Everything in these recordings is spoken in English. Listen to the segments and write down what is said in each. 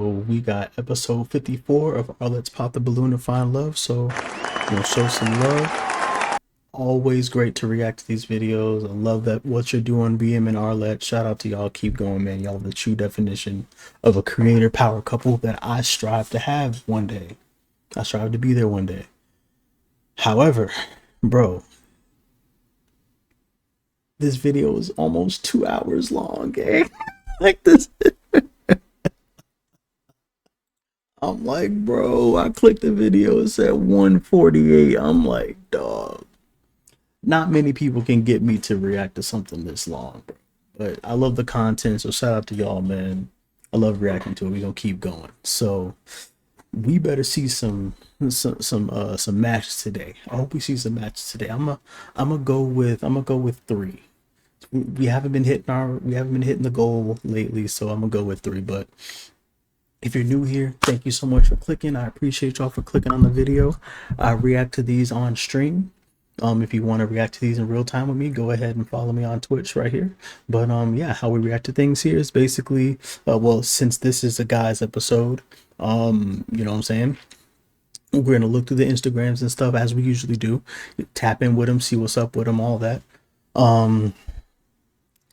We got episode 54 of Arlette's Pop the Balloon and Find Love. So, show some love. Always great to react to these videos. I love that what you're doing, BM and Arlette. Shout out to y'all. Keep going, man. Y'all the true definition of a creator power couple that I strive to have one day. I strive to be there one day. However, bro, this video is almost 2 hours long, gang. Like this. I'm like, bro, I clicked the video, it said 148. I'm like, dog. Not many people can get me to react to something this long, bro. But I love the content, so shout out to y'all, man. I love reacting to it. We're gonna keep going. So we better see some matches today. I hope we see some matches today. I'm gonna go with 3. We haven't been hitting the goal lately, so I'm gonna go with 3. But if you're new here, thank you so much for clicking. I appreciate y'all for clicking on the video. I react to these on stream. If you want to react to these in real time with me, go ahead and follow me on Twitch right here. But yeah, how we react to things here is basically, well, since this is a guy's episode, you know what I'm saying? We're going to look through the Instagrams and stuff as we usually do. Tap in with them, see what's up with them, all that.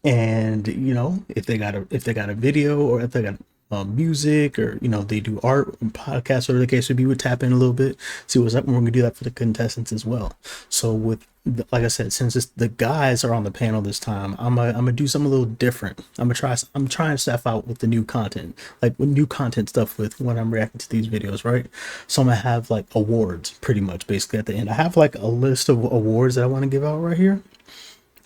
And if they got a video, or if they got music, or they do art, podcasts, whatever the case would be, would tap in a little bit, see what's up, and we're gonna do that for the contestants as well. So like I said, since the guys are on the panel this time, I'm gonna do something a little different. I'm trying stuff out with the new content, like with new content stuff with when I'm reacting to these videos, right? So I'm gonna have like awards pretty much basically at the end. I have like a list of awards that I want to give out right here.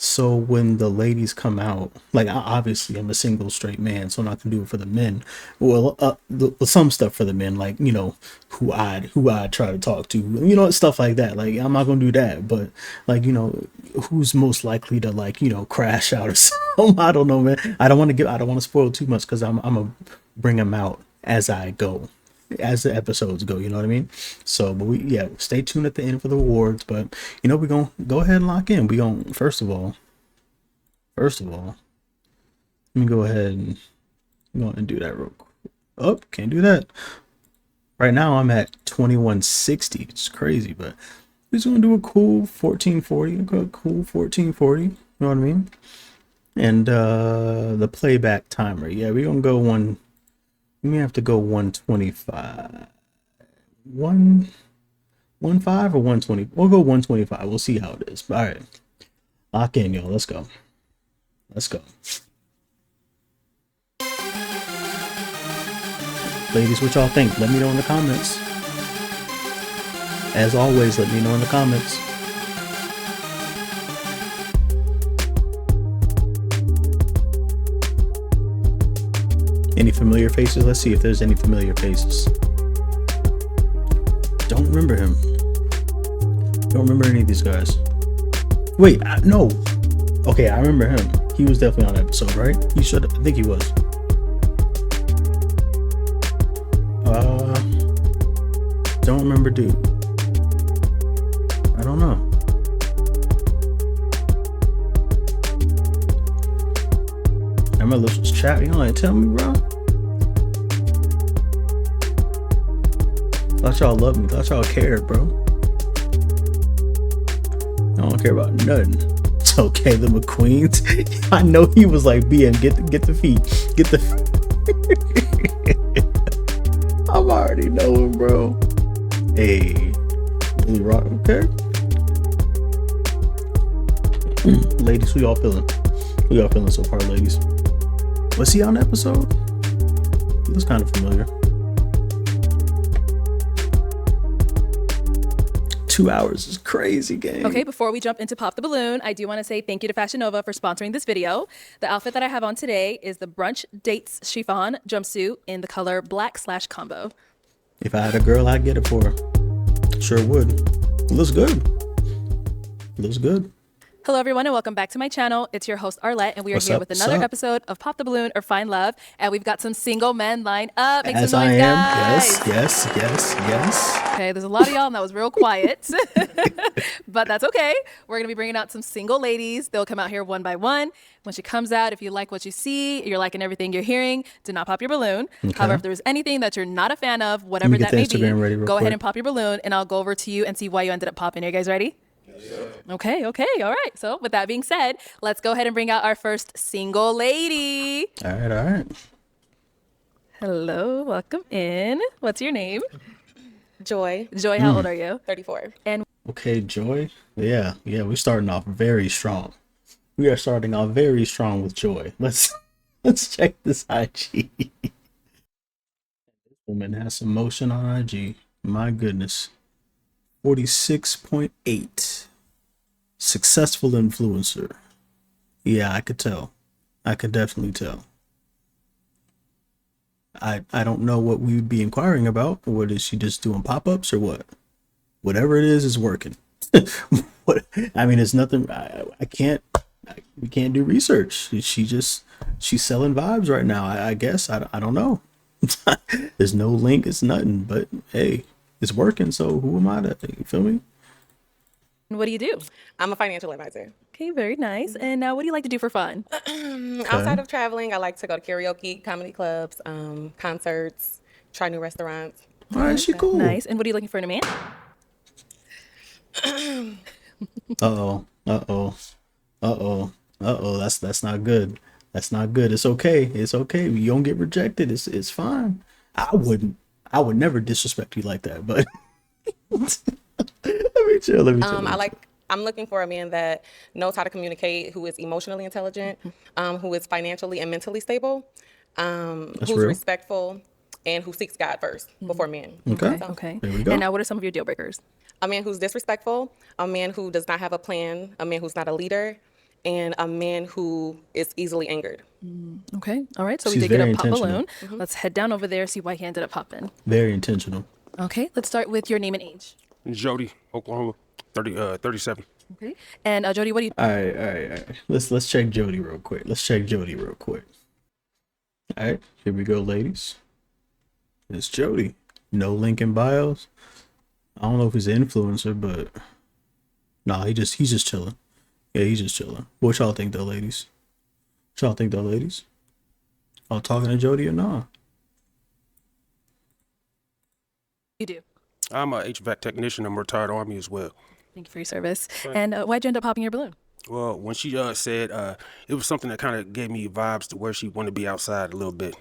So when the ladies come out, like obviously I'm a single straight man, so I'm not gonna do it for the men. Well, some stuff for the men, like who I'd try to talk to, stuff like that. Like I'm not gonna do that, but like who's most likely to like crash out or something. I don't know, man. I don't want to spoil too much because I'm gonna bring them out as I go, as the episodes go, you know what I mean? So, but stay tuned at the end for the awards. But we're gonna go ahead and lock in. We gonna first of all, let me go ahead and do that real quick. Oh, can't do that right now. I'm at 2160. It's crazy, but we're just gonna do a cool 1440. A cool 1440. You know what I mean? And the playback timer. Yeah, we're gonna go one. We may have to go 125. 115 or 120. We'll go 125. We'll see how it is. All right. Lock in, y'all. Let's go. Let's go. Ladies, what y'all think? Let me know in the comments. As always, let me know in the comments. Any familiar faces? Let's see if there's any familiar faces. Don't remember him. Don't remember any of these guys. Wait, no. Okay, I remember him. He was definitely on the episode, right? He should. I think he was. Don't remember dude. I don't know. And my lips was chapped. You don't like tell me, bro. Thought y'all loved me. Thought y'all cared, bro. I don't care about nothing. It's okay, the McQueens. I know he was like, BM, get the feet. Get the I'm already knowing, bro. Hey. Really rock, okay. Ladies, who y'all feeling? Who y'all feeling so far, ladies? Was he on the episode? He was kind of familiar. 2 hours is crazy, gang. Okay, before we jump into Pop the Balloon, I do want to say thank you to Fashion Nova for sponsoring this video. The outfit that I have on today is the Brunch Dates chiffon jumpsuit in the color black/combo. If I had a girl, I'd get it for her. Sure would. It looks good. It looks good. Hello, everyone, and welcome back to my channel. It's your host, Arlette, and we are What's here up? with What's another up? episode of Pop the Balloon or Find Love. And we've got some single men lined up. Make As some I noise, am. guys. Yes. Okay, there's a lot of y'all, and that was real quiet. But that's okay. We're going to be bringing out some single ladies. They'll come out here one by one. When she comes out, if you like what you see, you're liking everything you're hearing, do not pop your balloon. Okay. However, if there's anything that you're not a fan of, Let whatever me get that may the be, Instagram ready real go ahead quick. and pop your balloon, and I'll go over to you and see why you ended up popping. Are you guys ready? Okay, all right. So with that being said, let's go ahead and bring out our first single lady. All right. Hello, welcome in. What's your name? Joy, Joy, how old are you? 34. And Okay, Joy. Yeah. We're starting off very strong. We are starting off very strong with Joy. Let's check this IG. This woman has some motion on IG. My goodness. 46.8. Successful influencer. Yeah, I could tell. I could definitely tell. I don't know what we would be inquiring about. What is she just doing pop-ups or what? Whatever it is working. What I mean, it's nothing. We can't do research. She's selling vibes right now. I guess I don't know. There's no link. It's nothing. But hey, it's working. So who am I to? You feel me? what do you do? I'm a financial advisor. Okay, very nice. And now what do you like to do for fun? Outside of traveling, I like to go to karaoke, comedy clubs, concerts, try new restaurants. All right, she cool. Nice. And what are you looking for in a man? That's not good. That's not good. It's okay. It's okay. You don't get rejected. It's fine. I would never disrespect you like that. But let me chill. I'm looking for a man that knows how to communicate, who is emotionally intelligent, who is financially and mentally stable, who's real. respectful, and who seeks God first before men. Okay. So, Okay. There we go. And now what are some of your deal breakers? a man who's disrespectful, a man who does not have a plan, a man who's not a leader, and a man who is easily angered. Okay. All right. So we She's did get very a pop intentional. balloon. Let's head down over there, see why he ended up popping. Very intentional. Okay. Let's start with your name and age. Jody, Oklahoma, 37. Okay. And Jody, what do you? All right. Let's check Jody real quick. All right, here we go, ladies. It's Jody. No link in bios. I don't know if he's an influencer, but nah, he's just chilling. Yeah, he's just chilling. What y'all think though, ladies? Y'all talking to Jody or nah? You do. I'm a HVAC technician. I'm a retired Army as well. Thank you for your service. And why'd you end up popping your balloon? Well, when she said it was something that kind of gave me vibes to where she wanted to be outside a little bit.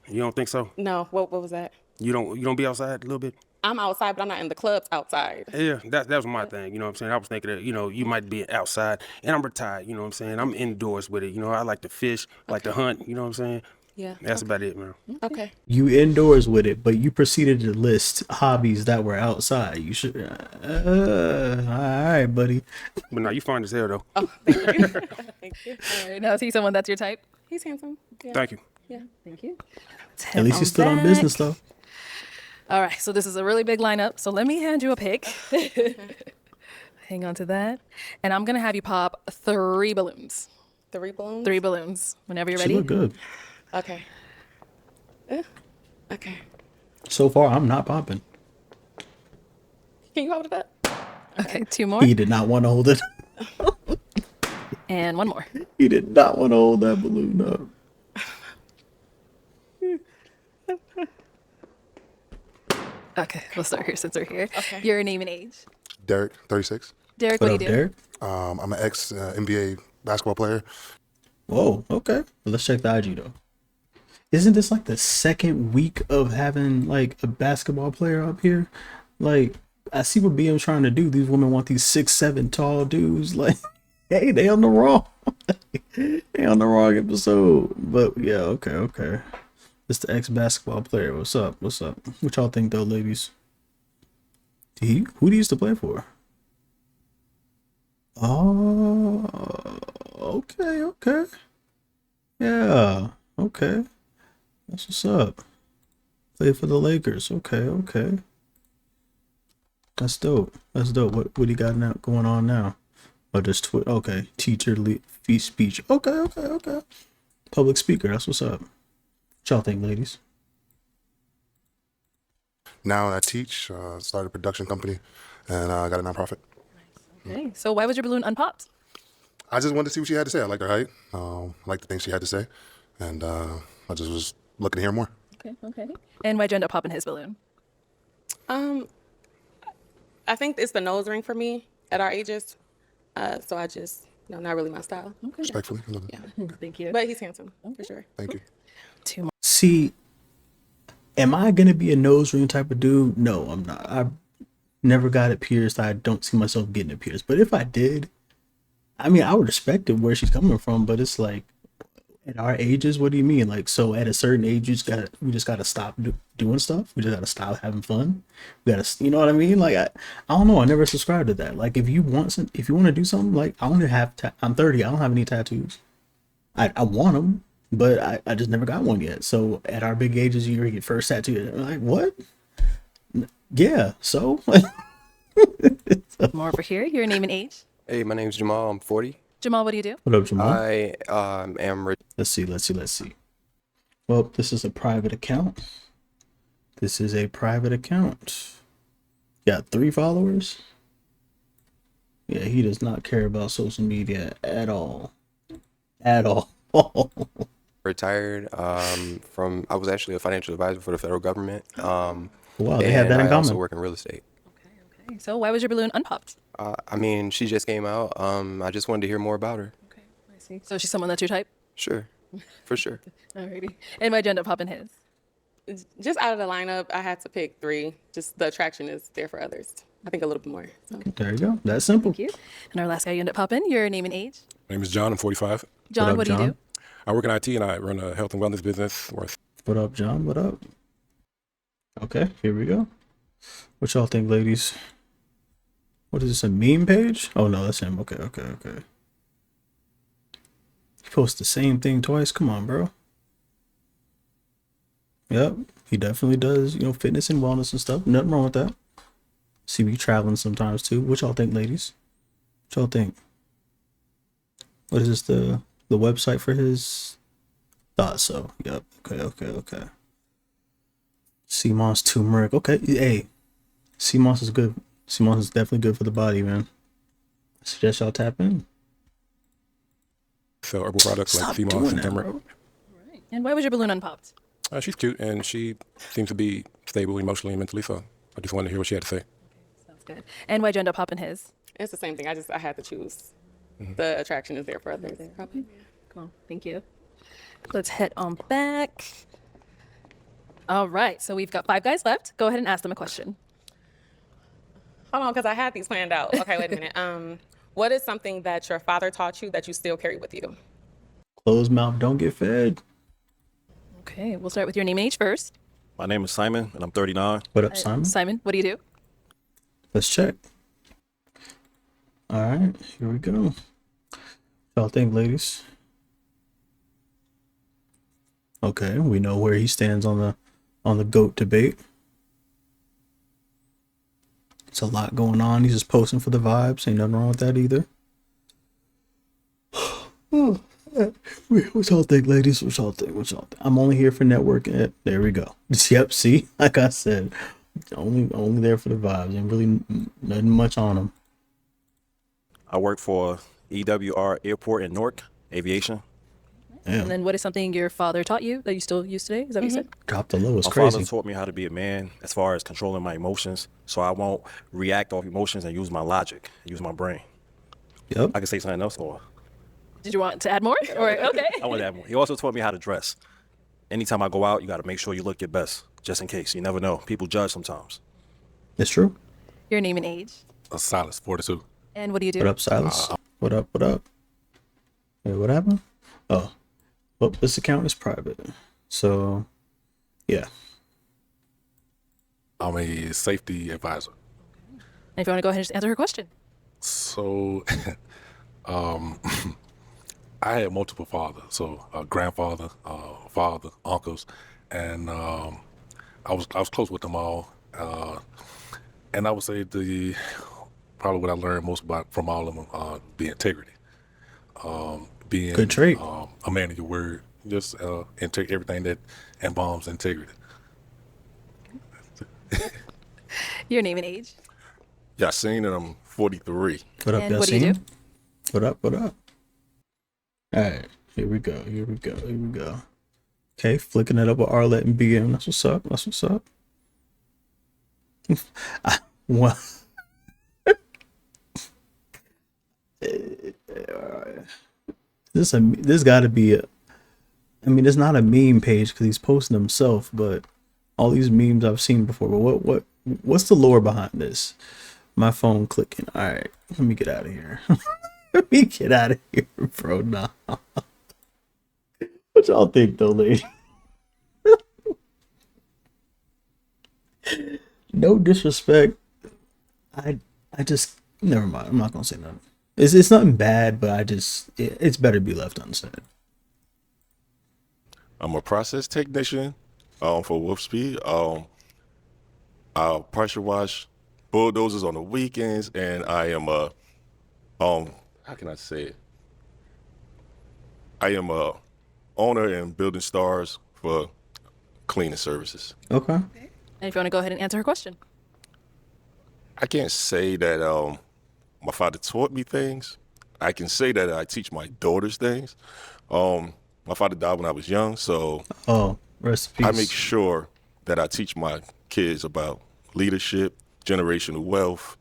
You don't think so? No, what was that? You don't be outside a little bit? I'm outside, but I'm not in the clubs outside. Yeah, that was my thing. You know what I'm saying? I was thinking that, you might be outside, and I'm retired. You know what I'm saying? I'm indoors with it. I like to fish, like to hunt. You know what I'm saying? Yeah. That's about it, man. Okay. You indoors with it, but you proceeded to list hobbies that were outside. You should. All right, buddy. But now you fine as hell, though. Oh, thank you. Thank you. All right. Now is he someone that's your type? He's handsome. Yeah. Thank you. Yeah. Thank you. At least you stood on business though. All right, so this is a really big lineup. So let me hand you a pick. Hang on to that. And I'm going to have you pop 3 balloons. 3 balloons? 3 balloons. Whenever you're She ready. look good. Okay. Okay. So far, I'm not popping. Can you hold it up? Okay, 2 more. He did not want to hold it. And 1 more. He did not want to hold that balloon up. Okay, we'll start here since we're here. Okay. Your name and age. Derek, 36. Derek, What what up, do you do? Derek? I'm an ex NBA basketball player. Whoa, okay. Let's check the IG though. Isn't this like the second week of having like a basketball player up here? Like, I see what BM's trying to do. These women want these 6'7" tall dudes. Like, hey, they on the wrong. They on the wrong episode. But yeah, okay. It's the ex basketball player. What's up? What y'all think though, ladies? Who do you used to play for? Oh, okay. Yeah, okay. That's what's up. Play for the Lakers. Okay. That's dope. What do you got now going on now? Oh, just okay. Teacher, speech. Okay. Public speaker. That's what's up. What y'all think, ladies? Now I teach, started a production company, and got a nonprofit. Okay. So why was your balloon unpopped? I just wanted to see what she had to say. I liked her height. I liked the things she had to say. And I just was looking to hear more. Okay. And why'd you end up popping his balloon? I think it's the nose ring for me at our ages. So I just, not really my style. Okay. Respectfully. I love it. Yeah. Thank you. But he's handsome, for sure. Thank you. Two more. See, am I gonna be a nose ring type of dude? No, I'm not. I never got it pierced. I don't see myself getting it pierced. But if I did, I mean, I would respect it where she's coming from. But it's like, at our ages, what do you mean? Like, so at a certain age, we just gotta stop doing stuff. We just gotta stop having fun. We gotta, you know what I mean? Like, I don't know. I never subscribed to that. Like, if you want to do something, like, I only have, I'm 30. I don't have any tattoos. I want them, but I just never got one yet. So at our big ages, you get first tattoo. I'm like, what? Yeah. So. More over here. Your name and age. Hey, my name's Jamal. I'm 40. Jamal, what do you do? What up, Jamal? I am Let's see. Well, this is a private account. Got 3 followers. Yeah, he does not care about social media at all. retired from. I was actually a financial advisor for the federal government. Wow, they have that in I also common. work in real estate. Okay. So why was your balloon unpopped? I mean, she just came out. I just wanted to hear more about her. Okay, I see. So she's someone that's your type? Sure, for sure. Alrighty. And why'd you end up popping his? Just out of the lineup, I had to pick 3. Just the attraction is there for others. I think a little bit more. So. There you go. That's simple. Thank you. And our last guy you end up popping, your name and age? My name is John. I'm 45. John, up, what do you John? do? I work in IT and I run a health and wellness business worth. What up, John? What up? Okay, here we go. What y'all think, ladies? What is this, a meme page? Oh, no, that's him. Okay. He posts the same thing twice. Come on, bro. Yep, he definitely does, fitness and wellness and stuff. Nothing wrong with that. See me traveling sometimes, too. What y'all think, ladies? What y'all think? What is this, the website for his? Thought so. Yep. Okay. CMOS turmeric. Okay. Hey, CMOS is good. CMOS is definitely good for the body, man. I suggest y'all tap in. Sell herbal products Stop like sea moss doing and that, turmeric. bro. And why was your balloon unpopped? She's cute and she seems to be stable emotionally and mentally. So I just wanted to hear what she had to say. Sounds good. And why'd you end up popping his? It's the same thing. I had to choose. The attraction is there for others. Probably. Cool. Thank you. Let's head on back. All right. So we've got 5 guys left. Go ahead and ask them a question. Hold on, because I had these planned out. Okay, wait a minute. What is something that your father taught you that you still carry with you? Closed mouth don't get fed. Okay. We'll start with your name and age first. My name is Simon, and I'm 39. What up, Simon? Simon, what do you do? Let's check. All right, here we go. What y'all think, ladies? Okay, we know where he stands on the GOAT debate. It's a lot going on. He's just posting for the vibes. Ain't nothing wrong with that either. What y'all think, ladies? What y'all think? I'm only here for networking. There we go. Yep, see? Like I said, only there for the vibes. Ain't really nothing much on them. I work for EWR Airport in Newark, aviation. Damn. And then what is something your father taught you that you still use today? Is that what you said? Drop the low. It's My crazy. father taught me how to be a man as far as controlling my emotions, so I won't react off emotions and use my logic, use my brain. Yep. I can say something else, or Did you want to add more? Or okay. I want to add more. He also taught me how to dress. Anytime I go out, you got to make sure you look your best, just in case. You never know. People judge sometimes. It's true. Your name and age. Silas, 42. And what do you do? What up, Silas? What up? Hey, what happened? Oh, well, this account is private. So, yeah. I'm a safety advisor. And if you want to go ahead and just answer her question. So, I had multiple fathers. So, grandfather, father, uncles, and I was close with them all. And I would say probably what I learned most about from all of them, the integrity, being Good trait. a man of your word, just everything that involves integrity. Your name and age. Yasin, and I'm 43. What up, And what do you Yasin? do? What up? What up? All right, here we go. Here we go. Here we go. Okay, flicking it up with Arlette and BM. That's what's up. That's what's up. Well, this got to be a. I mean, it's not a meme page because he's posting himself, but all these memes I've seen before. But what's the lore behind this? My phone clicking. All right, let me get out of here. Let me get out of here, bro. Nah. What y'all think, though, lady? No disrespect. I just never mind. I'm not gonna say nothing. It's nothing bad, but it's better to be left unsaid. I'm a process technician for Wolf Speed. I pressure wash bulldozers on the weekends, and I am a how can I say it? I am a owner and building stars for cleaning services. Okay. And if you want to go ahead and answer her question. I can't say that my father taught me things. I can say that I teach my daughters things. My father died when I was young, so Oh, rest in peace. I make sure that I teach my kids about leadership, generational wealth,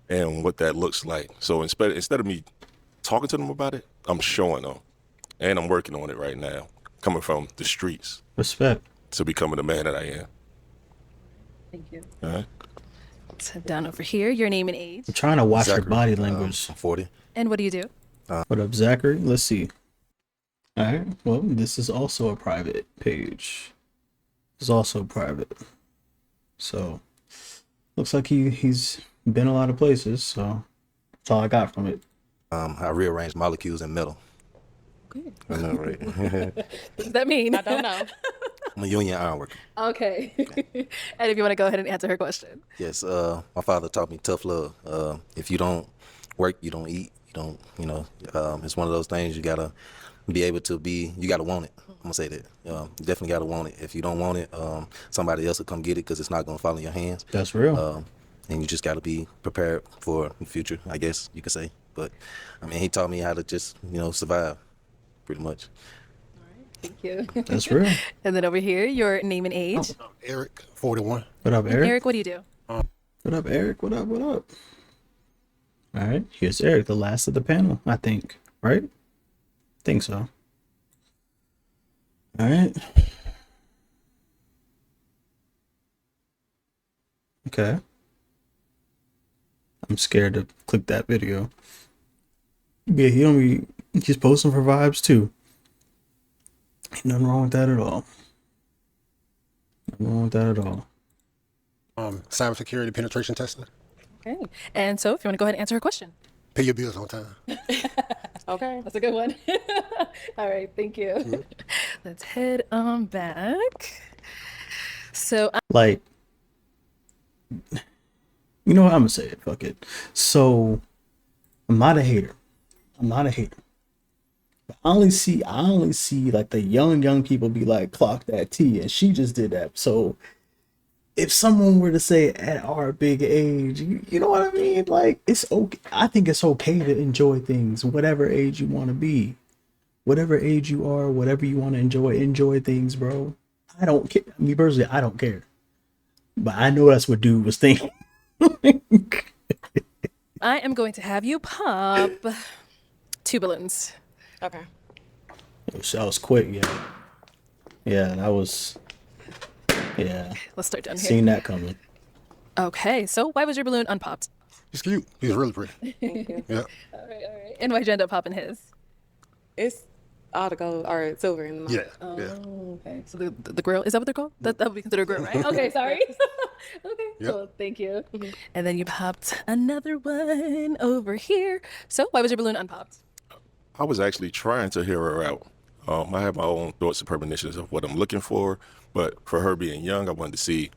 and what that looks like. So instead of me talking to them about it, I'm showing them, and I'm working on it right now, coming from the streets Respect. to becoming the man that I am. Thank you. All right? Let's head down over here. Your name and age. I'm trying to watch your Zachary, body language. I'm 40. And what do you do? What up, Zachary? Let's see. All right. Well, this is also a private page. It's also private. So, looks like he's been a lot of places. So, that's all I got from it. I rearrange molecules in metal. Okay. I know, right? What does that mean? I don't know. I'm a union iron worker. Okay. And if you want to go ahead and answer her question. Yes, my father taught me tough love. If you don't work, you don't eat. You don't, it's one of those things you gotta be able to be. You gotta want it. I'm gonna say that. You definitely gotta want it. If you don't want it, somebody else will come get it because it's not gonna fall in your hands. That's real. And you just gotta be prepared for the future, I guess you could say. But I mean, he taught me how to just, survive, pretty much. Thank you. That's real. And then over here, your name and age. Eric, 41. What up, Eric? Eric, what do you do? What up, Eric? What up? What up? All right. Here's Eric, the last of the panel, I think. Right? Think so. All right. Okay. I'm scared to click that video. Yeah, he's posting for vibes too. Ain't nothing wrong with that at all. Nothing wrong with that at all. Cybersecurity penetration testing. Okay. And so if you want to go ahead and answer her question. Pay your bills on time. Okay. That's a good one. All right. Thank you. Let's head on back. So Like, you know what? I'm gonna say it. Fuck it. So, I'm not a hater. But I only see like the young people be like, clock that T, and she just did that. So, if someone were to say at our big age, you know what I mean? Like, it's okay. I think it's okay to enjoy things, whatever age you want to be, whatever age you are, whatever you want to enjoy things, bro. I don't care. Me personally, I don't care. But I know that's what dude was thinking. I am going to have you pop 2 balloons. Okay. That was quick, yeah. Yeah, that was. Yeah. Let's start down here. Seen that coming. Okay. So why was your balloon unpopped? He's cute. He's really pretty. Yeah. All right. And why'd you end up popping his? It's all the gold or silver in the mouth. Yeah. Yeah. Oh, okay. So the grill, is that what they're called? That would be considered a grill, right? Okay, sorry. Okay, Yep. cool. Thank you. And then you popped another one over here. So why was your balloon unpopped? I was actually trying to hear her out. I have my own thoughts and premonitions of what I'm looking for, but for her being young, I wanted to see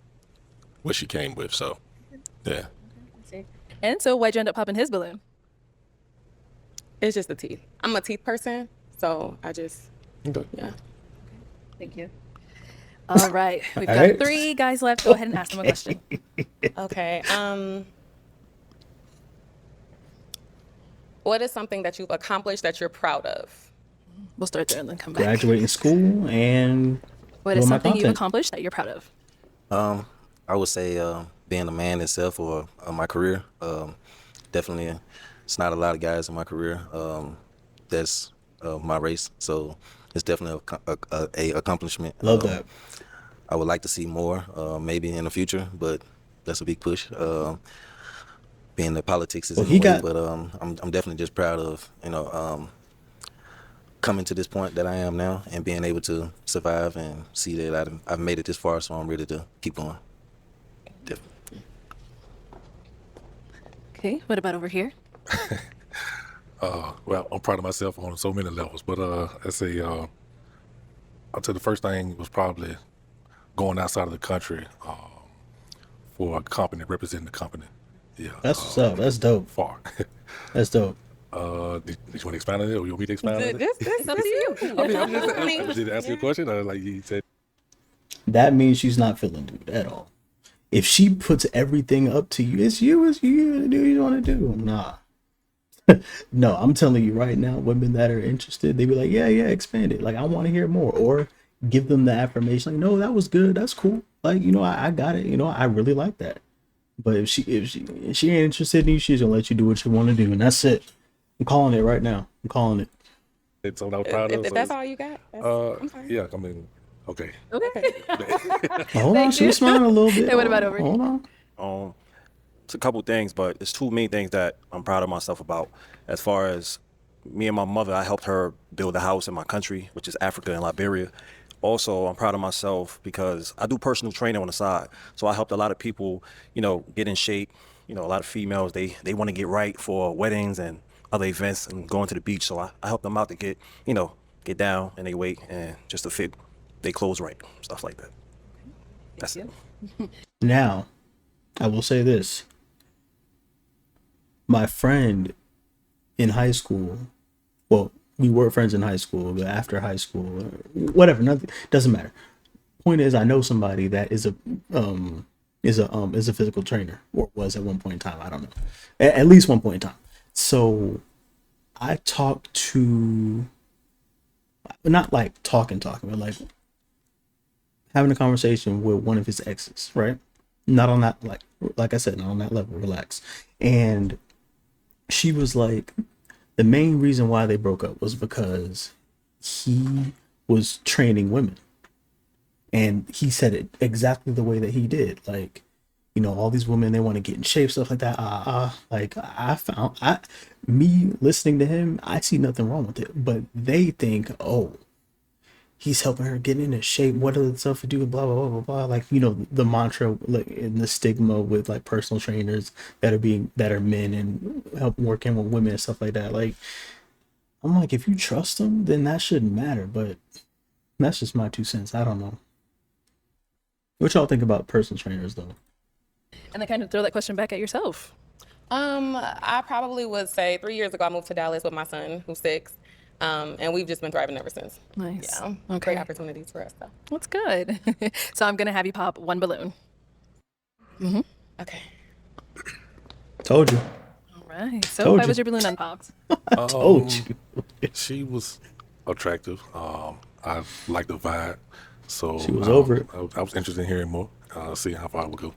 what she came with. So, yeah. And so why'd you end up popping his balloon? It's just the teeth. I'm a teeth person, so I just, yeah. Thank you. All right. We've got right. 3 guys left. Go ahead and ask them a question. Okay. What is something that you've accomplished that you're proud of? We'll start there and then come back. Graduating school and What is doing my something you've content. accomplished that you're proud of? I would say being a man itself or my career. Definitely, it's not a lot of guys in my career that's my race, so it's definitely a accomplishment. Love that. I would like to see more, maybe in the future, but that's a big push. Being that politics is Well, in he the way, got- but I'm definitely just proud of coming to this point that I am now and being able to survive and see that I've made it this far, so I'm ready to keep going. Definitely. Okay. What about over here? Well, I'm proud of myself on so many levels, but I'd say I'll tell the first thing was probably going outside of the country for a company, representing the company. Yeah. That's what's up. That's dope. Far. That's dope. Did you want to expand on it, or you want me to expand on it? This up to you. I did ask you a question, or like you said. That means she's not feeling dude at all. If she puts everything up to you, it's you gonna do what you want to do. Nah. No, I'm telling you right now, women that are interested, they be like, yeah, expand it. Like, I want to hear more. Or give them the affirmation, like, no, that was good. That's cool. Like, I got it. I really like that. But if she ain't interested in you, she's gonna let you do what you want to do, and that's it. I'm calling it right now. I'm calling it. It's what I was proud of. If that's all you got, I'm sorry. Yeah, I mean, okay. Okay. Hold on, she was smiling a little bit. Hey, what about over here? Hold on. It's a couple things, but it's 2 main things that I'm proud of myself about. As far as me and my mother, I helped her build a house in my country, which is Africa and Liberia. Also, I'm proud of myself because I do personal training on the side. So I helped a lot of people, get in shape. A lot of females, they want to get right for weddings and other events and going to the beach. So I help them out to get get down in their weight and just to fit their clothes right, stuff like that. That's it. Now, I will say this. My friend in high school, well, we were friends in high school, but after high school, whatever, nothing doesn't matter. Point is, I know somebody that is a physical trainer, or was at one point in time. I don't know, at least one point in time. So I talked to, not like talking, but like having a conversation with one of his exes, right? Not on that, like I said, not on that level, relax. And she was like, the main reason why they broke up was because he was training women. And he said it exactly the way that he did. Like, all these women, they want to get in shape, stuff like that. Like, me listening to him, I see nothing wrong with it. But they think, oh, he's helping her get into shape. What other stuff to do? Blah, blah, blah, blah, blah. Like, the mantra, like, and the stigma with like personal trainers that are men and help working with women and stuff like that. Like, I'm like, if you trust them, then that shouldn't matter. But that's just my 2 cents. I don't know. What y'all think about personal trainers, though? And then kind of throw that question back at yourself. I probably would say 3 years ago I moved to Dallas with my son, who's 6, and we've just been thriving ever since. Nice. Yeah, Okay. great opportunities for us, though. That's good. So I'm going to have you pop 1 balloon. Okay. Told you. All right. So Told why you. was your balloon unpopped? Told you. She was attractive. I liked the vibe. So She was over it. I was interested in hearing more, seeing how far it would go.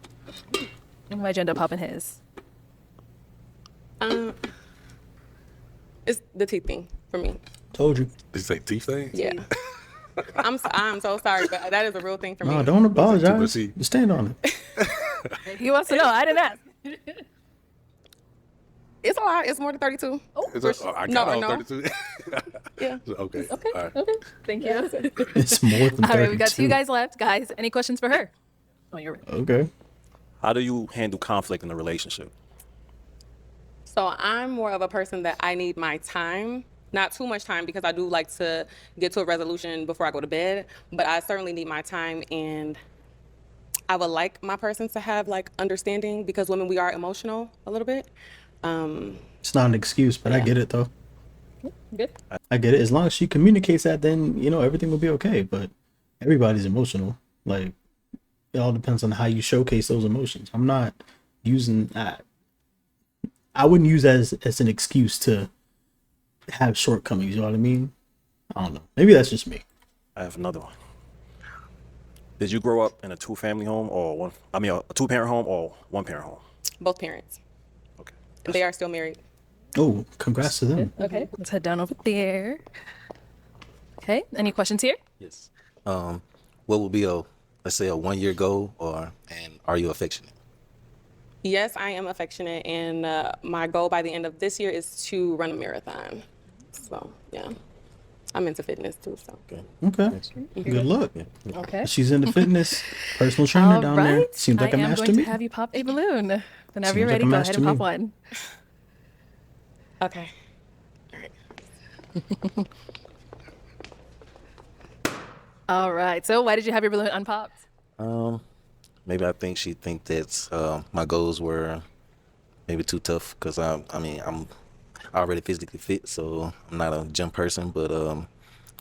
And why'd you end up popping his? It's the teeth thing for me. Told you. Did you say teeth thing? Yeah. I'm so sorry, but that is a real thing for me. No, don't apologize. Pussy. Just stand on it. He wants to know. I didn't ask. It's a lot. It's more than 32. Is that, I No, got no. 32. Yeah. Okay. Okay. All right. Okay. Thank you. It's more than 32. All right. We got 2 guys left. Guys, any questions for her? Oh, you're right. Okay. How do you handle conflict in a relationship? So I'm more of a person that I need my time. Not too much time because I do like to get to a resolution before I go to bed, but I certainly need my time, and I would like my person to have like understanding because women, we are emotional a little bit. It's not an excuse, but I Yeah. get it though. Good. I get it. As long as she communicates that, then everything will be okay. But everybody's emotional. Like it all depends on how you showcase those emotions. I'm not using that. I wouldn't use that as an excuse to have shortcomings. You know what I mean? I don't know. Maybe that's just me. I have another one. Did you grow up in a two-family home or one? I mean, a two-parent home or one-parent home? Both parents. Okay. And they are still married. Oh, congrats to them. Okay, let's head down over there. Okay, any questions here? Yes. What would be let's say a 1-year goal, and are you affectionate? Yes, I am affectionate, and my goal by the end of this year is to run a marathon. So yeah, I'm into fitness too. So Okay. Good luck. Okay. She's into fitness. Personal trainer All down there. right. Seems like a I am match to going me. to have you pop a balloon. Whenever Seems you're like ready, a go match ahead to and pop me. one. okay. All right. So why did you have your balloon unpopped? Maybe I think she think that my goals were maybe too tough because I'm already physically fit, so I'm not a gym person. But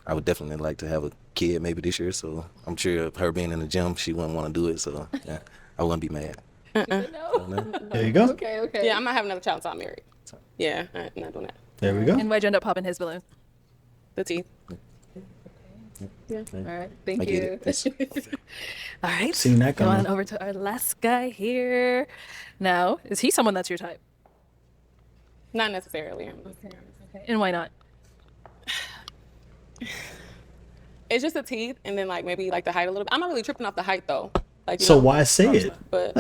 I would definitely like to have a kid maybe this year. So I'm sure if her being in the gym, she wouldn't want to do it. So yeah, I wouldn't be mad. No. There you go. Okay. Okay. Yeah, I'm not having another child until I'm married. Yeah, I'm not doing that. There we go. And why'd you end up popping his balloon? The teeth. All right. Thank I get you. it. All right. Seen that Go on coming. over to our last guy here. Now, is he someone that's your type? Not necessarily. Okay. And why not? It's just the teeth, and then like maybe like the height a little bit. I'm not really tripping off the height though. Like, you So know, why say it? But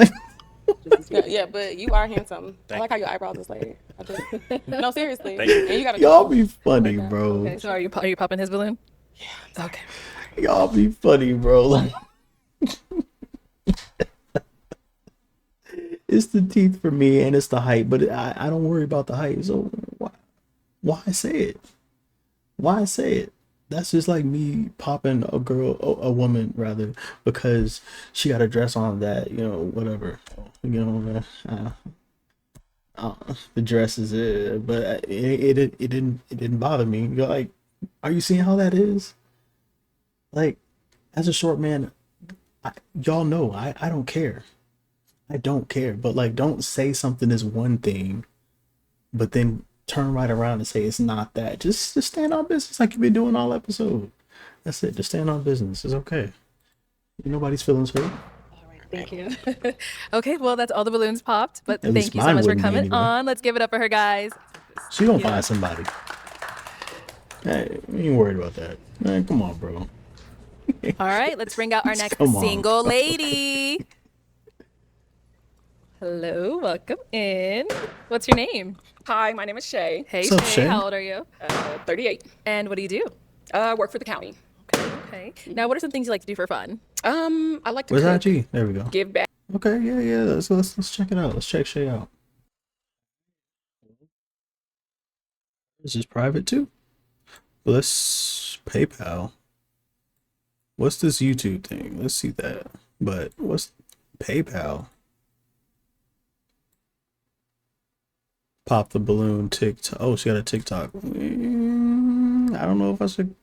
yeah, but you are handsome. I like how your eyebrows is laid. I do. No, seriously. And you got a Y'all be funny, bro. Okay. So are you popping his balloon? Yeah. Okay. Y'all be funny, bro. Like, it's the teeth for me, and it's the height. But I don't worry about the height. So why say it? Why say it? That's just like me popping a woman rather, because she got a dress on that, whatever, the dress is it, but it didn't bother me. You're like, are you seeing how that is? Like, as a short man, y'all know I don't care. I don't care, but like, don't say something is one thing, but then turn right around and say it's not that. Just stand on business like you've been doing all episode. That's it. Just stand on business. It's okay. Nobody's feelings hurt. Thank you. Okay, well, that's all the balloons popped, but At least thank you so mine much for wouldn't be coming anyway. on. Let's give it up for her, guys. She gonna find somebody. Hey, you ain't worried about that. Man, come on, bro. All right, let's bring out our next Come on, single lady. Hello, welcome in. What's your name? Hi, my name is Shay. Hey, What's up, Shay. Shay? How old are you? 38. And what do you do? I work for the county. Okay. Now, what are some things you like to do for fun? I like to Where's cook, IG? There we go. give back. Okay, yeah. Let's check it out. Let's check Shay out. This is private too. Let's PayPal. What's this YouTube thing? Let's see that. But what's PayPal? Pop the balloon TikTok. Oh, she got a TikTok. I don't know if I should.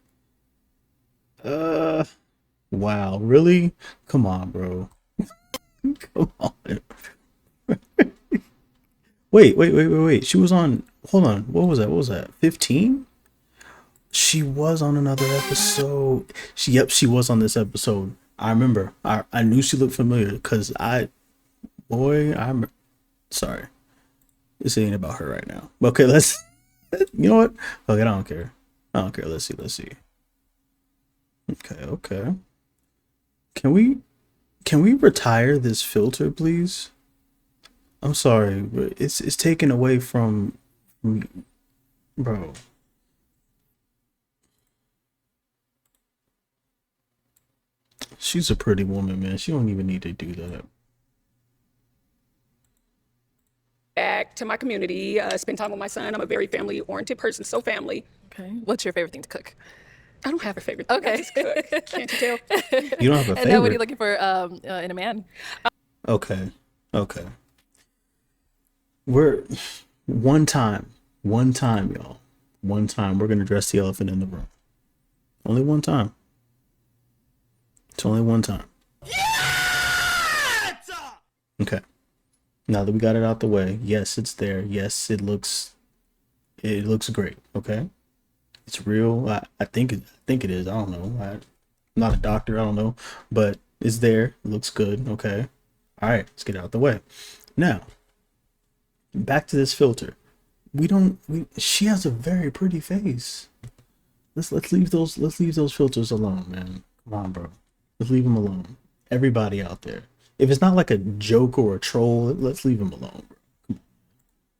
Wow, really? Come on, bro. Come on. Wait. She was on. Hold on. What was that? 15? She was on another episode. She was on this episode. I remember. I knew she looked familiar because I'm sorry. This ain't about her right now. Okay, let's. You know what? Okay, I don't care. Let's see. Okay. Can we retire this filter, please? I'm sorry, but it's taken away from bro. She's a pretty woman, man. She don't even need to do that. Back to my community, spend time with my son. I'm a very family-oriented person, so family. Okay. What's your favorite thing to cook? I don't have a favorite. Okay. I just cook. Can't you tell? You don't have a And then what are you favorite. looking for in a man? Okay. Okay. We're one time, y'all. One time we're gonna address the elephant in the room. Only one time. It's only one time. Okay. Now that we got it out the way, yes, it's there. Yes, it looks great. Okay. It's real. I think it is. I don't know. I'm not a doctor. I don't know, but it's there. It looks good. Okay. All right. Let's get it out the way. Now, back to this filter. She has a very pretty face. Let's leave those filters alone, man. Come on, bro. Let's leave them alone. Everybody out there. If it's not like a joke or a troll, let's leave them alone,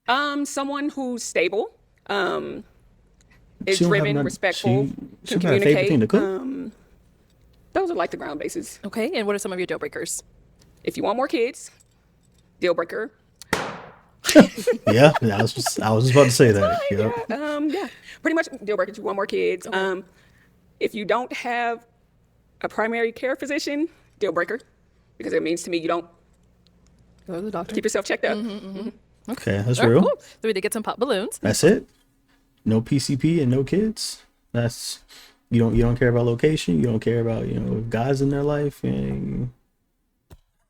bro. Someone who's stable, is She don't have driven, none- respectful, she can don't have a favorite thing to communicate. cook? Those are like the ground bases. Okay. And what are some of your deal breakers? If you want more kids, deal breaker. Yeah, I was just about to say that. Yep. Yeah, pretty much deal breaker. If you want more kids. If you don't have a primary care physician, deal breaker, because it means to me you don't Go to the doctor. keep yourself checked up. Okay, that's All right, real. cool. So we did get some pop balloons. That's it. No PCP and no kids. That's you don't care about location. You don't care about guys in their life, and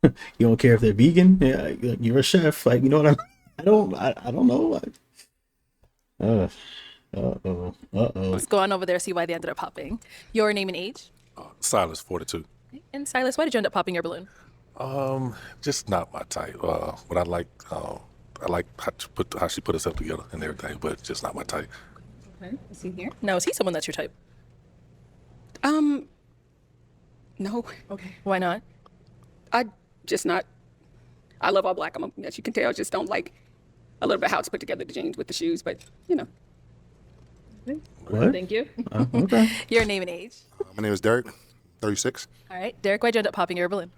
you don't care if they're vegan. Yeah, you're a chef. Like, you know what I'm. I don't know. Let's go on over there, see why they ended up popping. Your name and age. Silas, 42. And Silas, why did you end up popping your balloon? Just not my type. But I like how she put herself together and everything, but just not my type. Okay. Is he here? Now, is he someone that's your type? No, Okay. Why not? I just not. I love all black. As you can tell, just don't like a little bit how it's put together, the jeans with the shoes, but What? Thank you. Okay. Your name and age. My name is Derek, 36. All right. Derek, why'd you end up popping your balloon?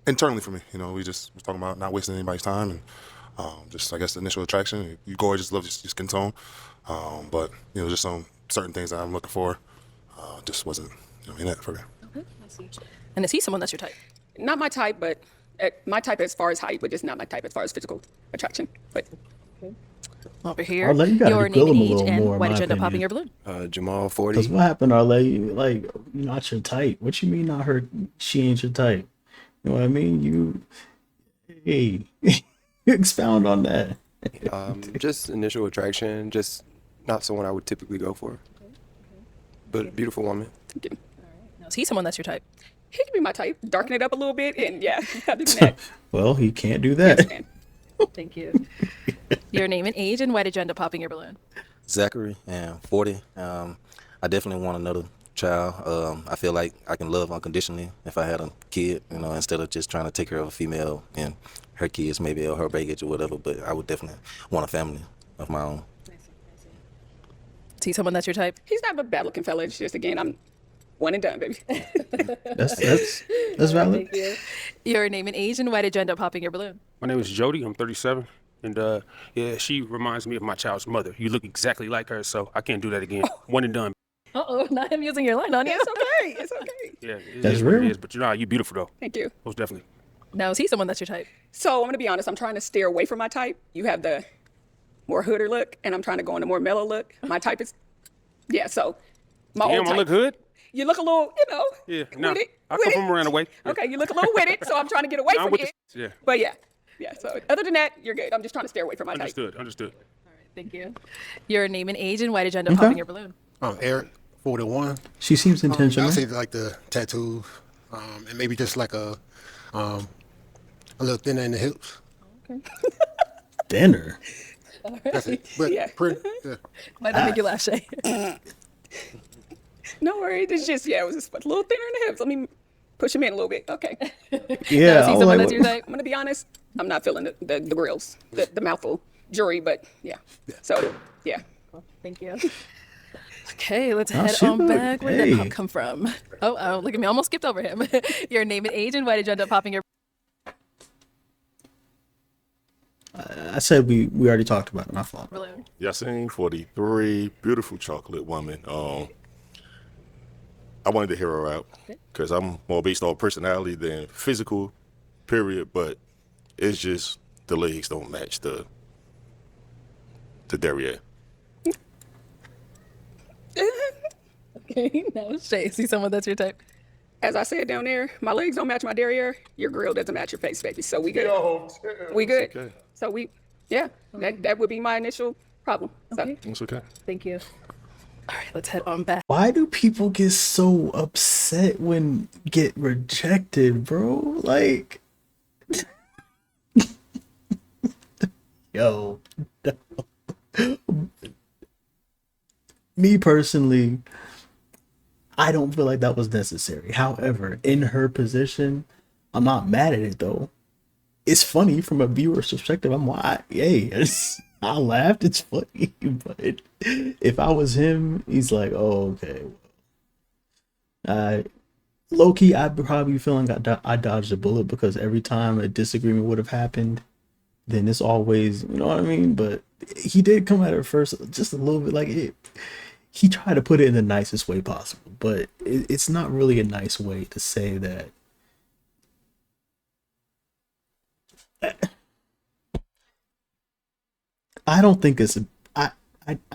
Internally for me, we just was talking about not wasting anybody's time, and just I guess the initial attraction. You gorgeous, love your skin tone, but just some certain things that I'm looking for, just wasn't in it for me. Okay. I see. And is he someone that's your type? not my type, but my type as far as height, but just not my type as far as physical attraction. But over here, Arlette, you gotta your grill name him and a age, little and more, in why my did you end up popping opinion. your balloon? Jamal 40. Because what happened, Arlette? Like, you're not your type. What you mean not her? She ain't your type. You know what I mean? Hey, expound on that. Just initial attraction, just not someone I would typically go for. But a beautiful woman. Now, is he someone that's your type? he can be my type. Darken it up a little bit, and yeah, other than that, Well, he can't do that. yes, man. Thank you. Your name and age, and why did you end up popping your balloon? Zachary, and 40. I definitely want another child. I feel like I can love unconditionally if I had a kid, instead of just trying to take care of a female and her kids, maybe or her baggage or whatever. But I would definitely want a family of my own. Is he someone that's your type? He's not a bad looking fella. It's just again, I'm one and done, baby. That's valid. Your name and age, and why did you end up popping your balloon? My name is Jody. I'm 37. And yeah, she reminds me of my child's mother. You look exactly like her, so I can't do that again. One and done. Uh-oh, not him using your line on you. It's okay. It's okay. Yeah, it That's is what real. it is. But you're beautiful though. Thank you. Most definitely. Now, is he someone that's your type? So I'm gonna be honest. I'm trying to steer away from my type. You have the more hooder look, and I'm trying to go on the more mellow look. My type is, yeah. So my Damn, old I type. look good. You look a little, Yeah, with no, it. I with come it. from around the way. Yeah. Okay, you look a little with it, so I'm trying to get away I'm from with it. yeah. But yeah. So other than that, you're good. I'm just trying to steer away from my type. Understood. Thank you. Your name and age, and why did you end up popping your balloon? Eric, 41. She seems intentional. I'd say like the tattoos, and maybe just like a little thinner in the hips. Dinner. That's it. But Yeah. pretty. Yeah. Why did I make you laugh, Shay? No worries. It's just it was just a little thinner in the hips. Let me push him in a little bit. Okay. Yeah. Is he I was someone like, that's your type? I'm gonna be honest. I'm not feeling the grills, the mouthful jewelry, but yeah. So yeah. Thank you. Okay, let's Oh, head shit, on look. back. Where did that Hey. pop come from? Oh, look at me. I almost skipped over him. Your name and age, and why did you end up popping your I said we already talked about it. My fault. Balloon. Yasin, 43, beautiful chocolate woman. I wanted to hear her out because I'm more based on personality than physical, period. But it's just the legs don't match the derriere. Okay, now Shay, see someone that's your type. As I said down there, my legs don't match my derriere. Your grill doesn't match your face, baby. So we good. We good. okay. So that would be my initial problem. So Okay. It's okay. Thank you. All right, let's head on back. Why do people get so upset when get rejected, bro? Like, yo, me personally, I don't feel like that was necessary. However, in her position, I'm not mad at it though. It's funny from a viewer's perspective. I'm like, hey, I laughed. It's funny, but if I was him, he's like, oh, okay. Low key, I'd probably be feeling I dodged a bullet because every time a disagreement would have happened, then it's always, you know what I mean? But he did come at it first just a little bit like it. He tried to put it in the nicest way possible, but it's not really a nice way to say that. I don't think it's I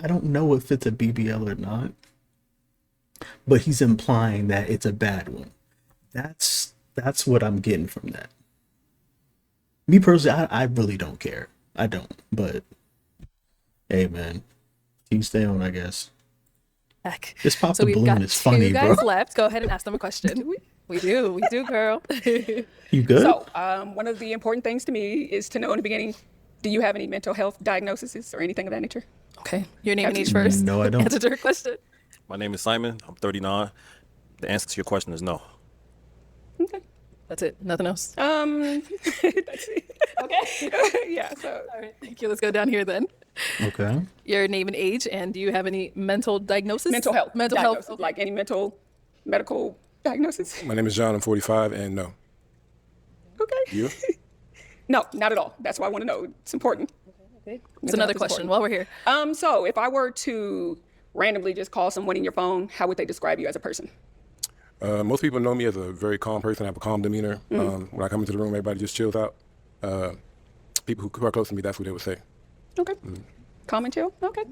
don't know if it's a BBL or not, but he's implying that it's a bad one. That's what I'm getting from that. Me personally, I really don't care. I don't, but hey man, keep staying on, I guess. Back. Just pop So the we've balloon. got It's funny, two guys bro. left. Go ahead and ask them a question. We do, girl. You good? So, one of the important things to me is to know in the beginning, do you have any mental health diagnoses or anything of that nature? Okay, your name and age first. No, I don't. Answer to her question. My name is Simon. I'm 39. The answer to your question is no. Okay. That's it. Nothing else. That's it. Okay. Yeah. So. All right, thank you. Let's go down here then. Okay. Your name and age, and do you have any mental diagnosis? Mental health. Mental diagnosis, health. Okay. like any medical diagnosis. My name is John. I'm 45, and no. Okay. You? No, not at all. That's why I want to know. It's important. Okay. It's Mental another health is question important. while we're here. So if I were to randomly just call someone in your phone, how would they describe you as a person? Most people know me as a very calm person. I have a calm demeanor. When I come into the room, everybody just chills out. People who are close to me, that's what they would say. Okay. Calm and chill. Okay.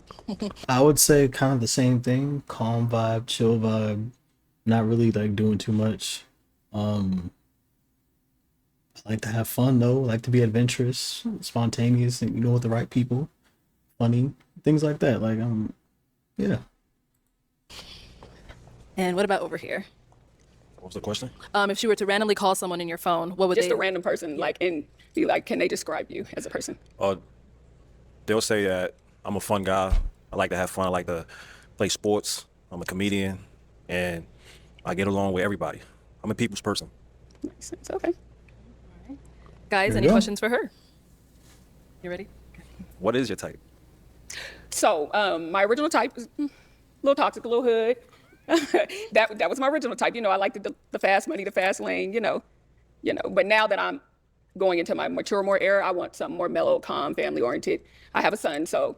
I would say kind of the same thing. Calm vibe, chill vibe. Not really like doing too much. I like to have fun though. I like to be adventurous, spontaneous, and with the right people. Funny, things like that. Like yeah. And what about over here? What was the question? If she were to randomly call someone in your phone, what would Just they? a random person, like, and be like, can they describe you as a person? They'll say that I'm a fun guy. I like to have fun. I like to play sports. I'm a comedian, and I get along with everybody. I'm a people's person. Makes sense. Okay. Guys, There any you go. questions for her? You ready? What is your type? So my original type is a little toxic, a little hood. that was my original type. I like the fast money, the fast lane. But now that I'm going into my mature more era, I want something more mellow, calm, family oriented. I have a son, so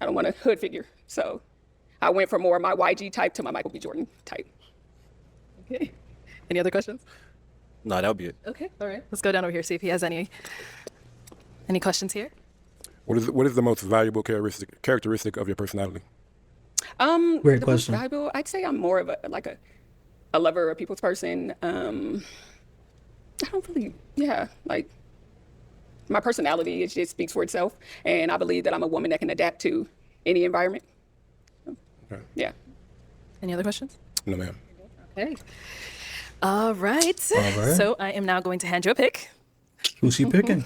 I don't want a hood figure. So I went from more of my YG type to my Michael B. Jordan type. Okay. Any other questions? No, that'll be it. Okay. All right. Let's go down over here, see if he has any questions here. What is the most valuable characteristic of your personality? Great The most question. valuable, I'd say I'm more of a lover, a people's person. I don't really, like my personality, it just speaks for itself. And I believe that I'm a woman that can adapt to any environment. Okay. Yeah. Any other questions? No, ma'am. Okay. All right. right. So I am now going to hand you a pick. Who's she picking?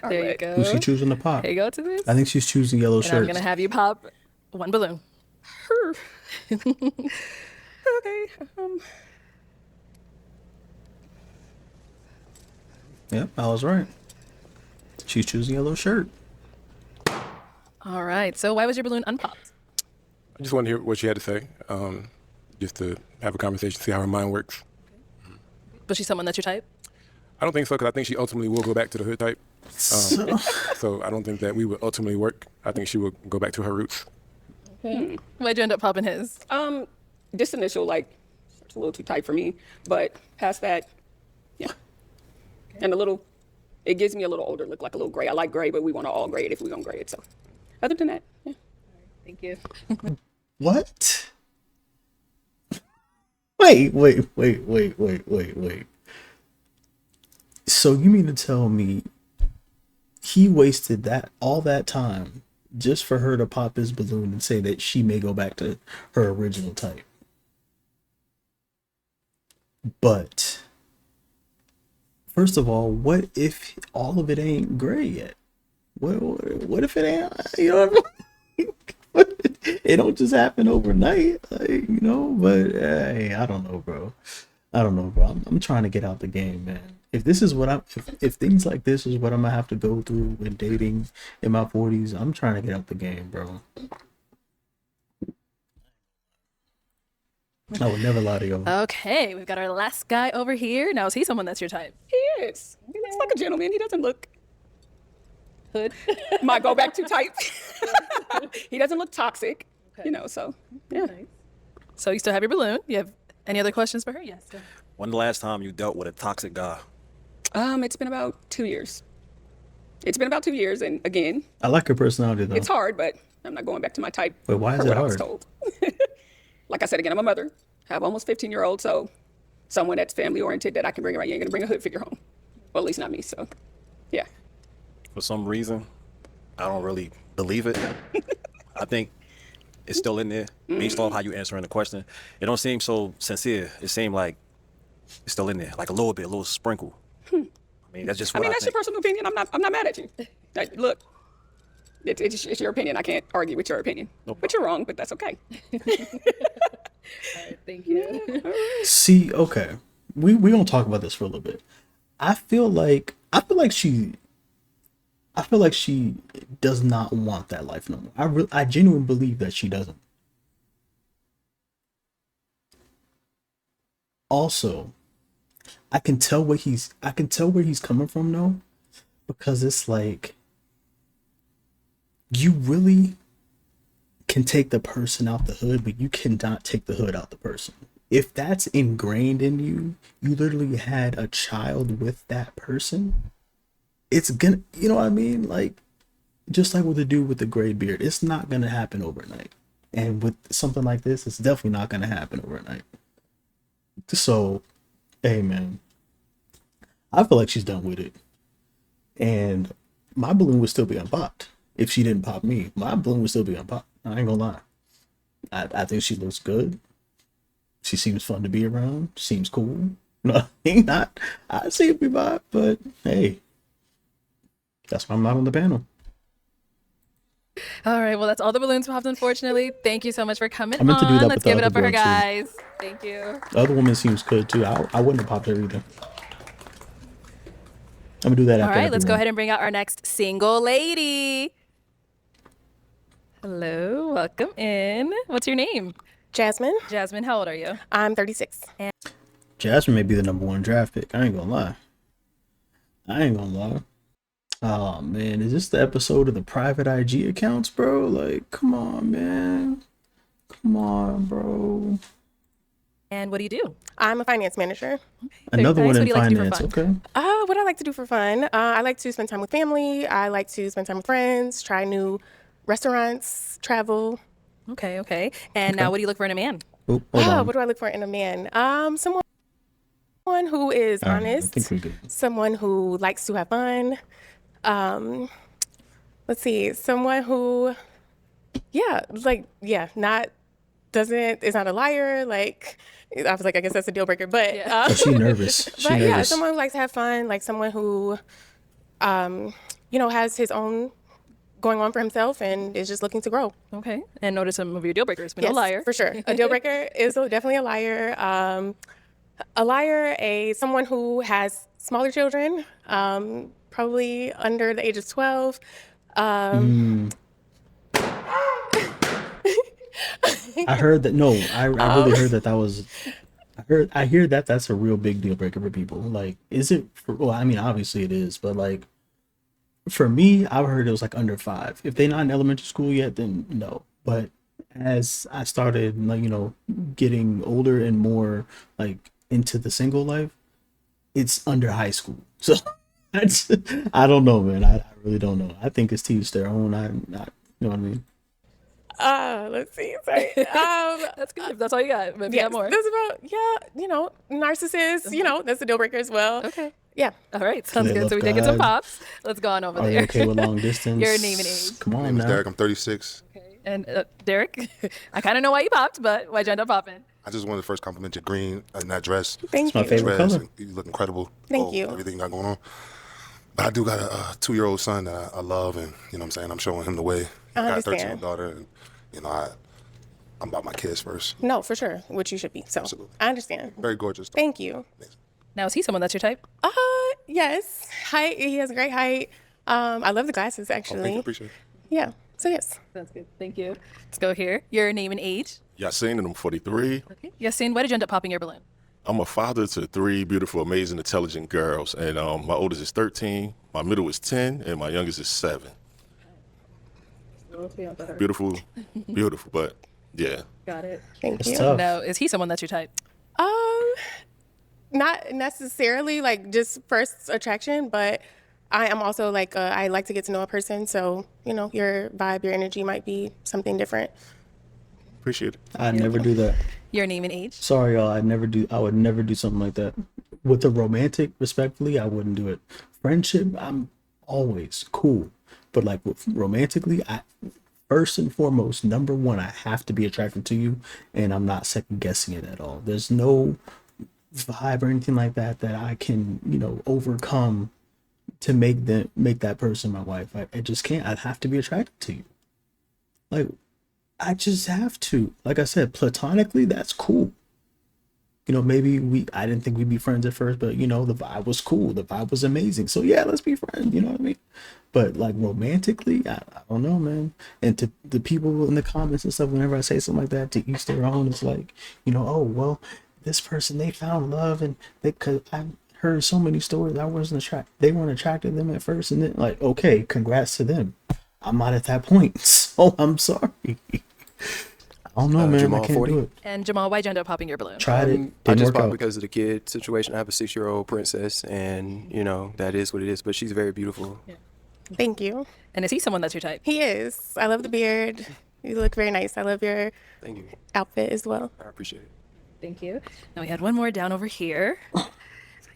There you Arlette. go. Who's she choosing to pop? Here you go to this. I think she's choosing yellow And I'm shirts. going to have you pop one balloon. Okay. Yep, I was right. She's choosing yellow shirt. All right. So why was your balloon unpopped? I just want to hear what she had to say, just to have a conversation, see how her mind works. Was she someone that's your type? I don't think so, because I think she ultimately will go back to the hood type. So I don't think that we would ultimately work. I think she would go back to her roots. Okay. Why'd you end up popping his? This initial, like, it's a little too tight for me, but past that, yeah. And it gives me a little older look, like a little gray. I like gray, but we want to all gray it if we're going to gray it. So other than that, yeah. Thank you. What? Wait. So you mean to tell me he wasted all that time just for her to pop his balloon and say that she may go back to her original type? But first of all, what if all of it ain't gray yet? What if it ain't? You know what I mean? It don't just happen overnight, like, you know. But hey, I don't know, bro. I'm trying to get out the game, man. If this is what if things like this is what I'm gonna have to go through when dating in my 40s, I'm trying to get out the game, bro. I would never lie to you. Okay, we've got our last guy over here. Now, is he someone that's your type? He is. He looks like a gentleman. He doesn't look Hood. my go back to type. He doesn't look toxic, you know, so yeah. Nice. So you still have your balloon. You have any other questions for her? Yes. When the last time you dealt with a toxic guy? It's been about 2 years. And again, I like her personality though. it's hard, but I'm not going back to my type. But why is per it what I was hard? told. Like I said again, I'm a mother. I have almost 15-year-old, so someone that's family oriented that I can bring around. You ain't gonna bring a hood figure home. Well, at least not me. So, yeah. For some reason, I don't really believe it. I think it's still in there based off how you answering the question. It don't seem so sincere. It seemed like it's still in there, like a little sprinkle. I mean, that's just what I that's think. your personal opinion. I'm not mad at you. Like, look, it's your opinion. I can't argue with your opinion. But you're wrong. But that's okay. All right, thank you. See, okay, we gonna talk about this for a little bit. I feel like she does not want that life no more. I genuinely believe that she doesn't. Also, I can tell where he's coming from though, because it's like you really can take the person out the hood, but you cannot take the hood out the person. If that's ingrained in you, you literally had a child with that person. It's gonna, you know what I mean? Like, just like with the dude with the gray beard, it's not gonna happen overnight. And with something like this, it's definitely not gonna happen overnight. So, hey man, I feel like she's done with it. And my balloon would still be unpopped. If she didn't pop me, my balloon would still be unpopped. I ain't gonna lie. I think she looks good. She seems fun to be around. Seems cool. No, not. I see it be by, but hey, that's why I'm not on the panel. All right, well, that's all the balloons popped, unfortunately. Thank you so much for coming I meant to do that Let's with the give it other up for her, girl, too. guys. Thank you. The other woman seems good too. I wouldn't have popped her either. I'm gonna do that All after. right, let's go ahead and bring out our next single lady. Hello, welcome in. What's your name? Jasmine. Jasmine, how old are you? I'm 36. Jasmine may be the #1 draft pick. I ain't gonna lie. Oh man, is this the episode of the private IG accounts, bro? Like, come on, man. Come on, bro. And what do you do? I'm a finance manager. Another one What in do you like to do for finance. fun? Okay. What I like to do for fun, I like to spend time with family. I like to spend time with friends, try new restaurants, travel. Okay. And now what do you look for in a man? Oh, hold on. What do I look for in a man? Someone who is All right, I honest, think we're good. someone who likes to have fun. Let's see, someone who, is not a liar. Like, I was like, I guess that's a deal breaker, but Oh, she nervous. but yeah, someone who likes to have fun, like someone who, has his own going on for himself and is just looking to grow. Okay. And notice some of your deal breakers, but no Yes, liar. for sure. A deal breaker is definitely a liar. Someone who has smaller children, probably under the age of 12. I heard that. No, I really heard that was I hear that that's a real big deal breaker for people. Like, is it? Well, I mean, obviously it is, but like for me, I've heard it was like under 5. If they're not in elementary school yet, then no. But as I started, like, getting older and more like into the single life, it's under high school. So that's, I don't know, man. I really don't know. I think it's to each their own. I'm not, you know what I mean? Let's see. Sorry. That's good. If that's all you got. Maybe you Yes, got more. that's about, narcissist, that's a deal breaker as well. Okay. Yeah. All right. Sounds They good. love So we did get some God. pops. Let's go on over Are you there. okay with long distance? Your name and age. Come My on name is now. Derek. I'm 36. And Derek, I kind of know why you popped, but why'd you end up popping? I just wanted to first compliment your green in that dress. Thank It's my you. favorite Dress, color. and you look incredible. Thank you. Everything you got going on. But I do got a 2-year-old son that I love, and you know what I'm saying. I'm showing him the way. I got a 13-year-old understand. daughter, and I'm about my kids first. No, for sure, which you should be. So Absolutely. I understand. Very gorgeous. Thank you. Now, is he someone that's your type? Yes. Height. He has a great height. I love the glasses, Thank actually. you. Appreciate it. Yeah. So yes. Sounds good. Thank you. Let's go here. Your name and age. Yasin, and I'm 43. Okay. Yasin, why did you end up popping your balloon? I'm a father to 3 beautiful, amazing, intelligent girls, and my oldest is 13, my middle is 10, and my youngest is 7. Beautiful, beautiful, but yeah. Got it. Thank It's you. tough. Now, is he someone that's your type? Not necessarily like just first attraction, but I am also like I like to get to know a person. So your vibe, your energy might be something different. Appreciate it. I never do that. Your name and age. Sorry, y'all. I would never do something like that. With the romantic, respectfully, I wouldn't do it. Friendship, I'm always cool. But like with romantically, first and foremost, number one, I have to be attracted to you, and I'm not second guessing it at all. There's no vibe or anything like that that I can, overcome to make that person my wife. I just can't. I have to be attracted to you. Like, I just have to. Like I said, platonically, that's cool. Maybe I didn't think we'd be friends at first, but the vibe was cool. The vibe was amazing. So yeah, let's be friends. You know what I mean? But like romantically, I don't know, man. And to the people in the comments and stuff, whenever I say something like that, to each their own, it's like, oh, well, this person, they found love and cause I heard so many stories. They weren't attracted to them at first. And then like, okay, congrats to them. I'm not at that point. So I'm sorry. I don't know, man. Jamal, I can't 40. do it. And Jamal, why'd you end up popping your balloon? Tried it. I Didn't just work popped out. because of the kid situation. I have a 6-year-old princess, and that is what it is. But she's very beautiful. Thank you. And is he someone that's your type? He is. I love the beard. You look very nice. I love your Thank you. outfit as well. I appreciate it. Thank you. Now we had one more down over here.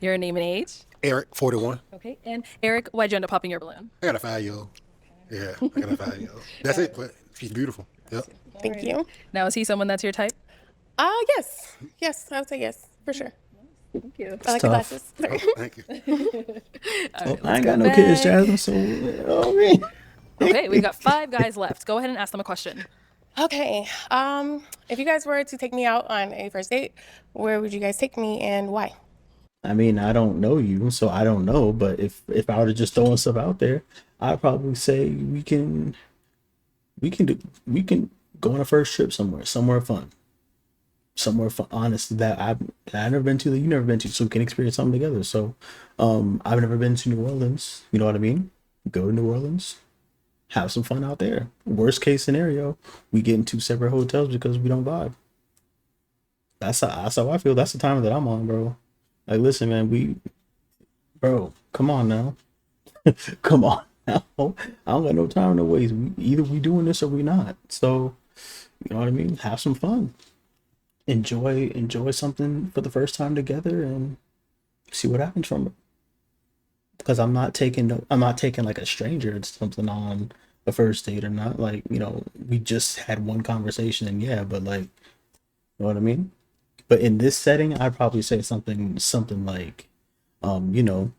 Your name and age. Eric, 41. Okay. And Eric, why'd you end up popping your balloon? I got a 5-year-old. Yeah, I got a 5-year-old. That's it, but she's beautiful. Yep. Thank you. Now, is he someone that's your type? Yes. Yes, I would say yes, for sure. Thank you. I like the tough. glasses. Oh, thank you. I ain't got no kids, Jasmine. So, man. Okay, we've got 5 guys left. Go ahead and ask them a question. Okay. If you guys were to take me out on a first date, where would you guys take me and why? I mean, I don't know you, so I don't know. But if I were to just throwing stuff out there, I'd probably say we can go on a first trip somewhere fun. Honestly, that I've never been to, that you never been to, so we can experience something together. So, I've never been to New Orleans. You know what I mean? Go to New Orleans, have some fun out there. Worst case scenario, we get in 2 separate hotels because we don't vibe. That's how I feel. That's the time that I'm on, bro. Like, listen, man, bro, come on now. Come on now. I don't got no time to waste. Either we doing this or we not. So, you know what I mean? Have some fun. Enjoy something for the first time together and see what happens from it. Because I'm not taking like a stranger to something on a first date or not. Like, we just had one conversation and yeah, but like, you know what I mean? But in this setting, I'd probably say something like,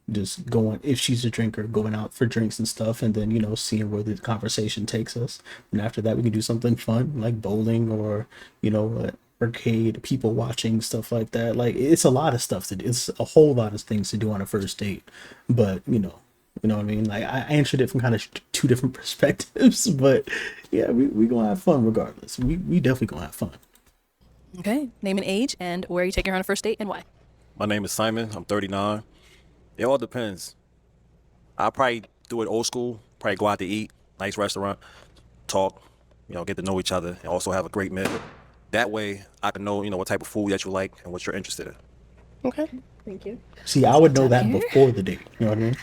just going, if she's a drinker, going out for drinks and stuff, and then, seeing where the conversation takes us. And after that, we can do something fun, like bowling or, arcade, people watching, stuff like that. Like, it's a lot of stuff to do. It's a whole lot of things to do on a first date. But, you know what I mean? Like, I answered it from kind of 2 different perspectives, but yeah, we gonna have fun regardless. We definitely gonna have fun. Okay. Name and age, and where are you taking her on a first date and why? My name is Simon. I'm 39. It all depends. I'll probably do it old school. Probably go out to eat, nice restaurant, talk, get to know each other, and also have a great meal. That way, I can know, what type of food that you like and what you're interested in. Okay. Thank you. See, I would know that here. before the date. You know what I mean?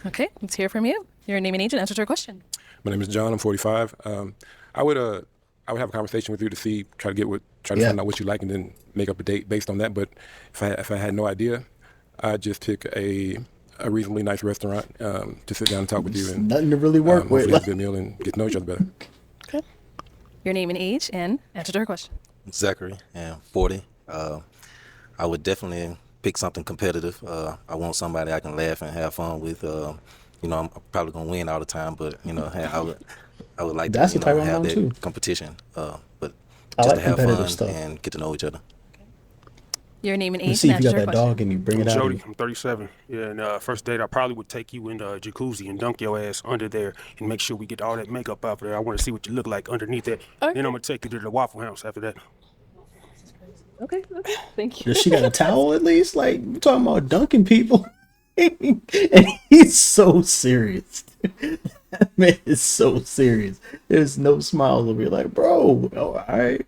Okay. Let's hear from you. Your name and age and answer to our question. My name is John. I'm 45. I would have a conversation with you to try to Yeah. find out what you like, and then make up a date based on that. But if I had no idea, I'd just pick a reasonably nice restaurant to sit down and talk with you, and Nothing to really work with. hopefully have a good meal and get to know each other better. Okay. Your name and age and answer to her question. Zachary, and 40. I would definitely pick something competitive. I want somebody I can laugh and have fun with. I'm probably gonna win all the time, but I would like That's to the type I'm have on, that too. competition. But I just like to have competitive fun stuff. and get to know each other. Your name and Let's age see and if you answer got to her that question. dog and you bring it out. Jody, I'm 37. Yeah, and first date, I probably would take you in the jacuzzi and dunk your ass under there and make sure we get all that makeup out of there. I want to see what you look like underneath that. Okay. Then I'm going to take you to the Waffle House after that. Okay. Thank you. Does she got a towel at least? Like, we're talking about dunking people. And he's so serious. That man is so serious. There's no smiles over here. Like, bro, all right.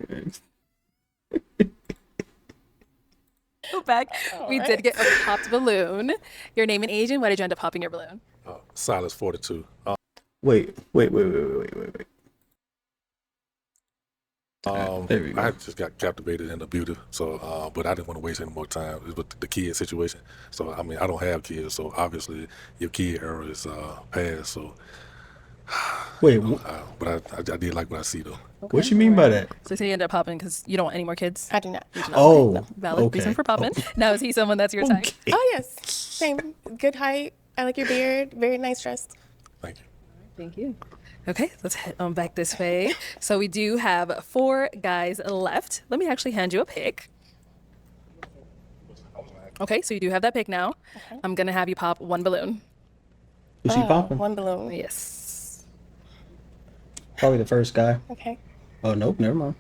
Go back. We did get a popped balloon. Your name and age and why did you end up popping your balloon? Silas 42. Wait. There we go. I just got captivated in the beauty, so but I didn't want to waste any more time with the kid situation. So I mean, I don't have kids, so obviously your kid era is past. So, Wait, but I did like what I see though. what you mean by that? So you end up popping because you don't want any more kids? I do not. Oh, Valid okay. reason for popping. Now, is he someone that's your type? Okay. Oh yes. Same. Good height. I like your beard. Very nice dress. Thank you. Thank you. Okay, let's head on back this way. So we do have 4 guys left. Let me actually hand you a pick. Okay, so you do have that pick now. Okay. I'm gonna have you pop 1 balloon. Is she popping? One balloon. Yes. Probably the first guy. Okay. Oh, nope, never mind.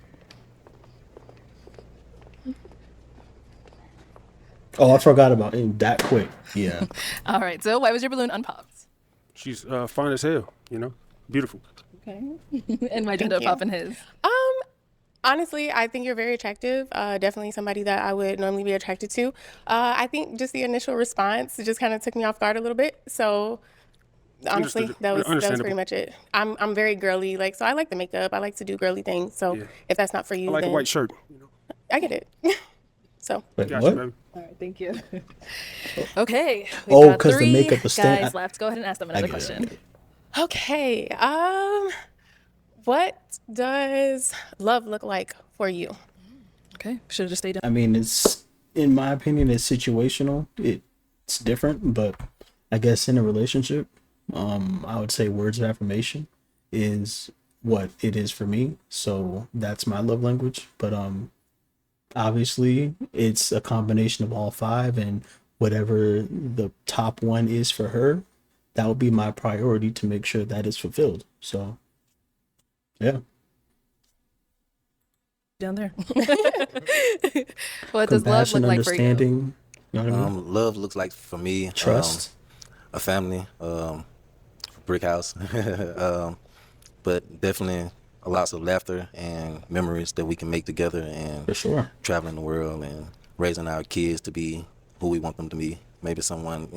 Oh, I forgot about it that quick. Yeah. All right, so why was your balloon unpopped? She's fine as hell, beautiful. Okay. And why'd you end up you. popping his? Honestly, I think you're very attractive. Definitely somebody that I would normally be attracted to. I think just the initial response just kind of took me off guard a little bit. So honestly, Understood. that was pretty Understandable. much it. I'm very girly, so I like the makeup. I like to do girly things. So Yeah. if that's not for you, I like then a white shirt. I get it. So Wait, Gotcha, what? baby. All right, thank you. Okay. Oh, got 'cause the 3 makeup was stand- guys left. Go ahead and ask them I another get it, I question. get it. okay, what does love look like for you? Okay, should have just stayed down. I mean, in my opinion, it's situational. It's different, but I guess in a relationship, I would say words of affirmation is what it is for me. So that's my love language. But obviously, it's a combination of all 5, and whatever the top one is for her, that would be my priority to make sure that is fulfilled. So, yeah. Down there. What does love Compassion, look like for you? understanding. You know what I mean? Love looks like for me Trust. a family, brick house, but definitely lots of laughter and memories that we can make together, and For sure. traveling the world and raising our kids to be who we want them to be. Maybe someone,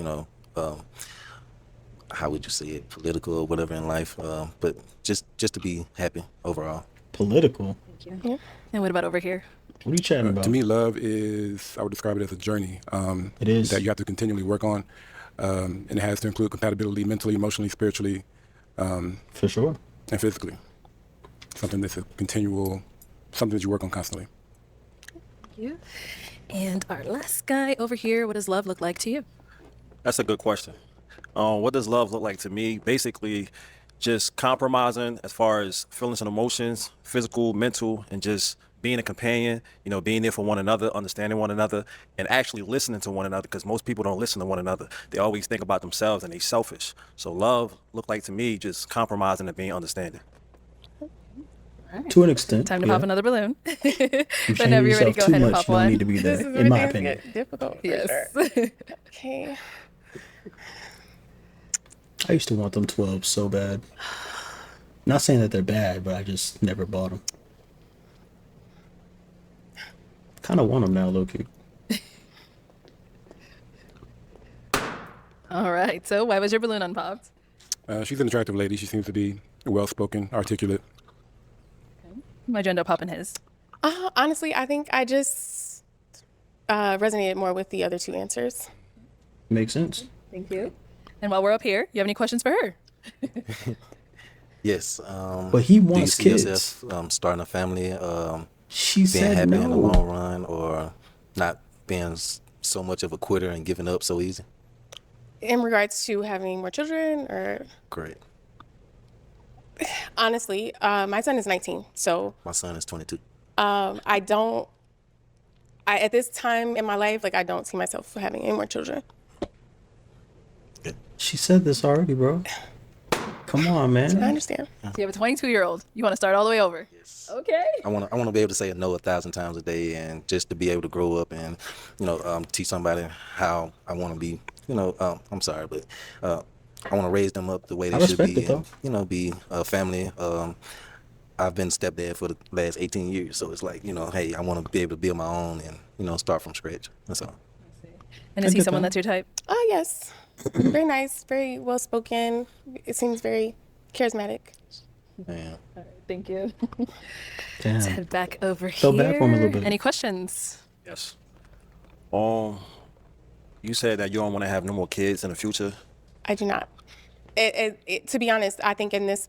how would you say it, political or whatever in life, but just to be happy overall. Political. And what about over here? What are you chatting about? To me, love is, I would describe it as a journey. It is. That you have to continually work on. And it has to include compatibility mentally, emotionally, spiritually, For sure. and physically. Something that's a continual, something that you work on constantly. Thank you. And our last guy over here, what does love look like to you? That's a good question. What does love look like to me? Basically, just compromising as far as feelings and emotions, physical, mental, and just being a companion, being there for one another, understanding one another, and actually listening to one another, because most people don't listen to one another. They always think about themselves and they're selfish. So love look like to me just compromising and being understanding. To an extent. Time to yeah. pop another balloon. You're Whenever you're ready, yourself go too ahead and much. pop You don't one. need to be there, This is in where my things opinion. get difficult. For Yes. Sure. Okay. I used to want them 12s so bad. Not saying that they're bad, but I just never bought them. Kind of want them now, low-key. All right. So why was your balloon unpopped? She's an attractive lady. She seems to be well-spoken, articulate. Why'd you end up popping his? Honestly, I think I just resonated more with the other two answers. Makes sense. Thank you. And while we're up here, you have any questions for her? Yes. But he do you wants see kids. yourself starting a family, She being said happy no. in the long run, or not being so much of a quitter and giving up so easy? In regards to having more children, or Correct. honestly, my son is 19, so My son is 22. at this time in my life, like I don't see myself having any more children. She said this already, bro. Come on, man. I understand. So you have a 22-year-old. You want to start all the way over? Yes. Okay. I want to be able to say no 1,000 times a day, and just to be able to grow up and teach somebody how I want to be. I'm sorry, but I want to raise them up the way I they should respect be, it, though. and be a family. I've been stepdad for the last 18 years, so it's like, hey, I want to be able to build my own and start from scratch. That's all. And I is he get someone that. that's your type? Oh yes, very nice, very well spoken. It seems very charismatic. Yeah. All right, thank you. Let's Damn. head back over Feel here. bad for him a little bit. Any questions? Yes. You said that you don't want to have no more kids in the future. I do not. To be honest, I think in this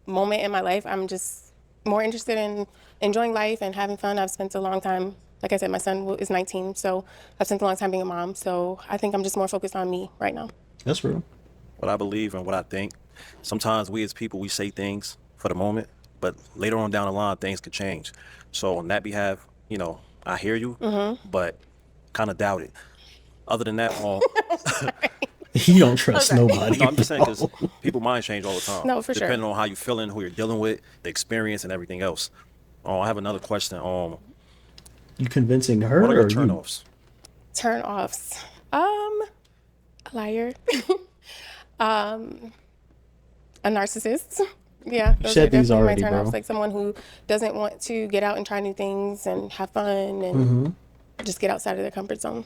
moment in my life, I'm just more interested in enjoying life and having fun. I've spent a long time, like I said, my son is 19, so I've spent a long time being a mom. So I think I'm just more focused on me right now. That's real. What I believe and what I think. Sometimes we as people, we say things for the moment, but later on down the line, things could change. So on that behalf, I hear you, but kind of doubt it. Other than that, You don't trust nobody. no, I'm just saying because people mind change all the time. No, for sure. Depending on how you're feeling, who you're dealing with, the experience, and everything else. I have another question. You convincing her What are your or you? turnoffs? Turn offs. A liar. A narcissist. Yeah, those said are these definitely already, my bro. turnoffs. Like someone who doesn't want to get out and try new things and have fun and Mm-hmm. just get outside of their comfort zone.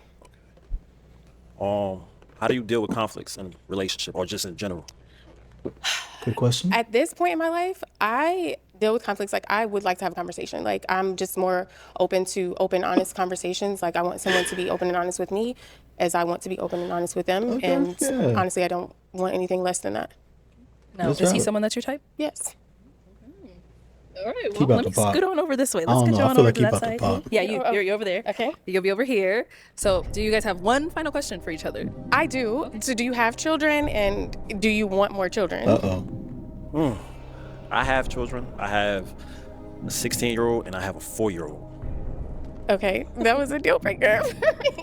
How do you deal with conflicts in a relationship or just in general? Good question. At this point in my life, I deal with conflicts like I would like to have a conversation. Like I'm just more open to open, honest conversations. Like I want someone to be open and honest with me as I want to be open and honest with them. Okay, And yeah. honestly, I don't want anything less than that. No. That's Is he valid. someone that's your type? Yes. All right. Keep Well, out let the me pot. scoot on over this way. I Let's don't get know. you I on feel over like to keep that out the side. pot. Yeah, you're over there. Okay. You'll be over here. So, do you guys have one final question for each other? I do. So do you have children and do you want more children? Uh-oh. I have children. I have a 16-year-old and I have a 4-year-old. Okay. That was a deal breaker.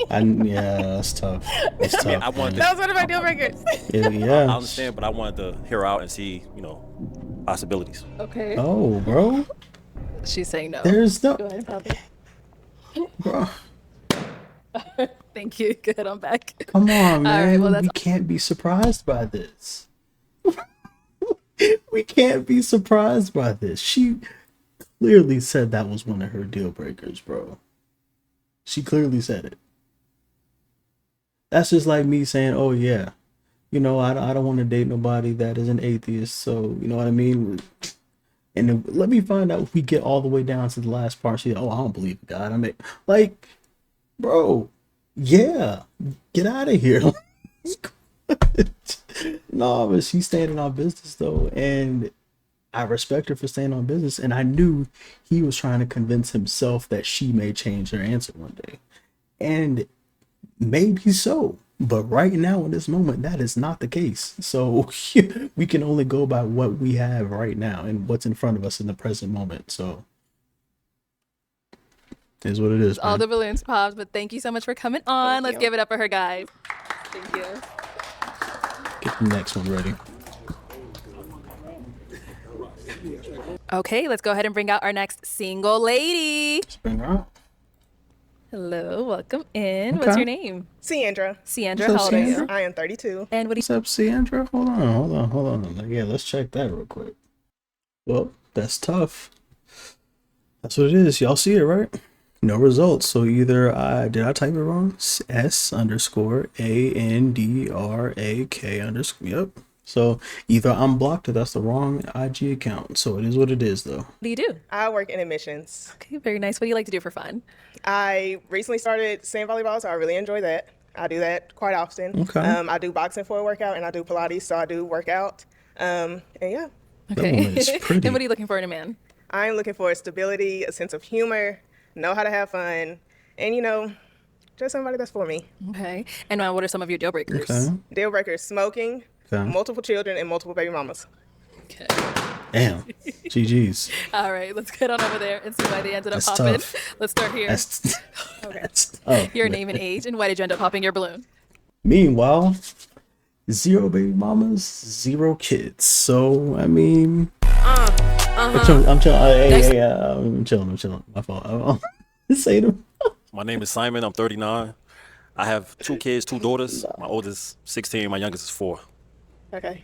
Yeah, that's tough. That's tough. I wanted man. That was one of my deal breakers. Yeah. I understand, but I wanted to hear her out and see, possibilities. Okay. Oh, bro. She's saying no. There's no. Go ahead and pop it. Bro. Thank you. Good. I'm back. Come on, man. All right, well, that's we can't be surprised by this. We can't be surprised by this. She clearly said that was one of her deal breakers, bro. She clearly said it. That's just like me saying, oh, yeah, I don't want to date nobody that is an atheist. So, you know what I mean? And then let me find out if we get all the way down to the last part. She's, oh, I don't believe in God. I mean, like, bro, yeah, get out of here. No, but she's standing on business though, and I respect her for staying on business. And I knew he was trying to convince himself that she may change her answer one day, and maybe so. But right now, in this moment, that is not the case. So we can only go by what we have right now and what's in front of us in the present moment. So it is what it is. All Man. the balloons popped, but thank you so much for coming on. Let's give it up for her, guys. Thank you. Get the next one ready. Okay, let's go ahead and bring out our next single lady. Let's bring her out. Hello, welcome in. Okay. What's your name? Ciandra. Ciandra, What's up, how old are you? Ciandra? I am 32. And what do What's up, Ciandra? Hold on. Yeah, let's check that real quick. Well, that's tough. That's what it is. Y'all see it, right? No results. So either did I type it wrong? S_ANDRAK_. Yep. So either I'm blocked or that's the wrong IG account. So it is what it is, though. you do? I work in admissions. Okay, very nice. What do you like to do for fun? I recently started sand volleyball, so I really enjoy that. I do that quite often. Okay. I do boxing for a workout, and I do Pilates, so I do workout. And yeah. Okay. That woman is pretty. And what are you looking for in a man? I'm looking for stability, a sense of humor, know how to have fun, and, just somebody that's for me. Okay. And what are some of your deal breakers? Okay. Deal breakers: smoking, Okay. multiple children, and multiple baby mamas. Okay. Damn. GG's. All right, let's get on over there and see why they ended up That's popping. tough. Let's start here. That's tough. Your name and age, and why did you end up popping your balloon? Meanwhile, 0 baby mamas, 0 kids. So I mean, I'm chilling. I'm chilling. My fault. Say them. My name is Simon. I'm 39. I have 2 kids, 2 daughters. My oldest 16. My youngest is 4. Okay.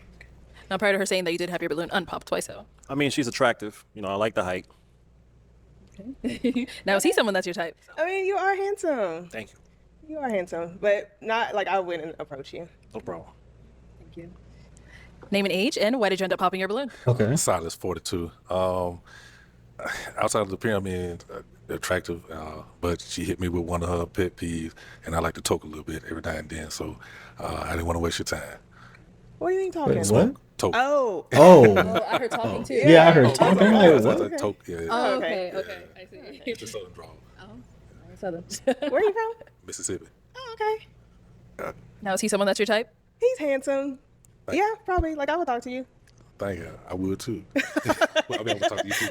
Now, prior to her saying that you did have your balloon unpopped twice, though. I mean, she's attractive. I like the height. Now, is he someone that's your type? I mean, you are handsome. Thank you. You are handsome, but not like I wouldn't approach you. No problem. Thank you. Name and age, and why did you end up popping your balloon? Okay. Silas 42. Outside of the pyramid, attractive, but she hit me with one of her pet peeves, and I like to talk a little bit every now and then, so I didn't want to waste your time. What do you mean talking? Wait, what? Talk. Oh. Oh. I heard talking too. Yeah, I heard talking. I Like, like what? to talk, yeah. Oh, okay, I see. It's a southern drawl. Southern. Where are you from? Mississippi. Oh, okay. Now, is he someone that's your type? He's handsome. Yeah, probably. Like, I would talk to you. Thank you. I would too. Well, I mean, I would talk to you too.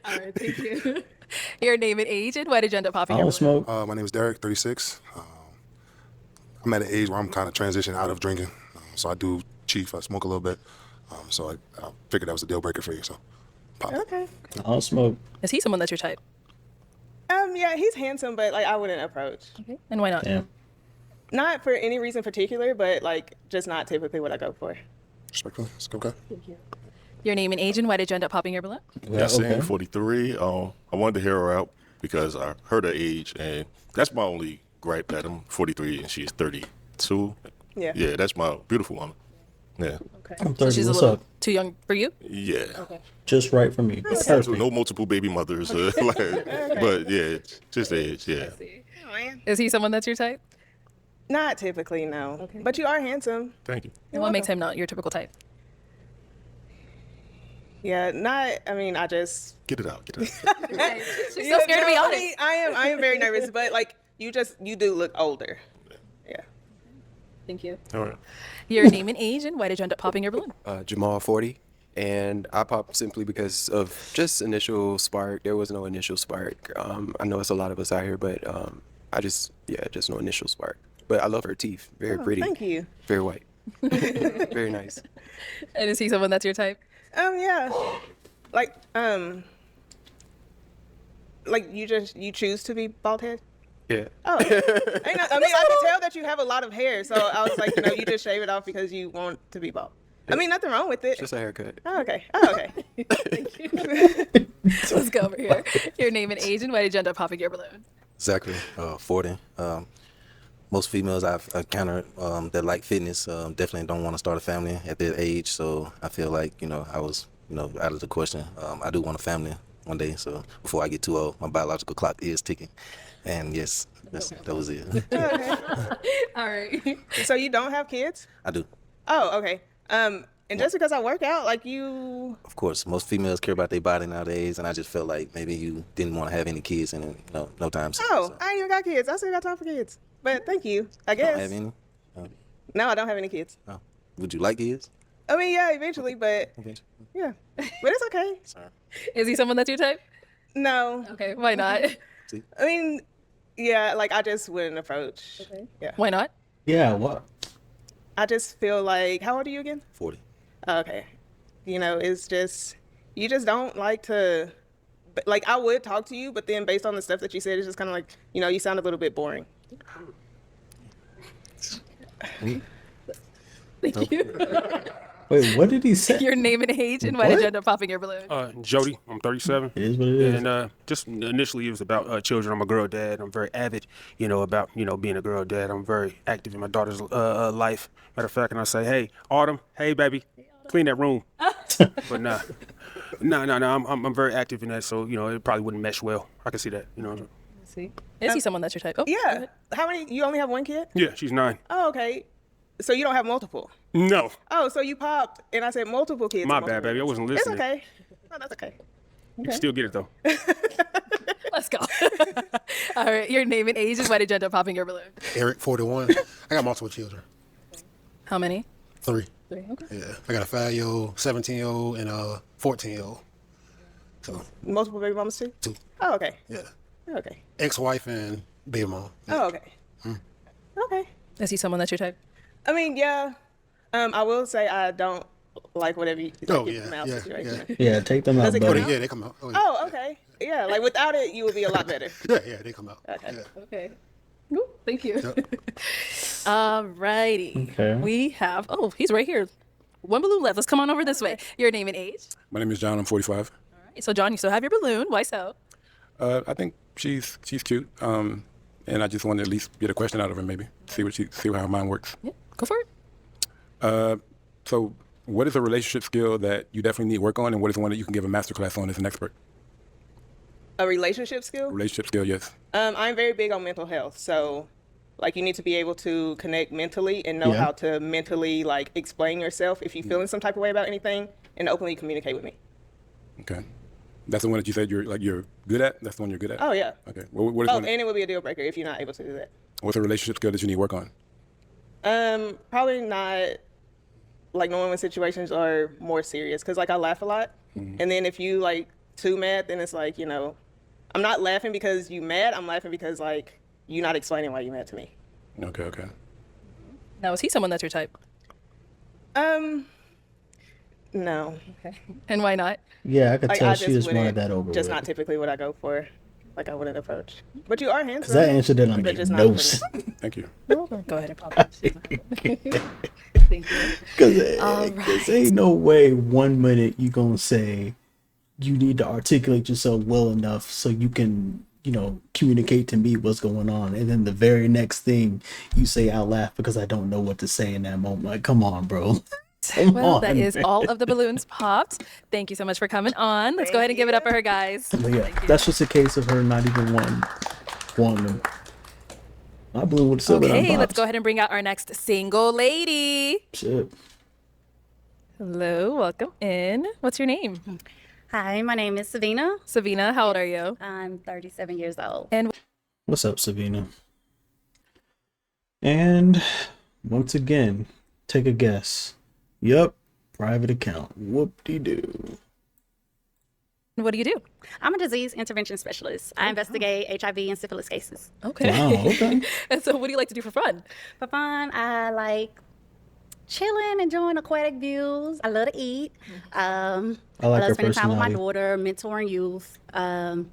All right, thank you. Your name and age, and why did you end up popping I your don't balloon? smoke. My name is Derek, 36. I'm at an age where I'm kind of transitioning out of drinking, so I do chief. I smoke a little bit, so I figured that was a deal breaker for you. So, pop it. Okay. I don't smoke. Is he someone that's your type? Yeah, he's handsome, but like I wouldn't approach. Okay. And why not? Damn. Not for any reason particular, but like just not typically what I go for. Respectfully, it's okay. Your name and age, and why did you end up popping your balloon? Yasin, 43. I wanted to hear her out because I heard her age, and that's my only gripe that I'm 43 and she's 32. Yeah. Yeah, that's my beautiful woman. Yeah. Okay. I'm So 30. she's a What's little up? too young for you? Yeah. Okay. Just right for me. Perfect. No multiple baby mothers. But yeah, just age. Yeah. Oh, man. Is he someone that's your type? Not typically, no. Okay. But you are handsome. Thank you. And what makes him not your typical type? Yeah, not. I mean, I just. Get it out. Get it out. She's so scared to be honest. I am very nervous, but like you do look older. Yeah. Thank you. All right. Your name and age, and why did you end up popping your balloon? Jamal 40, and I popped simply because of just initial spark. There was no initial spark. I know it's a lot of us out here, but just no initial spark. But I love her teeth. Very pretty. Thank you. Very white. Very nice. And is he someone that's your type? Yeah. Like you choose to be bald head? Yeah. Oh. I mean, I can tell that you have a lot of hair, so I was like, you just shave it off because you want to be bald. I mean, nothing wrong with it. Just a haircut. Oh, okay. Oh, okay. Thank you. Let's go over here. Your name and age, and why did you end up popping your balloon? Zachary, 40. Most females I've encountered that like fitness definitely don't want to start a family at that age. So I feel like, I was, out of the question. I do want a family one day. So before I get too old, my biological clock is ticking. And yes, that was it. Okay. All right. So you don't have kids? I do. Oh, okay. And just because I work out, like you. Of course, most females care about their body nowadays. And I just felt like maybe you didn't want to have any kids in no time soon. Oh, so. I ain't even got kids. I still got time for kids. But thank you, I guess. Don't have any? No, I don't have any kids. Oh. Would you like kids? I mean, yeah, eventually, but yeah. But it's okay. Sorry. Is he someone that's your type? No. Okay, why not? I mean, yeah, like I just wouldn't approach. Okay. Yeah. Why not? Yeah, what? I just feel like, how old are you again? 40. Okay. It's just, You just don't like to, like, I would talk to you, but then based on the stuff that you said, it's just kind of like, you know, you sound a little bit boring. Thank you. Wait, what did he say? Your name and age, and why did you end up popping your balloon? Jody, I'm 37. It is what it is. And just initially, it was about children. I'm a girl dad. I'm very avid, about being a girl dad. I'm very active in my daughter's life. Matter of fact, and I say, hey, Autumn, hey baby, clean that room. But no. I'm very active in that, so it probably wouldn't mesh well. I can see that. See, is he someone that's your type? Oh, Yeah. How many? You only have one kid? Yeah, she's 9. Oh, okay. So you don't have multiple? No. Oh, so you popped, and I said multiple kids. My and multiple bad, baby. I wasn't kids. listening. It's okay. No, that's okay. You can still get it though. Let's go. All right, your name and age, and why did you end up popping your balloon? Eric, 41. I got multiple children. How many? 3. 3. Okay. Yeah. I got a 5-year-old, 17-year-old, and a 14-year-old. So Multiple baby mamas too? 2. Oh, okay. Yeah. Okay. Ex-wife and baby mom. Yeah. Oh, okay. Okay. Is he someone that's your type? I mean, yeah. I will say I don't like whatever you Oh, get yeah, from out yeah, situation. Yeah, take them out, Does it buddy. come out? Yeah, they come out. Oh, yeah. Oh, okay. Yeah, like without it, you would be a lot better. Yeah, they come out. Okay. Yeah. Okay. Ooh, thank you. All righty. Okay. We have, he's right here. One balloon left. Let's come on over this way. Your name and age. My name is John. I'm 45. All right. So, John, you still have your balloon. Why so? I think she's cute. And I just wanted to at least get a question out of her, maybe see how mine works. Yeah, go for it. So, what is a relationship skill that you definitely need work on, and what is one that you can give a masterclass on as an expert? A relationship skill? Relationship skill, yes. I'm very big on mental health. So, like, you need to be able to connect mentally and know Yeah. how to mentally, like, explain yourself if you're feeling some type of way about anything and openly communicate with me. Okay. That's the one that you said you're good at? That's the one you're good at? Oh, yeah. Okay. What is Oh, one, and it would be a deal breaker if you're not able to do that. what's a relationship skill that you need work on? Probably not, like, knowing when situations are more serious. Because, like, I laugh a lot. And then if you, like, too mad, then it's like, I'm not laughing because you mad. I'm laughing because, like, you're not explaining why you're mad to me. Okay. Now, is he someone that's your type? No. Okay. And why not? Yeah, I could Like, tell I she just wanted wouldn't- that over Just with. not typically what I go for. Like, I wouldn't approach. But you are handsome. Because that answer didn't but make just no not for sense. me. Thank you. Go ahead and pop it. Thank you. Because ain't no way 1 minute you gonna say you need to articulate yourself well enough so you can, communicate to me what's going on. And then the very next thing you say, I'll laugh because I don't know what to say in that moment. Like, come on, bro. Come Well, on, that is man. all of the balloons popped. Thank you so much for coming on. Let's go ahead and give it up for her, guys. But yeah, that's just a case of her not even wanting. My balloon would have still been Okay, let's unpopped. go ahead and bring out our next single lady. Shit. Hello, welcome in. What's your name? Hi, my name is Savina. Savina, how old are you? I'm 37 years old. And What's up, Savina? And once again, take a guess. Yup, private account. Whoop-de-doo. what do you do? I'm a disease intervention specialist. I investigate HIV and syphilis cases. Okay. Wow, okay. And so what do you like to do for fun? For fun, I like chilling, enjoying aquatic views. I love to eat. I like love her spending time with my personality. daughter, mentoring youth, and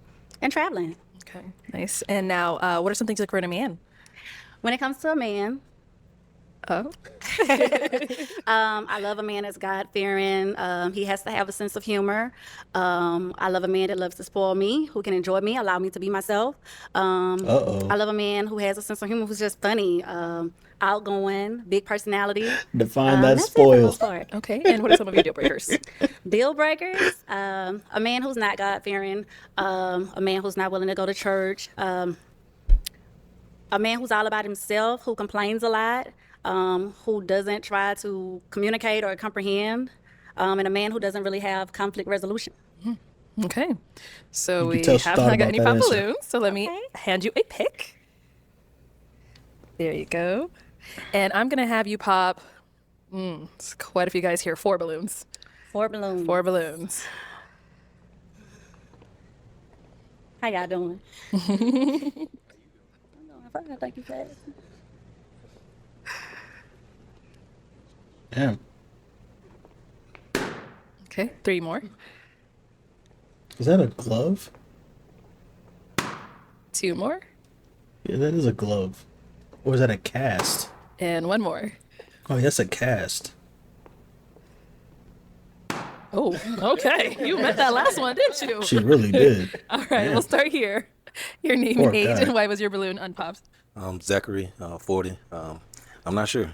traveling. Okay, nice. And now, what are some things you look for in a man? When it comes to a man, Oh. I love a man that's God-fearing. He has to have a sense of humor. I love a man that loves to spoil me, who can enjoy me, allow me to be myself. Uh-oh. I love a man who has a sense of humor, who's just funny, outgoing, big personality. Define that That's it for the spoil. most part. Okay, and what are some of your deal breakers? Deal breakers, a man who's not God-fearing, a man who's not willing to go to church, a man who's all about himself, who complains a lot, who doesn't try to communicate or comprehend, and a man who doesn't really have conflict resolution. Okay, so You we can tell she have thought not got about any that pop answer. balloons, so let me hand you a pick. There you go. And I'm gonna have you pop, it's quite a few guys here, 4 balloons. 4 balloons. 4 balloons. How y'all doing? Thank you, Fred. Damn. Okay, 3 more. Is that a glove? 2 more. Yeah, that is a glove. Or is that a cast? And 1 more. Oh, that's a cast. Oh, okay. You meant that last one, didn't you? She really did. All right, Yeah. we'll start here. Your name Poor and age, guy. and why was your balloon unpopped? Zachary, 40. I'm not sure.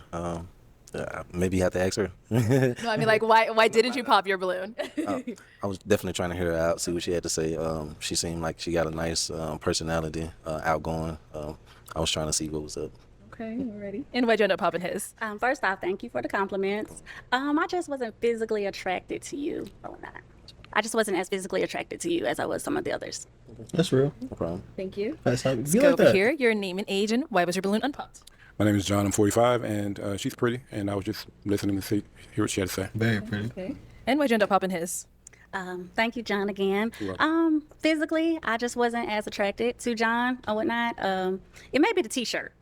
Maybe you have to ask her. No, I mean, like, why didn't you pop your balloon? I was definitely trying to hear her out, see what she had to say. She seemed like she got a nice personality, outgoing. I was trying to see what was up. Okay, already. And why'd you end up popping his? First off, thank you for the compliments. I just wasn't physically attracted to you. I just wasn't as physically attracted to you as I was some of the others. That's real. No problem. Thank you. That's how Let's be go like over that. here. Your name and age, and why was your balloon unpopped? My name is John. I'm 45, and she's pretty. And I was just listening to hear what she had to say. Very pretty. Okay. And why'd you end up popping his? Thank you, John, again. You're Physically, I just wasn't as attracted to John or whatnot. It may be the T-shirt,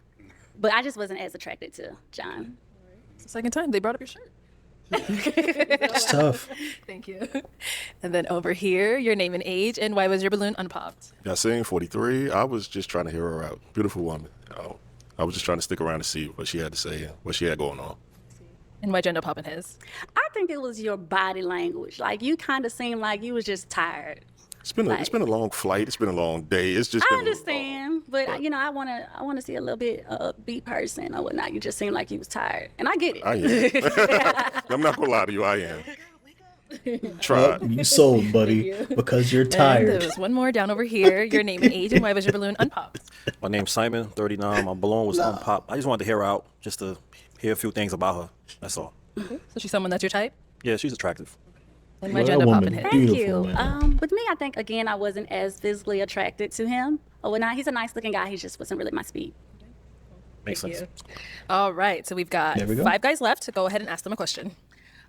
but I just wasn't as attracted to John. It's the second time they brought up your shirt. It's tough. Thank you. And then over here, your name and age, and why was your balloon unpopped? Yasin, 43. I was just trying to hear her out. Beautiful woman. I was just trying to stick around to see what she had to say, what she had going on. And why'd you end up popping his? I think it was your body language. Like, you kind of seemed like you was just tired. It's been a long flight. It's been a long day. It's just I been understand, but I wanna see a little bit upbeat person or whatnot. You just seemed like you was tired, and I get it. I am. I'm not gonna lie to you. I am. Well, you sold, buddy, because you're And tired. there was one more down over here. Your name and age, and why was your balloon unpopped? My name's Simon, 39. My balloon was unpopped. I just wanted to hear her out, just to hear a few things about her. That's all. So she's someone that's your type? Yeah, she's attractive. And why'd you end up popping his? Thank Beautiful you. women. With me, I think again I wasn't as physically attracted to him or whatnot. He's a nice looking guy. He just wasn't really my speed. Makes sense. All right, so we've got There we go. 5 guys left. So go ahead and ask them a question.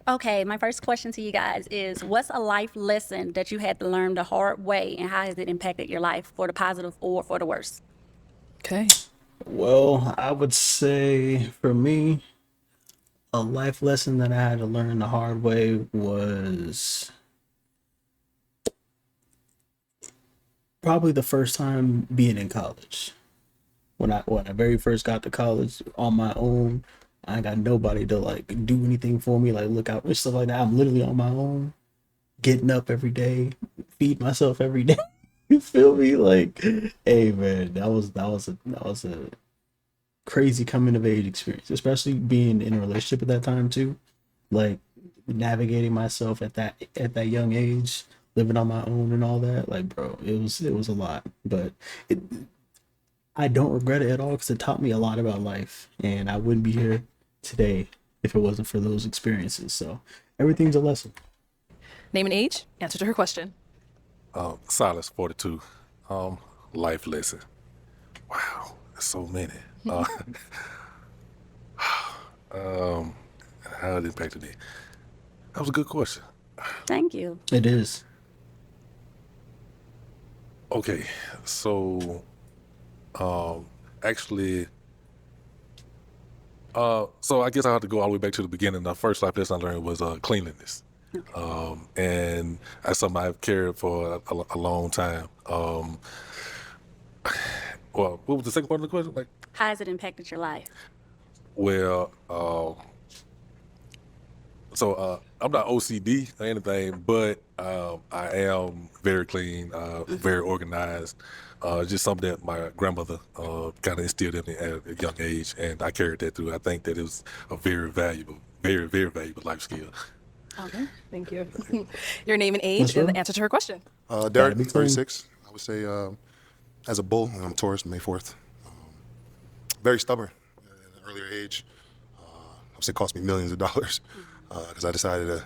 Okay, my first question to you guys is, what's a life lesson that you had to learn the hard way, and how has it impacted your life for the positive or for the worse? Okay. Well, I would say for me, a life lesson that I had to learn the hard way was probably the first time being in college. When I very first got to college on my own, I ain't got nobody to like do anything for me, like look out and stuff like that. I'm literally on my own, getting up every day, feed myself every day. You feel me? Like, hey man, that was a crazy coming of age experience, especially being in a relationship at that time too. Like navigating myself at that young age, living on my own and all that. Like, bro, it was a lot, but I don't regret it at all because it taught me a lot about life, and I wouldn't be here today if it wasn't for those experiences. So everything's a lesson. Name and age, answer to her question. Silas, 42. Life lesson. Wow, there's so many. How it impacted me. That was a good question. Thank you. It is. Okay, so actually, so I guess I have to go all the way back to the beginning. The first life lesson I learned was cleanliness. And that's something I've carried for a long time. Well, what was the second part of the question? Like, How has it impacted your life? well, so I'm not OCD or anything, but I am very clean, very organized. Just something that my grandmother kind of instilled in me at a young age, and I carried that through. I think that it was a very valuable, very, very valuable life skill. Okay, thank you. Your name and age, and the answer to her question. Derek, 36. I would say as a bull, I'm Taurus, May 4th. Very stubborn at an earlier age. I would say it cost me millions of dollars because I decided to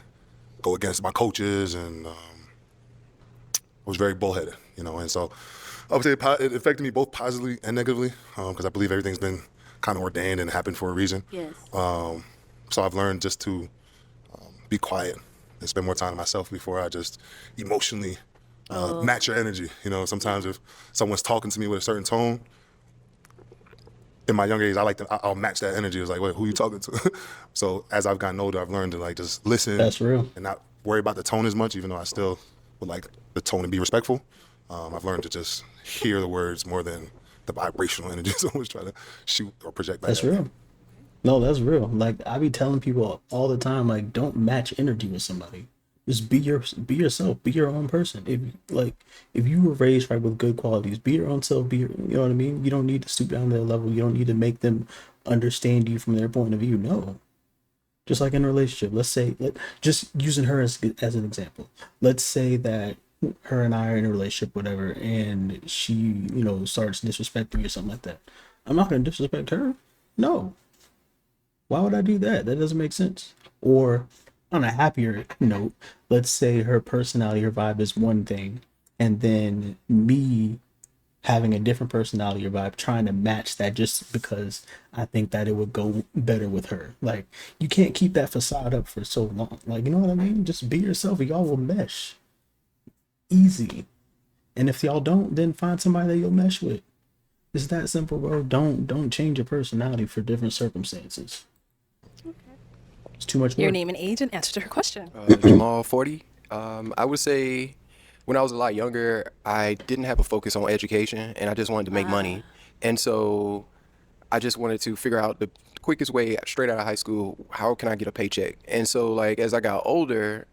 go against my coaches, and I was very bullheaded, and so I would say it affected me both positively and negatively because I believe everything's been kind of ordained and happened for a reason. Yes. So I've learned just to be quiet and spend more time with myself before I just emotionally match your energy. Sometimes if someone's talking to me with a certain tone, in my younger age, I'll match that energy. It's like, wait, who are you talking to? So as I've gotten older, I've learned to like just listen. That's real. And not worry about the tone as much, even though I still with like the tone and be respectful. I've learned to just hear the words more than the vibrational energy someone's trying to shoot or project back. That's real. No, that's real. Like I be telling people all the time, like don't match energy with somebody. Just be yourself. Be your own person. If you were raised right with good qualities, be your own self. You know what I mean. You don't need to stoop down to their level. You don't need to make them understand you from their point of view. No. Just like in a relationship, let's say, just using her as an example. Let's say that her and I are in a relationship, whatever, and she, starts disrespecting me or something like that. I'm not going to disrespect her. No. Why would I do that? That doesn't make sense. Or on a happier note, let's say her personality, her vibe is one thing, and then me having a different personality or vibe, trying to match that just because I think that it would go better with her. Like, you can't keep that facade up for so long. Like, you know what I mean? Just be yourself. Y'all will mesh. Easy. And if y'all don't, then find somebody that you'll mesh with. It's that simple, bro. Don't change your personality for different circumstances. Okay. It's too much work. Your name and age and answer to her question. Jamal, 40. I would say when I was a lot younger, I didn't have a focus on education, and I just wanted to make money. And so I just wanted to figure out the quickest way straight out of high school, how can I get a paycheck? And so like as I got older,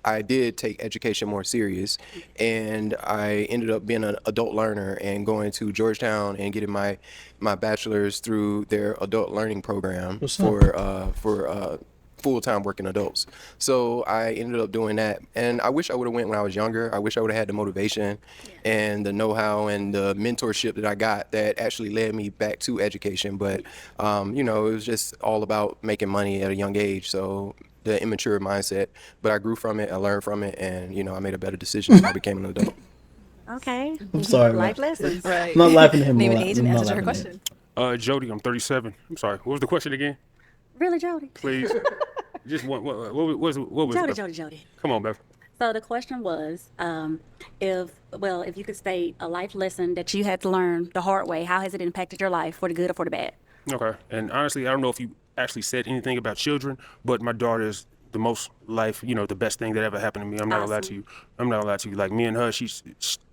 I did take education more serious, and I ended up being an adult learner and going to Georgetown and getting my bachelor's through their adult learning program for full-time working adults. So I ended up doing that, and I wish I would have went when I was younger. I wish I would have had the motivation and the know-how and the mentorship that I got that actually led me back to education. But it was just all about making money at a young age, so the immature mindset. But I grew from it, I learned from it, and I made a better decision when I became an adult. Okay. I'm sorry, Life man. lessons. Right. I'm not laughing at him. Name I'm and age and answer to her question. Jody, I'm 37. I'm sorry. What was the question again? Really, Jody? Please. Just what was Jody. Come on, Beth. So the question was, if you could state a life lesson that you had to learn the hard way, how has it impacted your life, for the good or for the bad? Okay. And honestly, I don't know if you actually said anything about children, but my daughter is the most the best thing that ever happened to me. I'm not gonna lie to you. Like me and her, she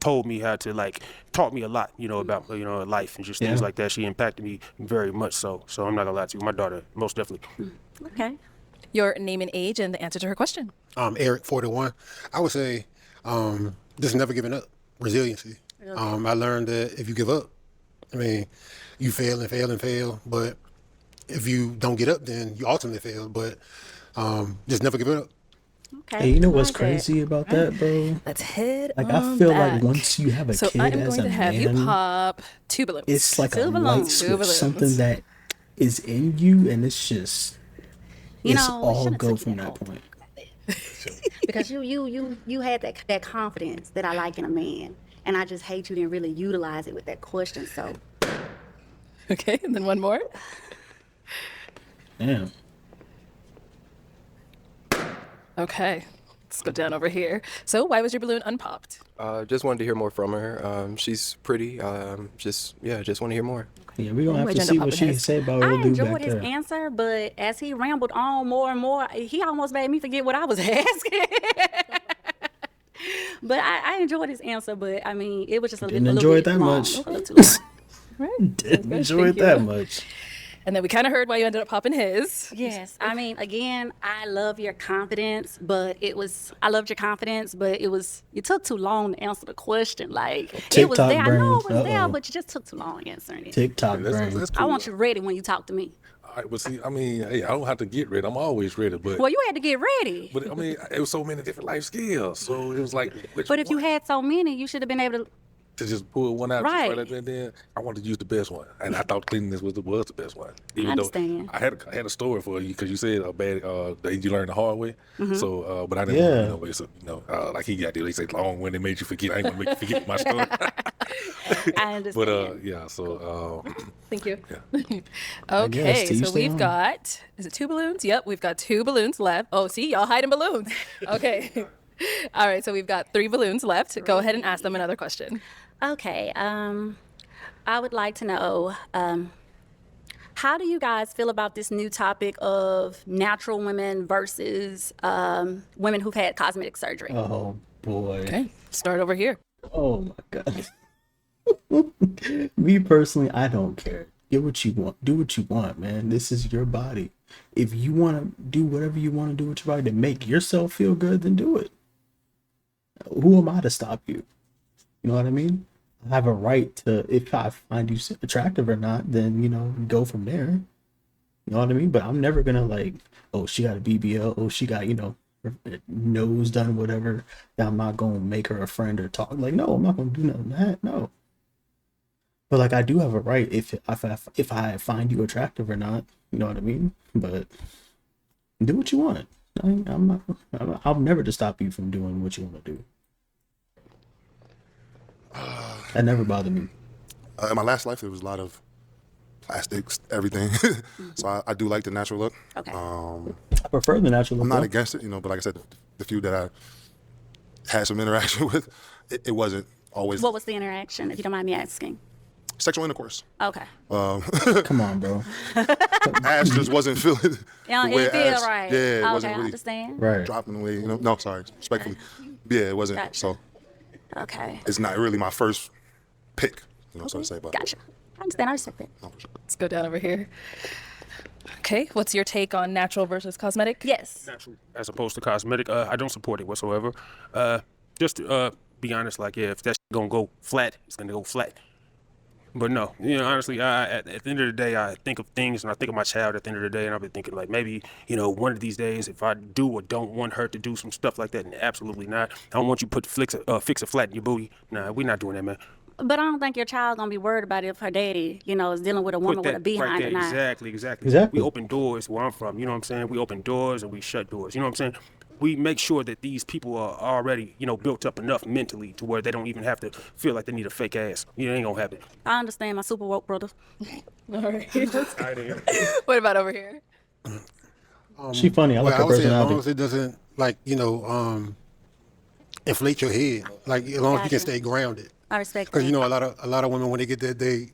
told me how to taught me a lot, about life and just things like that. She impacted me very much so. So I'm not gonna lie to you. My daughter, most definitely. Okay. Your name and age and the answer to her question. Eric, 41. I would say just never giving up. Resiliency. Okay. I learned that if you give up, you fail and fail and fail. But if you don't get up, then you ultimately fail. But just never give it up. Okay. Hey, you know what's crazy about that, bro? Let's head Like on I feel back. like once you have a So kid I am as going a to have man, you pop 2 balloons. it's like Two a balloons. light Two switch, balloons. something that is in you, and it's just You it's know, we all should've go took from you that that point. because you had that confidence that I like in a man, and I just hate you didn't really utilize it with that question. So Okay, and then one more. Yeah. Okay, let's go down over here. So why was your balloon unpopped? Just wanted to hear more from her. She's pretty. Just want to hear more. Yeah, we're gonna have Where'd to you end see up what popping she his? said about I little dude enjoyed back his there. answer, but as he rambled on more and more, he almost made me forget what I was asking. But I enjoyed his answer, but it was just a Didn't little enjoy bit it that long. much. A little too long. Right. Didn't Okay, enjoy thank it that you. much. And then we kind of heard why you ended up popping his. Yes, again, I love your confidence, but I loved your confidence, but it took too long to answer the question. Like, it was TikTok there. I know it brain. was there, Uh-oh. but you just took too long answering it. TikTok That's, brain. that's I cool. want you ready when you talk to me. All right, but see, hey, I don't have to get ready. I'm always ready. But Well, you had to get ready. but it was so many different life skills. So it was like, which But if you one had so many, you should have been able to just pull one out, Right. just and then I wanted to use the best one, and I thought cleanliness was the best one. Even understand. though I had a story for you because you said that you learned the hard way. Mm-hmm. So, but I didn't. Yeah. Want it's like he got there. He said long when they made you forget. I ain't gonna make you forget my story. I understand. But yeah. So Thank you. yeah. Okay, to each so their we've own. got, is it 2 balloons? Yep, we've got 2 balloons left. Oh, see, y'all hiding balloons. Okay. All right, so we've got 3 balloons left. Go ahead and ask them another question. Okay, I would like to know, how do you guys feel about this new topic of natural women versus women who've had cosmetic surgery? Oh, boy. Okay, start over here. Oh my god. Me personally, I don't care. Get what you want. Do what you want, man. This is your body. If you want to do whatever you want to do with your body to make yourself feel good, then do it. Who am I to stop you? You know what I mean? I have a right to, if I find you attractive or not, then, go from there. You know what I mean? But I'm never gonna like, oh, she got a BBL, oh, she got, her nose done, whatever. That I'm not gonna make her a friend or talk. Like, no, I'm not gonna do nothing that. No. But like, I do have a right if I find you attractive or not. You know what I mean? But do what you want. I'll never just stop you from doing what you want to do. That never bothered me. In my last life, there was a lot of plastics, everything. So I do like the natural look. Okay. I prefer the natural look. I'm not though. against it, but like I said, the few that I had some interaction with, it wasn't always What was the interaction, if you don't mind me asking? sexual intercourse. Okay. Come on, bro. Ass just wasn't feeling Yeah, the way it feel ass. right. Yeah, it Okay, wasn't I really understand. Right. dropping away. No, sorry, respectfully. Yeah, it wasn't. Gotcha. So Okay. it's not really my first pick. So to say, but Gotcha. I understand. I respect it. Let's go down over here. Okay, what's your take on natural versus cosmetic? Yes. Natural as opposed to cosmetic. I don't support it whatsoever. Just to be honest, like, yeah, if that's gonna go flat, it's gonna go flat. But no, honestly, at the end of the day, I think of things and I think of my child at the end of the day, and I've been thinking like maybe, one of these days, if I do or don't want her to do some stuff like that, and absolutely not. I don't want you to fix a flat in your booty. Nah, we're not doing that, man. But I don't think your child gonna be worried about it if her daddy, is dealing with a woman with a behind or not. Exactly. Exactly. We open doors where I'm from, you know what I'm saying? We open doors and we shut doors, you know what I'm saying? We make sure that these people are already, built up enough mentally to where they don't even have to feel like they need a fake ass. It ain't gonna happen. I understand, my super woke brother. All right. What about over here? She funny. I like her would say as long personality. as it doesn't inflate your head, like as long as you can stay grounded. I respect Because that. a lot of women when they get there, they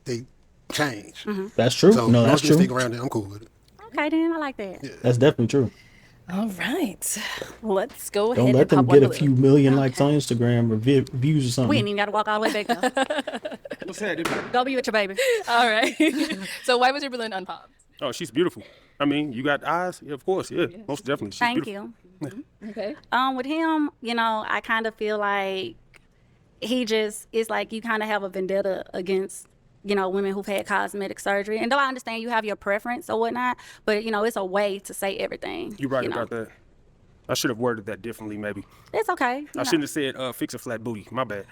change. That's true. So No, as long that's as you true. stay grounded, I'm cool with it. Okay, then I like that. That's definitely true. All right. Let's go Don't ahead let and them pop get one a few million likes on Instagram or views or We something. ain't even got to walk all the way back there. What's that? Go be with your baby. All right. So why was your balloon unpopped? Oh, she's beautiful. I mean, you got eyes? Yeah, of course. Yeah, most definitely. She's Thank beautiful. you. Okay. With him, I kind of feel like it's like you kind of have a vendetta against, women who've had cosmetic surgery. And though I understand you have your preference or whatnot, but, it's a way to say everything. You're right about that. I should have worded that differently, maybe. It's okay. I shouldn't have said fix a flat booty. My bad.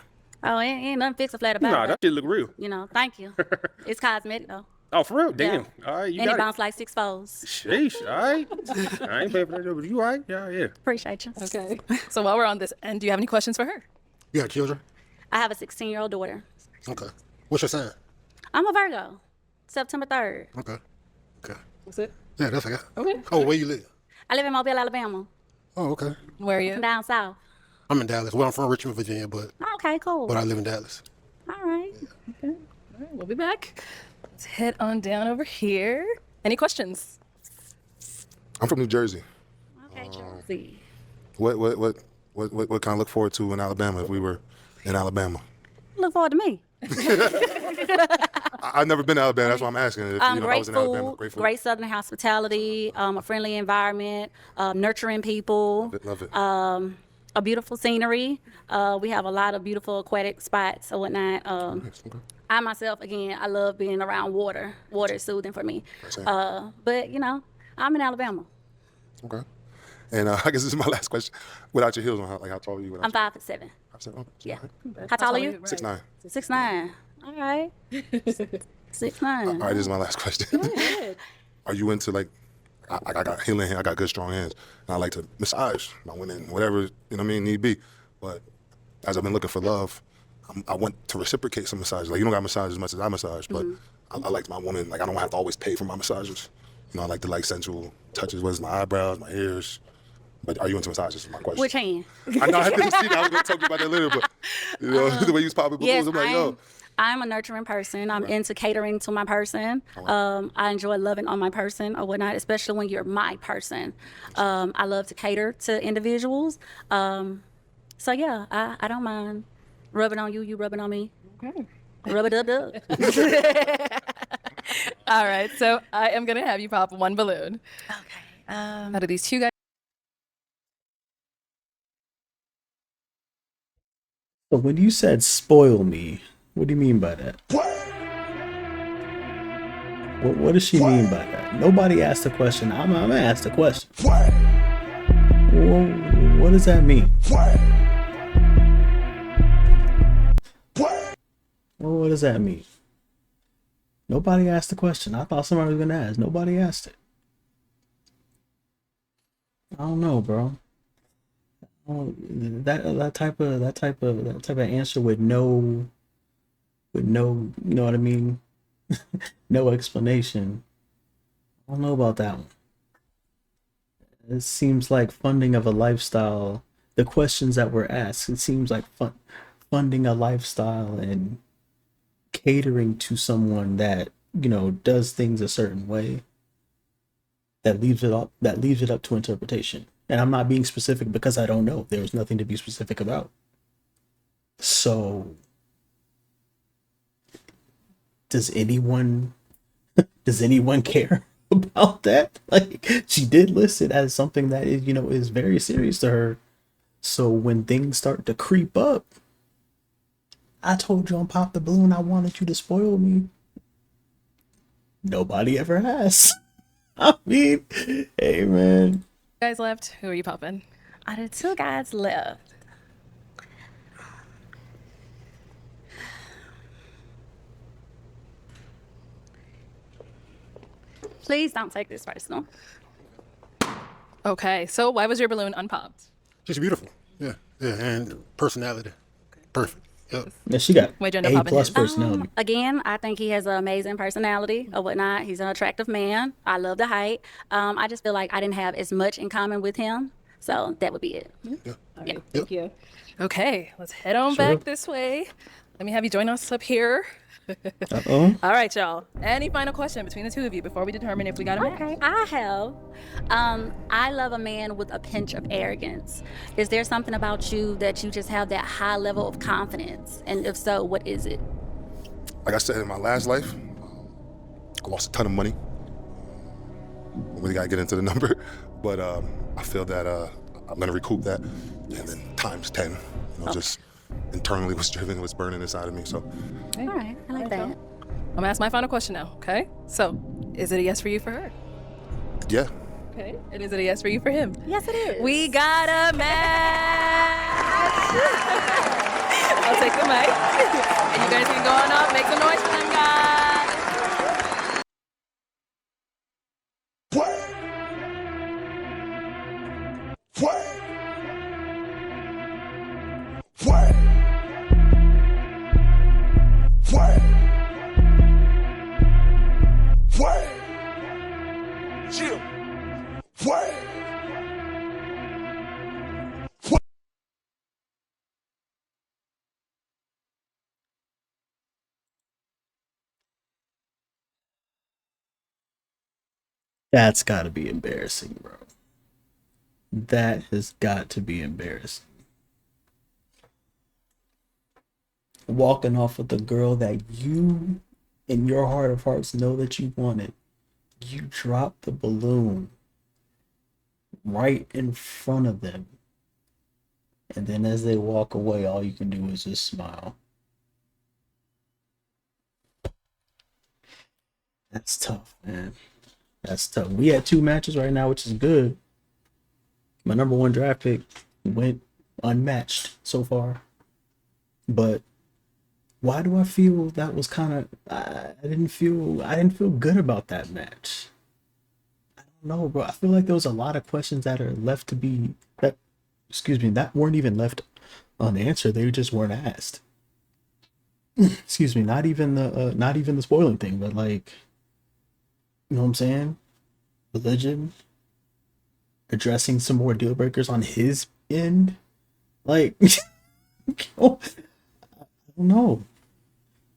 Oh, ain't nothing fix a flat about Nah, it. that shit look real. Thank you. It's cosmetic, though. Oh, for real? Damn. Yeah. All right, you And it got bounced like 6 folds. it. Sheesh, all right. I ain't paying for that, but you all right? Yeah. Appreciate you. Okay. So while we're on this end, do you have any questions for her? You got children? I have a 16-year-old daughter. Okay. What's your sign? I'm a Virgo. September 3rd. Okay. That's it? Yeah, that's okay. Okay. Oh, where you live? I live in Mobile, Alabama. Oh, okay. Where are you? Down south. I'm in Dallas. Well, I'm from Richmond, Virginia, but Okay, cool. I live in Dallas. All right. All right, we'll be back. Let's head on down over here. Any questions? I'm from New Jersey. Okay, Chelsea. What can I look forward to in Alabama if we were in Alabama? Look forward to me. I've never been to Alabama. That's why I'm asking. If, I Great was in food, Alabama, great food. great Southern hospitality, a friendly environment, nurturing people, Love it. a beautiful scenery. We have a lot of beautiful aquatic spots or whatnot. I myself, again, I love being around water. Water is soothing for me. But, I'm in Alabama. Okay. And I guess this is my last question. Without your heels on, how tall are you? I'm 5'7". Oh, Yeah. How tall are you? 6'9". 6'9". All right. 6'9". All right, this is my last question. Are you into I got healing hands, I got good strong hands, and I like to massage my women, whatever need be. But as I've been looking for love, I want to reciprocate some massages. Like you don't got massage as much as I massage, but I like my woman. Like I don't have to always pay for my massages. I like the sensual touches, whether it's my eyebrows, my ears. But are you into massages? Is my question. Which hand? I know I didn't see that. I was going to talk to you about that later, but the way you was popping balloons, Yes, I'm like, yo. I'm a nurturing person. I'm into catering to my person. I enjoy loving on my person or whatnot, especially when you're my person. I love to cater to individuals. So yeah, I don't mind rubbing on you, you rubbing on me. Okay. Rub it up. All right, so I am gonna have you pop one balloon. Okay. Out of these two guys. So when you said spoil me, what do you mean by that? What does she mean by that? Nobody asked the question. I'm gonna ask the question. What does that mean? What does that mean? Nobody asked the question. I thought somebody was gonna ask. Nobody asked it. I don't know, bro. That type of answer with no, you know what I mean? No explanation. I don't know about that one. It seems like funding of a lifestyle. The questions that were asked, it seems like funding a lifestyle and catering to someone that, you know, does things a certain way, that leaves it up to interpretation. And I'm not being specific because I don't know. There was nothing to be specific about. So does anyone care about that? Like, she did list it as something that is, you know, is very serious to her. So when things start to creep up, I told you on Pop the Balloon I wanted you to spoil me. Nobody ever has. I mean, hey man. Guys left. Who are you popping? Out of two guys left. Please don't take this personal. Okay, so why was your balloon unpopped? Just beautiful. Yeah, and personality. Perfect. Yep. Yeah, she got Why'd you end up A popping plus his? personality. Again, I think he has an amazing personality or whatnot. He's an attractive man. I love the height. I just feel like I didn't have as much in common with him. So that would be it. Yeah. Okay, thank you. Okay, let's head on Sure. back this way. Let me have you join us up here. Uh-oh. All right, y'all. Any final question between the two of you before we determine if we got a match? Okay, I have. I love a man with a pinch of arrogance. Is there something about you that you just have that high level of confidence? And if so, what is it? Like I said, in my last life, I lost a ton of money. I really gotta get into the number, but I feel that I'm gonna recoup that, and then times 10. You know, just internally what's driven, what's burning inside of me. So, All right, I like that. I'm gonna ask my final question now, okay? So, is it a yes for you for her? yeah. Okay. And is it a yes for you for him? Yes, it is. We got a match! I'll take the mic. And you guys can go on up, make some noise for them, guys. That's gotta be embarrassing, bro. That has got to be embarrassing. Walking off with the girl that you, in your heart of hearts, know that you wanted. You drop the balloon right in front of them. And then as they walk away, all you can do is just smile. That's tough, man. That's tough. We had 2 matches right now, which is good. My number 1 draft pick went unmatched so far. But why do I feel that was kind of I didn't feel good about that match. I don't know, bro. I feel like there was a lot of questions that are left to be that weren't even left unanswered. They just weren't asked. Excuse me, not even the spoiling thing, but like, you know what I'm saying? Religion, addressing some more deal breakers on his end. Like, oh, I don't know.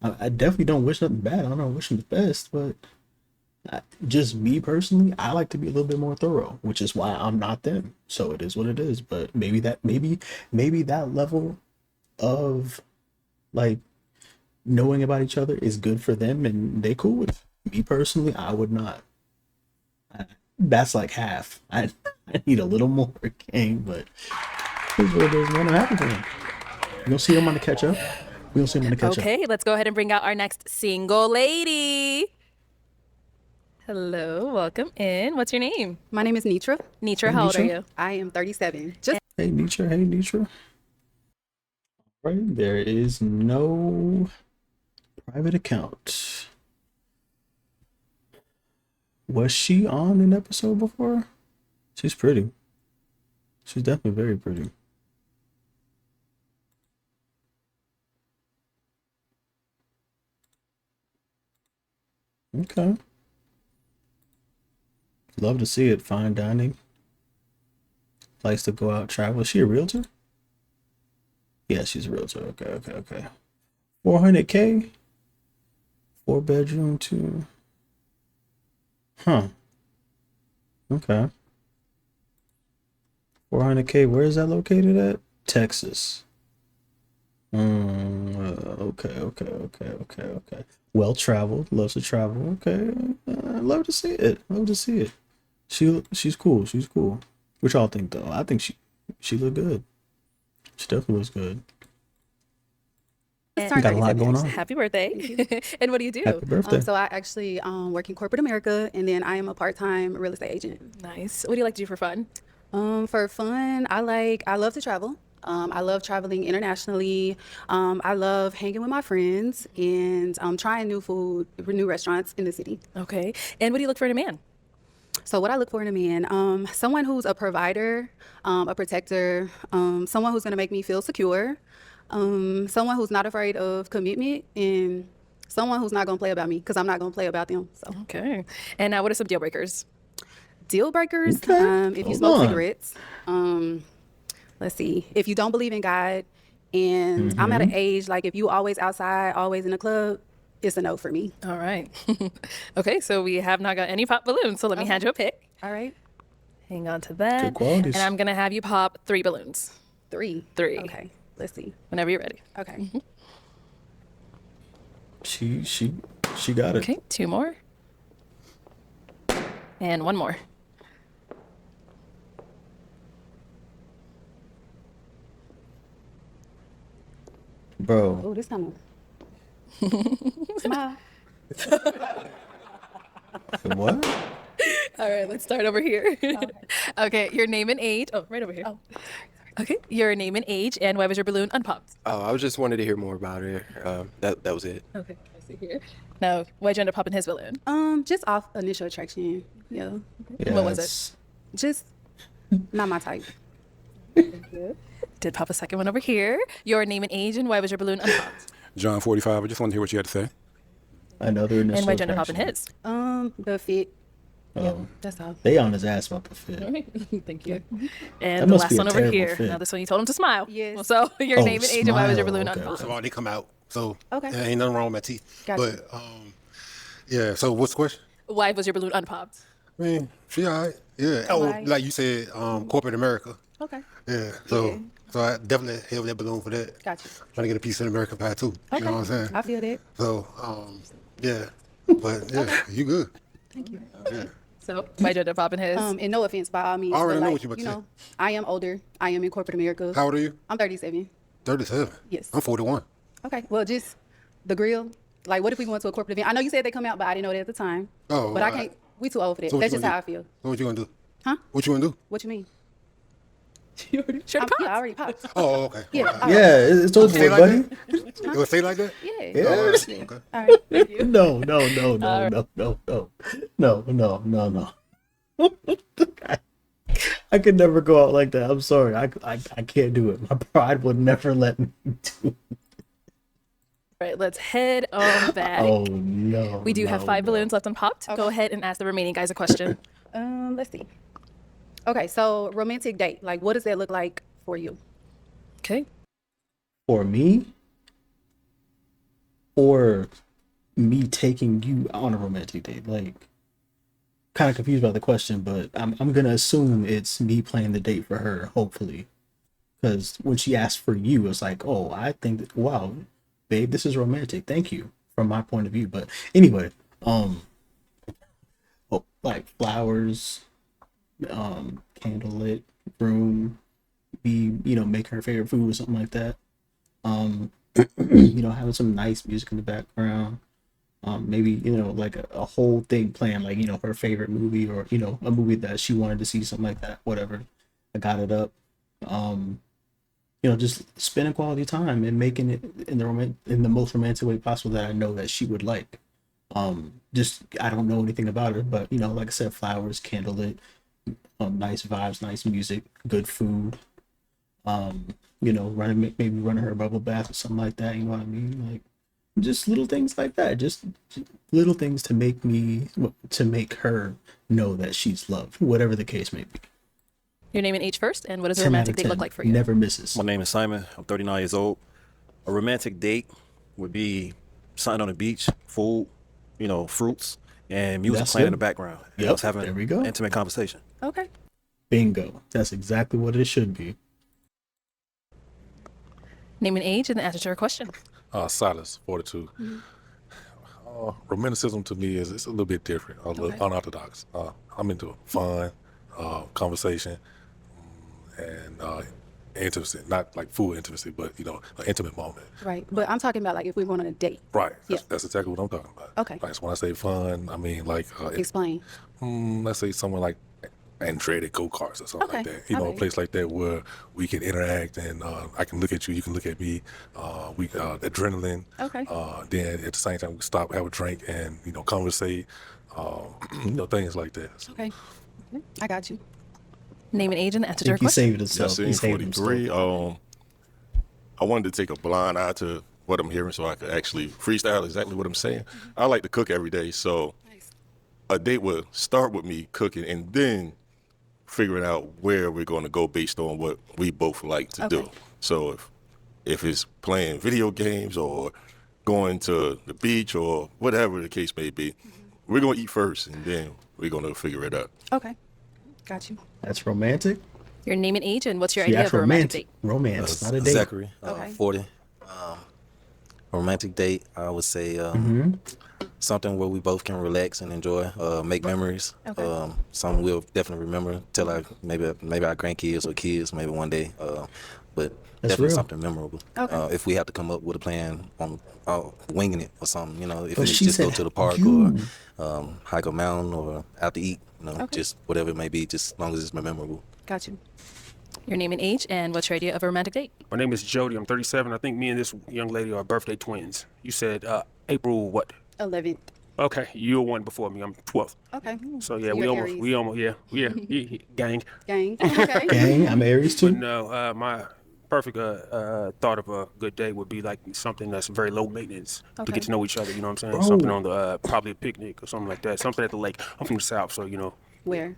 I definitely don't wish nothing bad. I don't know, wish him the best, but Just me personally, I like to be a little bit more thorough, which is why I'm not them. So it is what it is. But maybe that level of like knowing about each other is good for them and they cool with it. Me personally, I would not. That's like half. I need a little more game, but here's what it is, man. I'm happy for them. You don't see them on the catch up. We don't see them on the catch up. Okay, let's go ahead and bring out our next single lady. Hello, welcome in. What's your name? My name is Nitra. Nitra, how old are you? I am 37. Hey, Nitra. Hey, Nitra. Right, there is no private account. Was she on an episode before? She's pretty. She's definitely very pretty. Okay. Love to see it. Fine dining. Likes to go out travel. Is she a realtor? Yeah, she's a realtor. Okay. 400K. 4-bedroom, 2. Huh. Okay. 400K. Where is that located at? Texas. Okay. Well traveled. Loves to travel. Okay. Love to see it. She's cool. What y'all think though? I think she look good. She definitely looks good. And got a lot going on. Happy birthday. And what do you do? Happy birthday. So I actually work in corporate America, and then I am a part-time real estate agent. Nice. What do you like to do for fun? For fun, I love to travel. I love traveling internationally. I love hanging with my friends and trying new food, new restaurants in the city. Okay. And what do you look for in a man? So what I look for in a man, someone who's a provider, a protector, someone who's going to make me feel secure, someone who's not afraid of commitment, and someone who's not going to play about me because I'm not going to play about them. So. Okay. And now what are some deal breakers? Deal breakers, if you smoke cigarettes, let's see, if you don't believe in God, and I'm at an age, like if you always outside, always in the club, it's a no for me. All right. Okay, so we have not got any pop balloons, so let me hand you a pick. All right. Hang on to that. Good qualities. And I'm going to have you pop 3 balloons. Three. 3. Okay, let's see. Whenever you're ready. Okay. She got it. Okay, 2 more. And 1 more. Bro. Oh, this kind of. Smile. What? All right, let's start over here. Okay, your name and age. Oh, right over here. Oh, okay, your name and age, and why was your balloon unpopped? Oh, I was just wanted to hear more about it. That was it. Okay, I see here. Now, why'd you end up popping his balloon? Just off initial attraction. Yeah. Yeah, What was it? Just not my type. Did pop a second one over here. Your name and age, and why was your balloon unpopped? John 45. I just wanted to hear what you had to say. Another initial And why'd you end up attraction. popping his? The fit. Oh, That's all. they on his ass about the fit. All right. Thank you. That And the must last be a one over terrible here. fit. Now this one you told him to smile. Yes. So your Oh, name and age, and why was your smile. balloon Okay. unpopped? First of all, they come out, so Okay. there ain't nothing wrong with my teeth. Gotcha. But yeah. So what's the question? Why was your balloon unpopped? I mean, she all right. Yeah. Oh, Why? like you said, corporate America. Okay. Yeah. So I definitely held that balloon for that. Gotcha. Trying to get a piece of American pie too. Okay. You know what I'm saying? I feel that. So yeah. But yeah, you good. Thank you. Yeah. So why'd you end up popping his? And no offense by all means. I already but know like, what you about to say. know, I am older. I am in corporate America. How old are you? I'm 37. 37. Yes. I'm 41. Okay. Well, just the grill. Like, what if we went to a corporate event? I know you said they come out, but I didn't know that at the time. Oh, But I all can't. right. We too old for that. So what That's you just gonna how I do? feel. So what you gonna do? Huh? What you gonna do? What you mean? You already Yeah, I already popped. Oh, okay. Yeah. All right. all right. Yeah, it's over Say with, like buddy. that? It would say like that? Yeah. Yeah. Oh, all right. Okay. All right. No. I could never go out like that. I'm sorry. I can't do it. My pride would never let me do it. Right, let's head on back. Oh no. We do have 5 balloons left unpopped. Go ahead and ask the remaining guys a question. Let's see. Okay, so romantic date. Like, what does that look like for you? Okay. For me, or me taking you on a romantic date, like kind of confused by the question, but I'm gonna assume it's me playing the date for her, hopefully, because when she asked for you, it's like, oh, I think that, wow, babe, this is romantic. Thank you from my point of view. But anyway, like flowers, candlelit room, make her favorite food or something like that. Having some nice music in the background. Maybe like a whole thing playing, like her favorite movie, or a movie that she wanted to see, something like that, whatever. I got it up. Just spending quality time and making it in the most romantic way possible that I know that she would like. Just I don't know anything about her, but like I said, flowers, candlelit, nice vibes, nice music, good food. Running her a bubble bath or something like that. You know what I mean? Like just little things like that. Just little things to make her know that she's loved, whatever the case may be. Your name and age first, and what does a 10 out romantic of date 10. look like for you? Never misses. My name is Simon. I'm 39 years old. A romantic date would be something on the beach, food, fruits, and music That's playing in it. the background. And Yep, us having there we go. intimate conversation. Okay. Bingo. That's exactly what it should be. Name and age, and then answer to her question. Silas, 42. Romanticism to me it's a little bit different, a little unorthodox. I'm into fun, conversation, and intimacy. Not like full intimacy, but an intimate moment. Right. But I'm talking about like if we went on a date. Right. Yeah. That's exactly what I'm talking about. Okay. Like so when I say fun, I mean like Explain. let's say somewhere like Andretti go-karts or something like Okay. that. A Okay. place like that where we can interact and I can look at you, you can look at me. We adrenaline. Okay. Then at the same time we stop, have a drink, and conversate. Things like that. So, Okay. I got you. Name and age, and answer to her He question. saved himself. Yassine, He saved 43. himself. I wanted to take a blind eye to what I'm hearing so I could actually freestyle exactly what I'm saying. I like to cook every day, so a date would start with me cooking and then figuring out where we're going to go based on what we both like to do. So if it's playing video games or going to the beach or whatever the case may be, we're going to eat first and then we're going to figure it out. Okay. Got you. That's romantic. Your name and age, and what's your See, idea that's of a romantic date? Romance, not a date. Zachary, Okay. 40. A romantic date, I would say something where we both can relax and enjoy, make memories. Okay. Something we'll definitely remember till maybe our grandkids or kids maybe one day. But That's definitely real. something memorable. Okay. If we have to come up with a plan on winging it or something, if But we she just go said to the park you. or hike a mountain or out to eat, just whatever it may be, just as long as it's memorable. Got you. Your name and age, and what's your idea of a romantic date? My name is Jody. I'm 37. I think me and this young lady are birthday twins. You said April what? 11th. Okay, you're one before me. I'm 12th. Okay. So yeah, You're we Aries. almost, gang. Gang. Okay. Gang, I'm Aries But too. no, my perfect thought of a good day would be like something that's very low maintenance to Okay. get to know each other. You know what I'm saying? Bro. Something on the probably a picnic or something like that. Something at the lake. I'm from the South, so Where?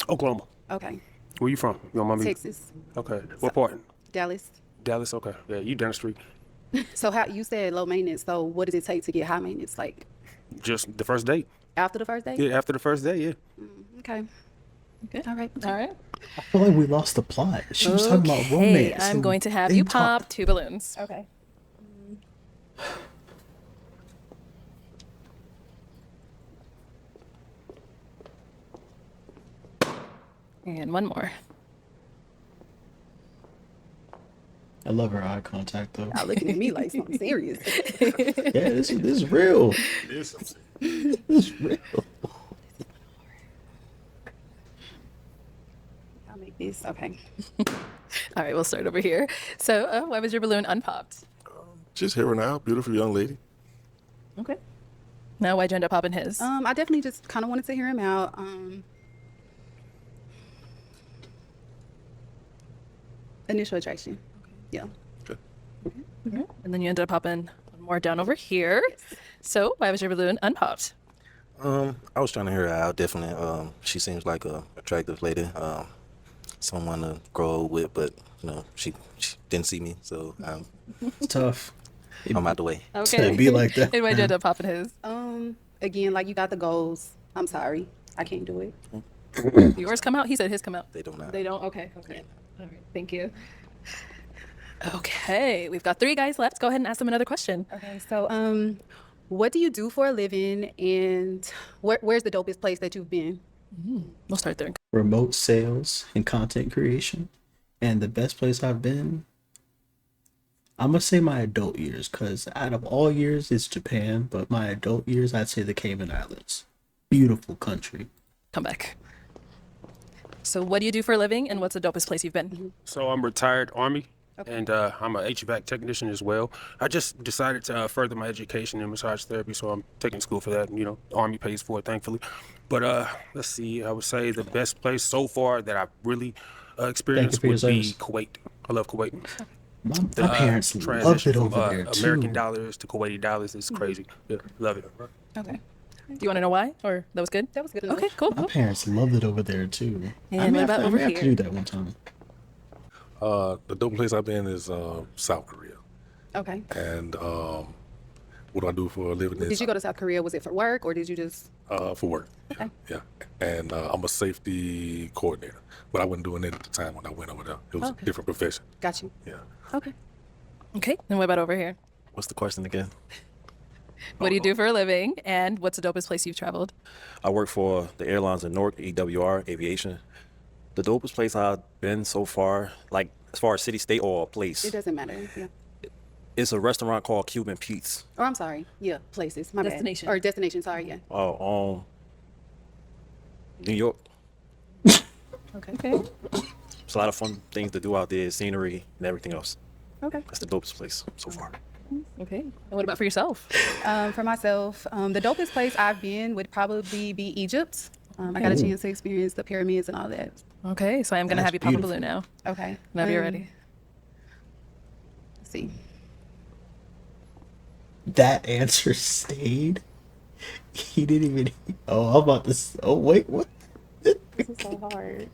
Oklahoma. Okay. Where you from? You don't mind me? Texas. Okay. What part? Dallas. Dallas. Okay. Yeah, you down the street. So how you said low maintenance, so what does it take to get high maintenance? Like Just the first date. after the first date? Yeah, after the first day. Yeah. Okay. Good. All right. All right. I feel like we lost the plot. She was talking about Okay, romance. I'm and going to have they you talk- pop 2 balloons. Okay. And one more. I love her eye contact though. Y'all looking at me like something serious. Yeah, this is real. This is real. I'll make this. Okay. All right, we'll start over here. So, why was your balloon unpopped? Just hear her now, beautiful young lady. Okay. Now, why'd you end up popping his? I definitely just kind of wanted to hear him out. Initial attraction. Yeah. And then you ended up popping one more down over here. So, why was your balloon unpopped? I was trying to hear her out. Definitely. She seems like a attractive lady. Someone to grow old with, but she didn't see me, so It's tough. I'm out the way. Okay. Be like that. And why'd you end up popping his? Again, like you got the goals. I'm sorry. I can't do it. Yours come out? He said his come out. They don't know. They don't? Okay. Okay. All right. Thank you. Okay. We've got 3 guys left. Go ahead and ask them another question. Okay, so what do you do for a living, and where's the dopest place that you've been? We'll start there. Remote sales and content creation. And the best place I've been, I'm gonna say my adult years, because out of all years it's Japan, but my adult years I'd say the Cayman Islands. Beautiful country. Come back. So what do you do for a living, and what's the dopest place you've been? So I'm retired Army, and I'm a HVAC technician as well. I just decided to further my education in massage therapy, so I'm taking school for that. You know, the Army pays for it, thankfully. But let's see, I would say the best place so far that I've really experienced for your would be service. Kuwait. I love Kuwait. My parents loved transition it over from, there too. American dollars to Kuwaiti dollars is crazy. Yeah, love it. Okay. Do you want to know why, or that was good? That was good. Okay, cool. My parents loved it over there too. And I what may have about to, I over may have to here? do that one time. The dope place I've been is South Korea. Okay. And what I do for a living is Did you go to South Korea? Was it for work, or did you just? for work. Okay. Yeah. And I'm a safety coordinator, but I wasn't doing it at the time when I went over there. It was Okay. a different profession. Got you. Yeah. Okay. Okay. And what about over here? What's the question again? What do you do for a living, and what's the dopest place you've traveled? I work for the airlines in Newark, EWR, Aviation. The dopest place I've been so far, like as far as city, state, or place, It doesn't matter. Yeah. it's a restaurant called Cuban Pete's. Oh, I'm sorry. Yeah, places. My Destination. bad. Or destination. Sorry. Yeah. New York. Okay. It's a lot of fun things to do out there, scenery and everything else. Okay. That's the dopest place so far. Okay. And what about for yourself? For myself, the dopest place I've been would probably be Egypt. I got a chance to experience the pyramids and all that. Okay. So I am going to That's have you pop a beautiful. balloon now. Okay. Whenever you're ready. Let's see. That answer stayed. He didn't even. Oh, I'm about to. Oh wait, what? This is so hard.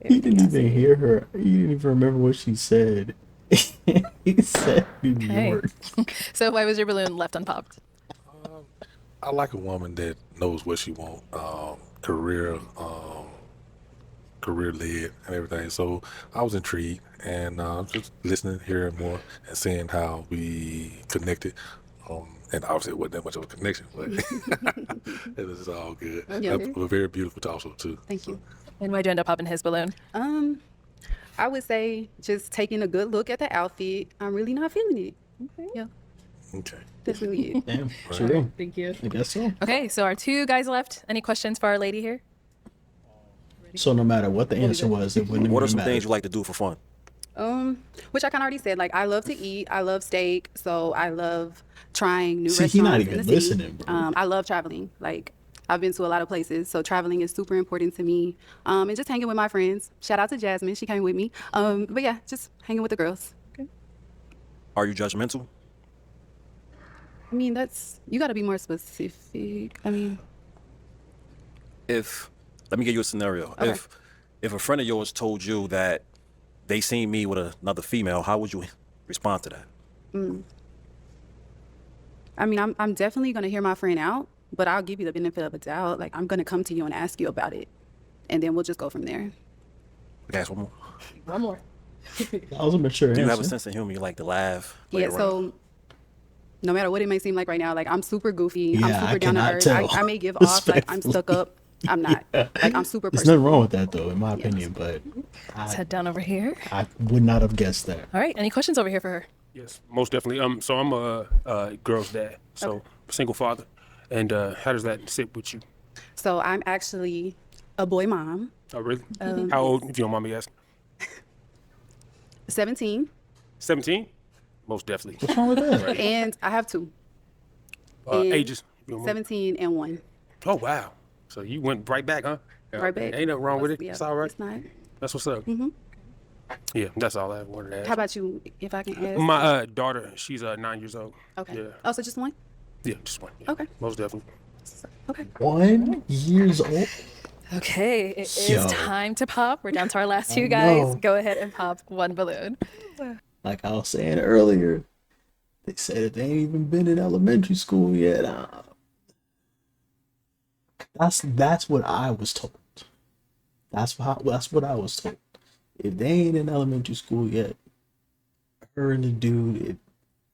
He didn't even hear her. He didn't even remember what she said. He said New Okay. York. So why was your balloon left unpopped? I like a woman that knows what she wants, career led and everything. So I was intrigued and just listening, hearing more, and seeing how we connected. And obviously it wasn't that much of a connection, but it was all good. Yeah. We're very beautiful also too. Thank you. And why'd you end up popping his balloon? I would say just taking a good look at the outfit. I'm really not feeling it. Okay. Yeah. Okay. That's really it. Damn, true. Thank you. I guess so. Okay. So our 2 guys left. Any questions for our lady here? So no matter what the answer was, it wouldn't. What are even some matter. things you like to do for fun? Which I kind of already said. Like I love to eat. I love steak. So I love trying new See, restaurants he not in even the city. listening, bro. I love traveling. Like I've been to a lot of places, so traveling is super important to me. And just hanging with my friends. Shout out to Jasmine. She came with me. But yeah, just hanging with the girls. Are you judgmental? I mean, you got to be more specific. I mean, Let me give you a scenario. Okay. If a friend of yours told you that they seen me with another female, how would you respond to that? I mean, I'm definitely gonna hear my friend out, but I'll give you the benefit of a doubt. Like I'm gonna come to you and ask you about it, and then we'll just go from there. Okay, ask one more. One more. That was a mature Do you have a answer. sense of humor? You like to laugh? play Yeah. around? So no matter what it may seem like right now, like I'm super goofy. I'm Yeah, I super down to cannot earth. tell. I may give off like I'm stuck up. I'm not. Yeah. Like I'm super. There's personable. nothing wrong with that though, in my opinion. But Let's head down over here. I would not have guessed that. All right. Any questions over here for her? Yes, most definitely. So I'm a girl's dad, so single father. And how does that sit with you? So I'm actually a boy mom. Oh, really? How old, if you don't mind me asking? 17, 17? Most definitely. What's wrong with that? and I have 2. And Ages? if you don't mind. 17 and 1. Oh, wow. So you went right back, huh? Right back. Ain't nothing wrong with it. Yeah, It's all right. It's not. That's what's up. Mhm. Yeah, that's all I wanted to ask. How about you, if I can ask? My daughter, she's 9 years old. Okay. Yeah. Oh, so just one? Yeah, just one. Yeah. Okay. Most definitely. Okay. 1 years old. Okay. It is Yo. time to pop. We're down to our last 2 I guys. know. Go ahead and pop one balloon. Like I was saying earlier, they said that they ain't even been in elementary school yet. That's what I was told. That's what I was told. If they ain't in elementary school yet, her and the dude,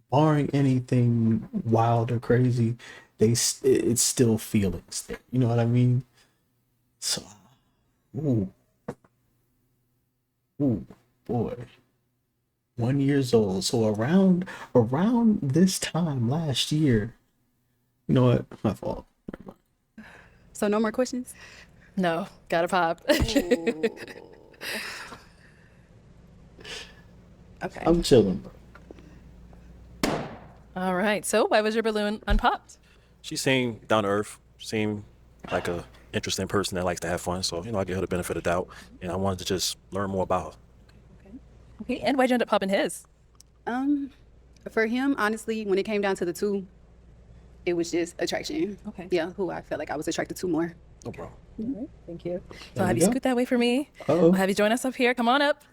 barring anything wild or crazy, it's still feelings there. You know what I mean? So, ooh, ooh, boy, 1 years old. So around this time last year, you know what? My fault. So no more questions? No, gotta pop. Okay. I'm chilling, bro. All right. So why was your balloon unpopped? She seemed down to earth, seemed like a interesting person that likes to have fun. So, I give her the benefit of the doubt. And I wanted to just learn more about her. Okay. And why'd you end up popping his? For him, honestly, when it came down to the two, it was just attraction. Okay. Yeah, who I felt like I was attracted to more. No problem. Mm-hmm. Thank you. So There I'll have we you go. scoot that way for me. Uh-oh. We'll have you join us up here. Come on up.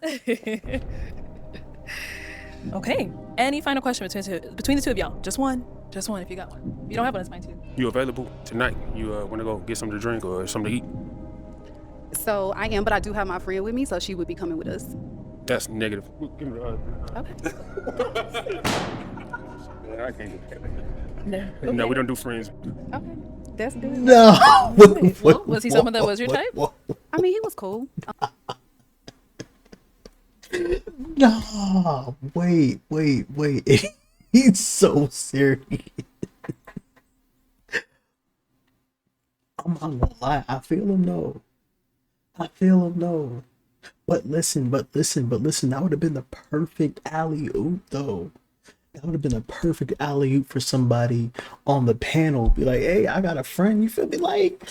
Okay. Any final question between the two of y'all? Just one. Just one if you got one. If you don't have one, it's fine too. You available tonight? You want to go get something to drink or something to eat? So I am, but I do have my friend with me, so she would be coming with us. That's negative. Give me the Okay. Man, I can't do that. No, we don't do friends. Okay, that's good. No. Well, was he someone that was your type? I mean, he was cool. No, wait. He's so serious. I'm not gonna lie. I feel him though. But listen. That would have been the perfect alley oop though. That would have been a perfect alley oop for somebody on the panel. Be like, hey, I got a friend. You feel me? Like,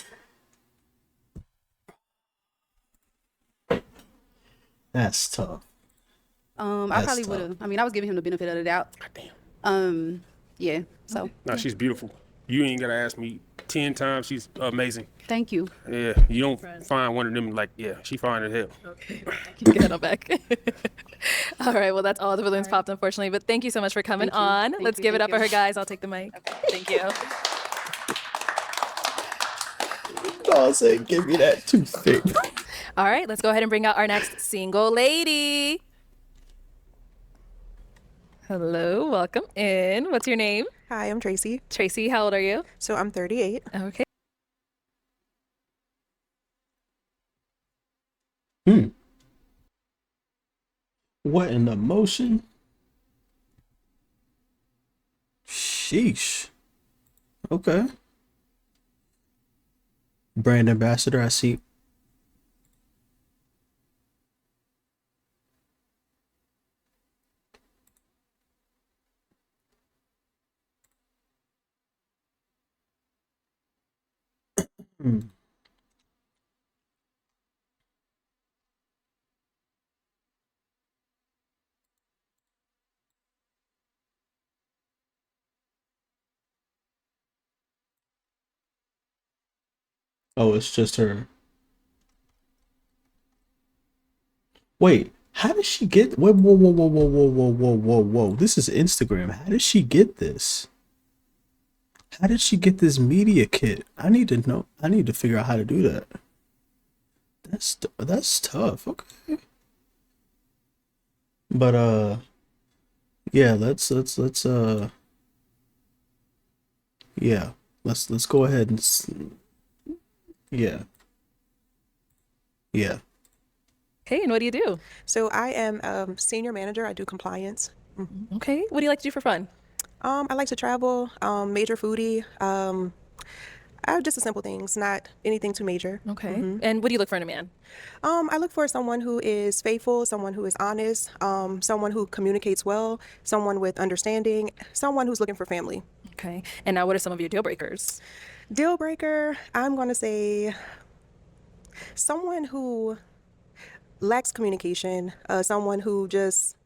that's tough. I That's probably tough. would have. I mean, I was giving him the benefit of the doubt. Damn. Yeah. So Nah, she's beautiful. You ain't gotta ask me 10 times. She's amazing. thank you. Yeah, you don't find one of them like, yeah, she fine as hell. Okay. Keep your head on back. All right. Well, that's all the balloons popped, unfortunately. But thank you so much for coming on. Let's give it up for her, guys. I'll take the mic. Thank you. I said, give me that toothpick. All right. Let's go ahead and bring out our next single lady. Hello. Welcome in. What's your name? Hi, I'm Tracy. Tracy, how old are you? So I'm 38. Okay. What in the motion? Sheesh. Okay. Brand ambassador, I see. Oh, it's just her. Wait, how did she get? Whoa. This is Instagram. How did she get this? How did she get this media kit? I need to know. I need to figure out how to do that. That's tough. Okay. But yeah, let's yeah, let's go ahead and yeah. Okay, and what do you do? So I am senior manager. I do compliance. Okay, what do you like to do for fun? I like to travel, major foodie. Just the simple things, not anything too major. Okay, and what do you look for in a man? I look for someone who is faithful, someone who is honest, someone who communicates well, someone with understanding, someone who's looking for family. Okay, and now what are some of your deal breakers? Deal breaker, I'm going to say someone who lacks communication, someone who just,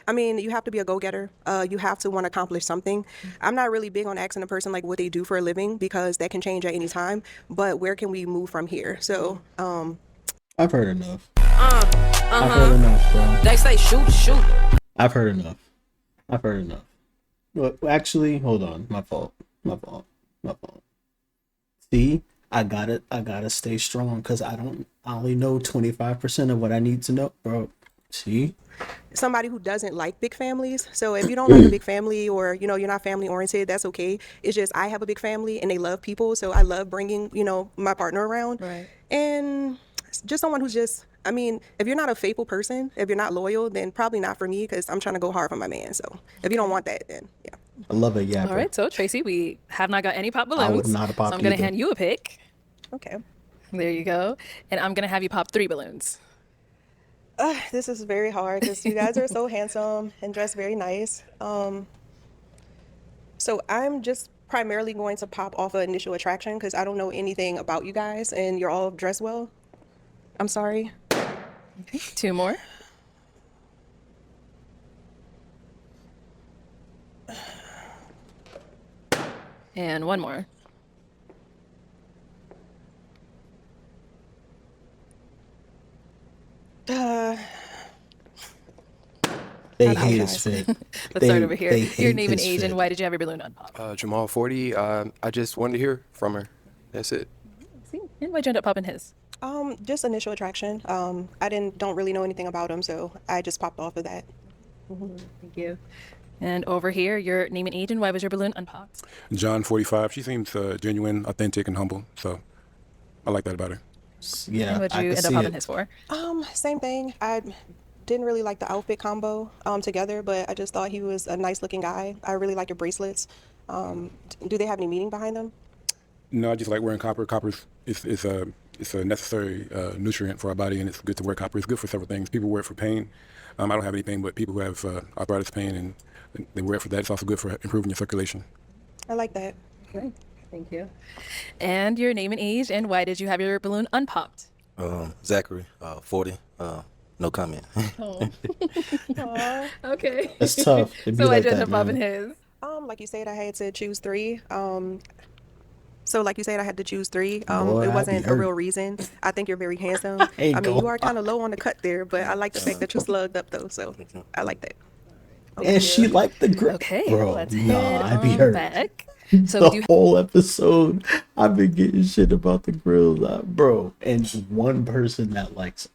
you have to be a go-getter. You have to want to accomplish something. I'm not really big on asking a person like what they do for a living because that can change at any time, but where can we move from here? So, I've heard enough. I've heard enough, bro. They say shoot. I've heard enough. Well, actually, hold on. My fault. See, I gotta stay strong because I only know 25% of what I need to know, bro. See? Somebody who doesn't like big families. So if you don't like a big family, or you're not family oriented, that's okay. It's just I have a big family and they love people, so I love bringing my partner around. Right. And just someone who's just, I mean, if you're not a faithful person, if you're not loyal, then probably not for me, because I'm trying to go hard for my man. So if you don't want that, then yeah. I love a yapper. All right, so Tracy, we have not got any pop I would balloons. not have So popped I'm gonna either. hand you a pick. Okay. There you go. And I'm gonna have you pop 3 balloons. This is very hard because you guys are so handsome and dressed very nice. So I'm just primarily going to pop off of initial attraction because I don't know anything about you guys and you're all dressed well. I'm sorry. Okay, 2 more. And 1 more. They hate his fit. Let's start over here. They Your hate name and his age, fit. and why did you have your balloon unpop? Jamal 40. I just wanted to hear from her. That's it. See, and why'd you end up popping his? Just initial attraction. I don't really know anything about him, so I just popped off of that. Thank you. And over here, your name and age, and why was your balloon unpopped? John 45. She seems genuine, authentic, and humble. So I like that about her. Yeah, And what'd I you can end up see popping it. his for? Same thing. I didn't really like the outfit combo together, but I just thought he was a nice looking guy. I really like your bracelets. Do they have any meaning behind them? No, I just like wearing copper. Copper is a necessary nutrient for our body, and it's good to wear copper. It's good for several things. People wear it for pain. I don't have any pain, but people who have arthritis pain, and they wear it for that. It's also good for improving your circulation. I like that. Great. Thank you. And your name and age, and why did you have your balloon unpopped? Zachary, 40. No comment. Oh. Okay. That's tough. It'd be So I like just that, end up popping man. his. Like you said, I had to choose 3. So like you said, I had to choose 3. Boy, it I'd wasn't be a real hurt. reason. I think you're very handsome. Ain't I mean, you gonna are kind of low on the cut there, but I like the fact that you slugged up though. So I like that. And she liked the grip. Okay, Bro, let's nah, head I'd be on hurt. back. So The do you whole episode, I've been getting shit about the grills, bro. And one person that likes it.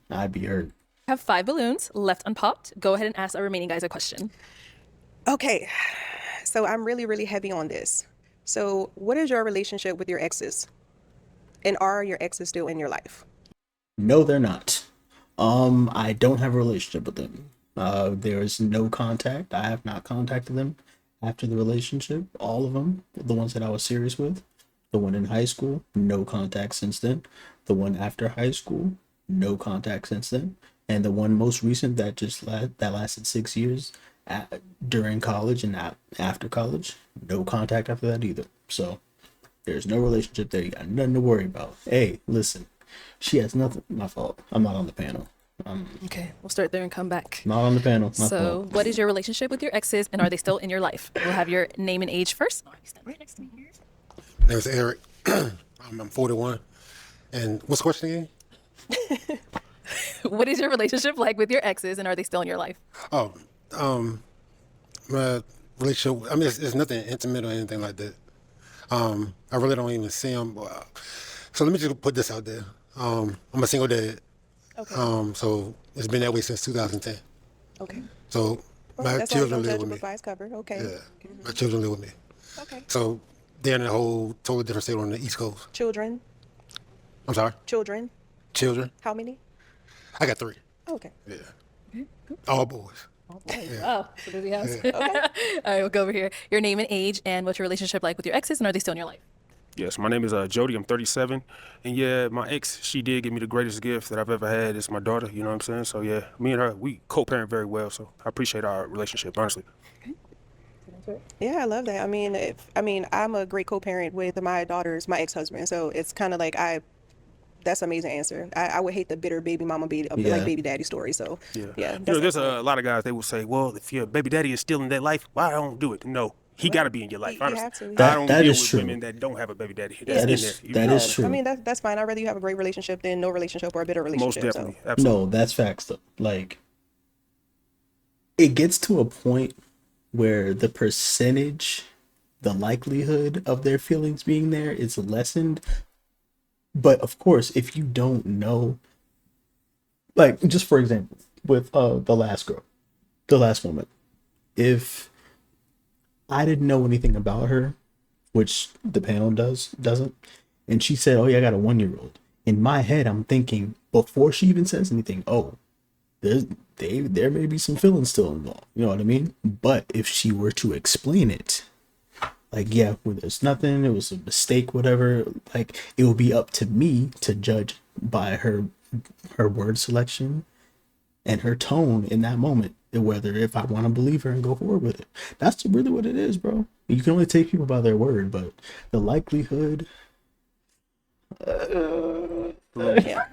I'd be hurt. have 5 balloons left unpopped? Go ahead and ask our remaining guys a question. Okay, so I'm really, really heavy on this. So what is your relationship with your exes? And are your exes still in your life? No, they're not. I don't have a relationship with them. There is no contact. I have not contacted them after the relationship. All of them, the ones that I was serious with. The one in high school, no contact since then. The one after high school, no contact since then. And the one most recent that that lasted 6 years during college and after college, no contact after that either. So there's no relationship there. You got nothing to worry about. Hey, listen, she has nothing. My fault. I'm not on the panel. Okay, we'll start there and come back. Not on the panel. My So, fault. what is your relationship with your exes, and are they still in your life? We'll have your name and age first. Right next to me here. My name is Eric. I'm 41. And what's the question again? What is your relationship like with your exes, and are they still in your life? Oh, my relationship, I mean, it's nothing intimate or anything like that. I really don't even see them. So let me just put this out there. I'm a single dad. Okay. So it's been that way since 2010. Okay. So Well, my that's why children no live with judgment me. by its cover. Okay. Yeah, my children live with me. Okay. So they're in a whole totally different state on the East Coast. Children. I'm sorry? Children. Children? How many? I got 3. Okay. Yeah. All boys. Oh, so busy house. Yeah. All right, we'll go over here. Your name and age, and what's your relationship like with your exes, and are they still in your life? Yes, my name is Jody. I'm 37. And yeah, my ex, she did give me the greatest gift that I've ever had. It's my daughter, you know what I'm saying? So yeah, me and her, we co-parent very well. So I appreciate our relationship, honestly. Yeah, I love that. I mean, I'm a great co-parent with my ex-husband. So it's kind of like that's an amazing answer. I would hate the bitter baby mama, like baby daddy story. So yeah. You know, there's a lot of guys, they will say, well, if your baby daddy is still in that life, why don't do it? No, he got to be in your life, honestly. have to. I don't That deal is with true. women that don't have a baby daddy. That is true. I mean, that's fine. I'd rather you have a great relationship than no relationship or a bitter relationship. Most definitely. So. Absolutely. No, that's facts though. Like, it gets to a point where the the likelihood of their feelings being there is lessened. But of course, if you don't know, like just for example, with the last girl, the last woman, if I didn't know anything about her, which the panel doesn't, and she said, "Oh yeah, I got a 1-year-old." In my head, I'm thinking before she even says anything, "Oh, there may be some feelings still involved." You know what I mean? But if she were to explain it, like, yeah, well, there's nothing, it was a mistake, whatever, like it will be up to me to judge by her word selection and her tone in that moment, whether if I want to believe her and go forward with it. That's really what it is, bro. You can only take people by their word, but the likelihood. Yeah,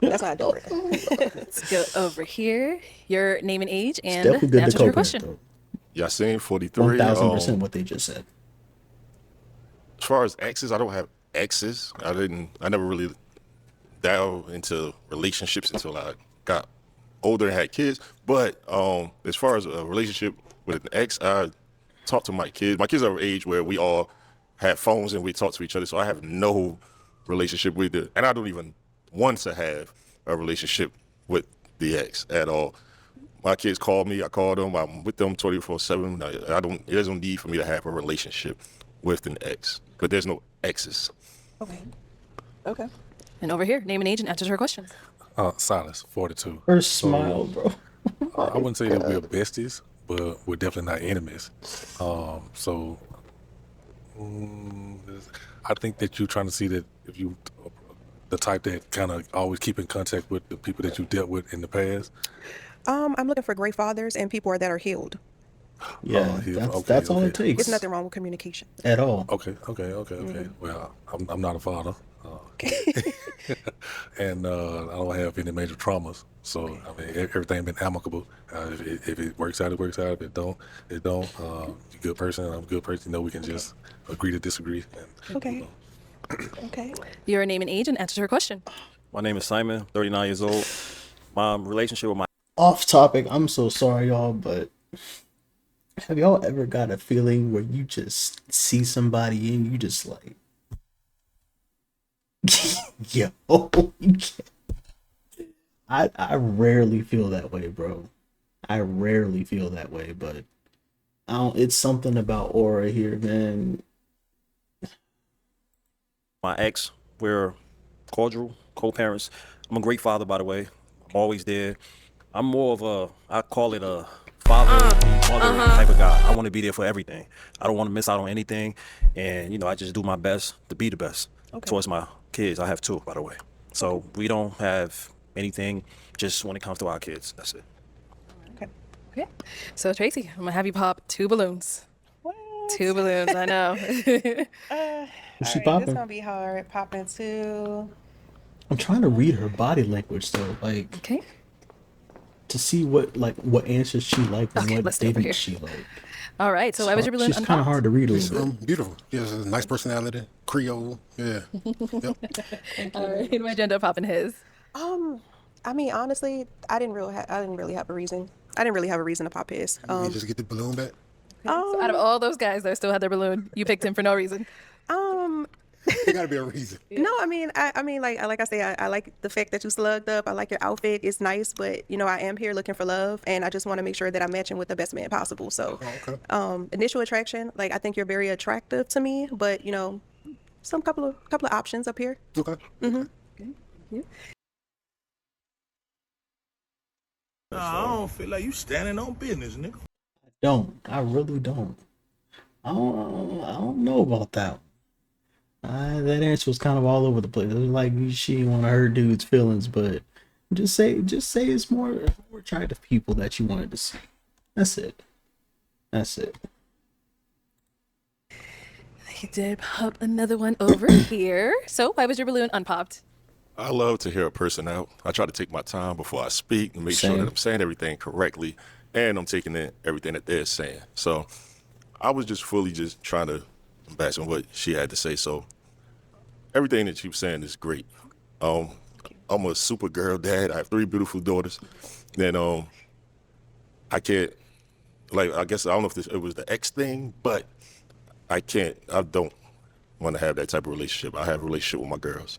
that's not doing it. Let's go over here. Your name and age and Definitely good to answer to your co-parent, question. though. Yasin, 43. 1000% what they just said. As far as exes, I don't have exes. I never really delved into relationships until I got older and had kids. But as far as a relationship with an ex, I talk to my kids. My kids are of age where we all have phones and we talk to each other. So I have no relationship with it. And I don't even want to have a relationship with the ex at all. My kids call me, I call them, I'm with them 24/7. There's no need for me to have a relationship with an ex. But there's no exes. Okay. And over here, name and age and answer to her questions. Silas, 42. Her smile, bro. I wouldn't say that we're besties, but we're definitely not enemies. I think that you're trying to see that if you, the type that kind of always keep in contact with the people that you dealt with in the past. I'm looking for great fathers and people that are healed. Yeah, that's all it takes. There's nothing wrong with communication. At all. Okay. Well, I'm not a father. And I don't have any major traumas. So, I mean, everything been amicable. If it works out, it works out. If it don't, it don't. You're a good person, I'm a good person. We can just agree to disagree. And, Okay. Okay. Your name and age and answer to her question. My name is Simon, 39 years old. My relationship with my Off topic, I'm so sorry, y'all, but have y'all ever got a feeling where you just see somebody and you just like, yo, you can't. I rarely feel that way, bro. I rarely feel that way, but it's something about aura here, man. my ex, we're cordial, co-parents. I'm a great father, by the way. I'm always there. I'm more of I call it a father, mother type of guy. I want to be there for everything. I don't want to miss out on anything. And, I just do my best to be the best towards my kids. I have 2, by the way. So we don't have anything just when it comes to our kids. That's it. Okay. So Tracy, I'm gonna have you pop 2 balloons. What? 2 balloons, I know. What's she This popping? gonna be hard. Popping 2. I'm trying to read her body language though, like to see what answers she liked and what let's stay over didn't here. she like. All right, so why was your balloon She's kind of unpopped? hard to read a little bit. Beautiful. She has a nice personality. Creole. Yeah. All right, my agenda popping his. I mean, honestly, I didn't really have a reason. I didn't really have a reason to pop his. You just get the balloon back. So out of all those guys that still had their balloon, you picked him for no reason. There gotta be a reason. No, I mean, like I say, I like the fact that you slugged up. I like your outfit. It's nice, but I am here looking for love, and I just want to make sure that I'm matching with the best man possible. So, initial attraction, like I think you're very attractive to me, but some couple of options up here. Okay. I don't feel like you standing on business, nigga. I really don't. I don't know about that. That answer was kind of all over the place. It was like she didn't want to hurt dude's feelings, but just say it's more attractive people that you wanted to see. That's it. He did pop another one over here. So why was your balloon unpopped? I love to hear a person out. I try to take my time before I speak and make sure that I'm saying everything correctly and I'm taking in everything that they're saying. So I was just fully just trying to bash on what she had to say. So everything that she was saying is great. I'm a super girl dad. I have 3 beautiful daughters. And I can't, I guess I don't know if it was the ex thing, but I can't. I don't want to have that type of relationship. I have a relationship with my girls.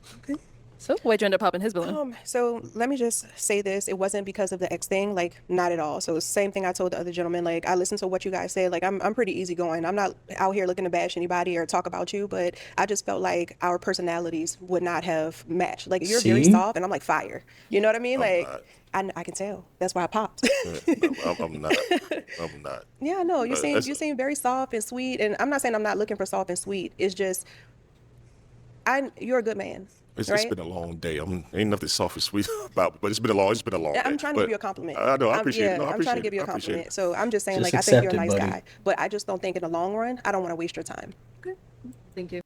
So why'd you end up popping his balloon? So let me just say this. It wasn't because of the ex thing, like not at all. So same thing I told the other gentleman, like I listened to what you guys said. Like I'm pretty easygoing. I'm not out here looking to bash anybody or talk about you, but I just felt like our personalities would not have matched. Like you're very See? soft and I'm like fire. You know what I mean? Like I can tell. That's why I popped. I'm not. I'm not. Yeah, no, you That's- seem very soft and sweet, and I'm not saying I'm not looking for soft and sweet. It's just you're a good man. It's right? been a long day. Ain't nothing soft and sweet about, but it's been a long Yeah, day. I'm trying to give you a compliment. I know. I appreciate it. Yeah, No, I I'm appreciate trying to give you a it. I appreciate compliment. it. So I'm just saying, Just like, I think you're a accept it, nice buddy. guy, but I just don't think in the long run, I don't want to waste your time. Thank you.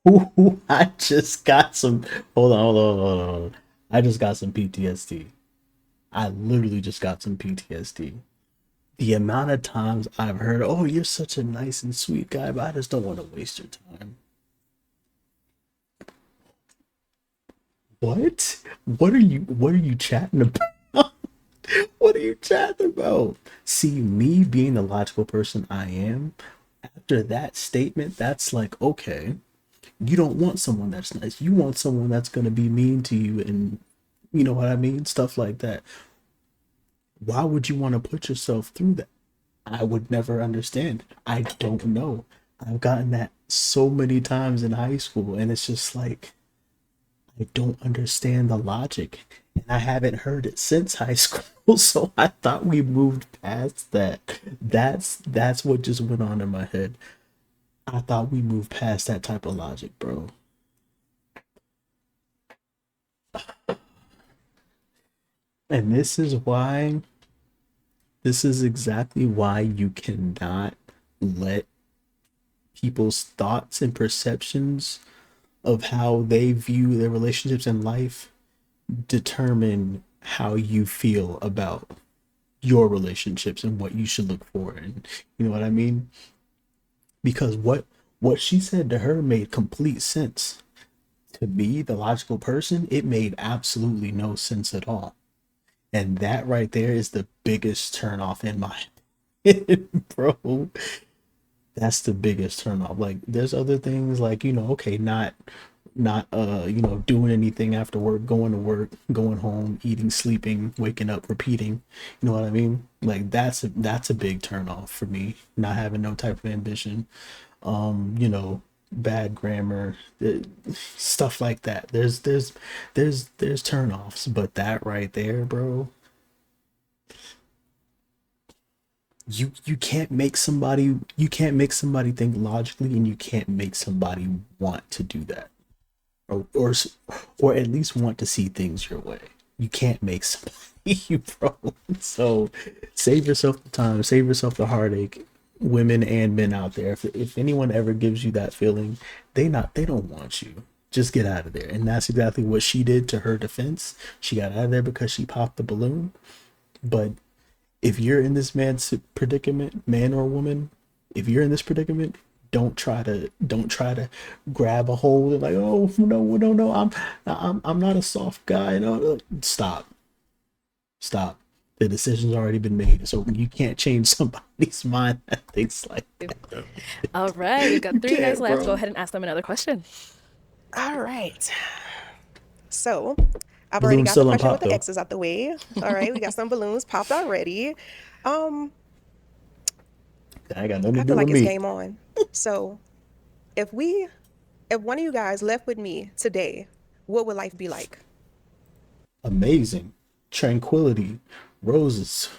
Ooh, I just got some. Hold on. I just got some PTSD. I literally just got some PTSD. The amount of times I've heard, "Oh, you're such a nice and sweet guy, but I just don't want to waste your time." What? What are you chatting about? What are you chatting about? See, me being the logical person I am, after that statement, that's like, okay, you don't want someone that's nice. You want someone that's going to be mean to you and you know what I mean? Stuff like that. Why would you want to put yourself through that? I would never understand. I don't know. I've gotten that so many times in high school, and it's just like, I don't understand the logic. And I haven't heard it since high school, so I thought we moved past that. That's what just went on in my head. I thought we moved past that type of logic, bro. And this is exactly why you cannot let people's thoughts and perceptions of how they view their relationships in life determine how you feel about your relationships and what you should look for, and you know what I mean? Because what she said to her made complete sense. To me, the logical person, it made absolutely no sense at all. And that right there is the biggest turnoff in my head, bro. That's the biggest turn off. Like there's other things like, okay, not doing anything after work, going to work, going home, eating, sleeping, waking up, repeating. You know what I mean? Like that's a big turn off for me. Not having no type of ambition. Bad grammar, stuff like that. There's turn offs, but that right there, bro. You can't make somebody think logically, and you can't make somebody want to do that, or at least want to see things your way. You can't make somebody, bro. So save yourself the time, save yourself the heartache. Women and men out there, if anyone ever gives you that feeling, they don't want you. Just get out of there. And that's exactly what she did. To her defense, she got out of there because she popped the balloon. But if you're in this man's predicament, man or woman, if you're in this predicament, don't try to grab a hold and like, oh no, I'm not a soft guy. No, stop. The decision's already been made, so you can't change somebody's mind at things like that. All right, we've got 3 can't, guys left. bro. Go ahead and ask them another question. All right. So I've Balloons already got the still on question pop, with the though. X's out the way. All right, we got some balloons popped already. I got nothing I to do feel like with it's me. game on. So if one of you guys left with me today, what would life be like? Amazing, tranquility, roses.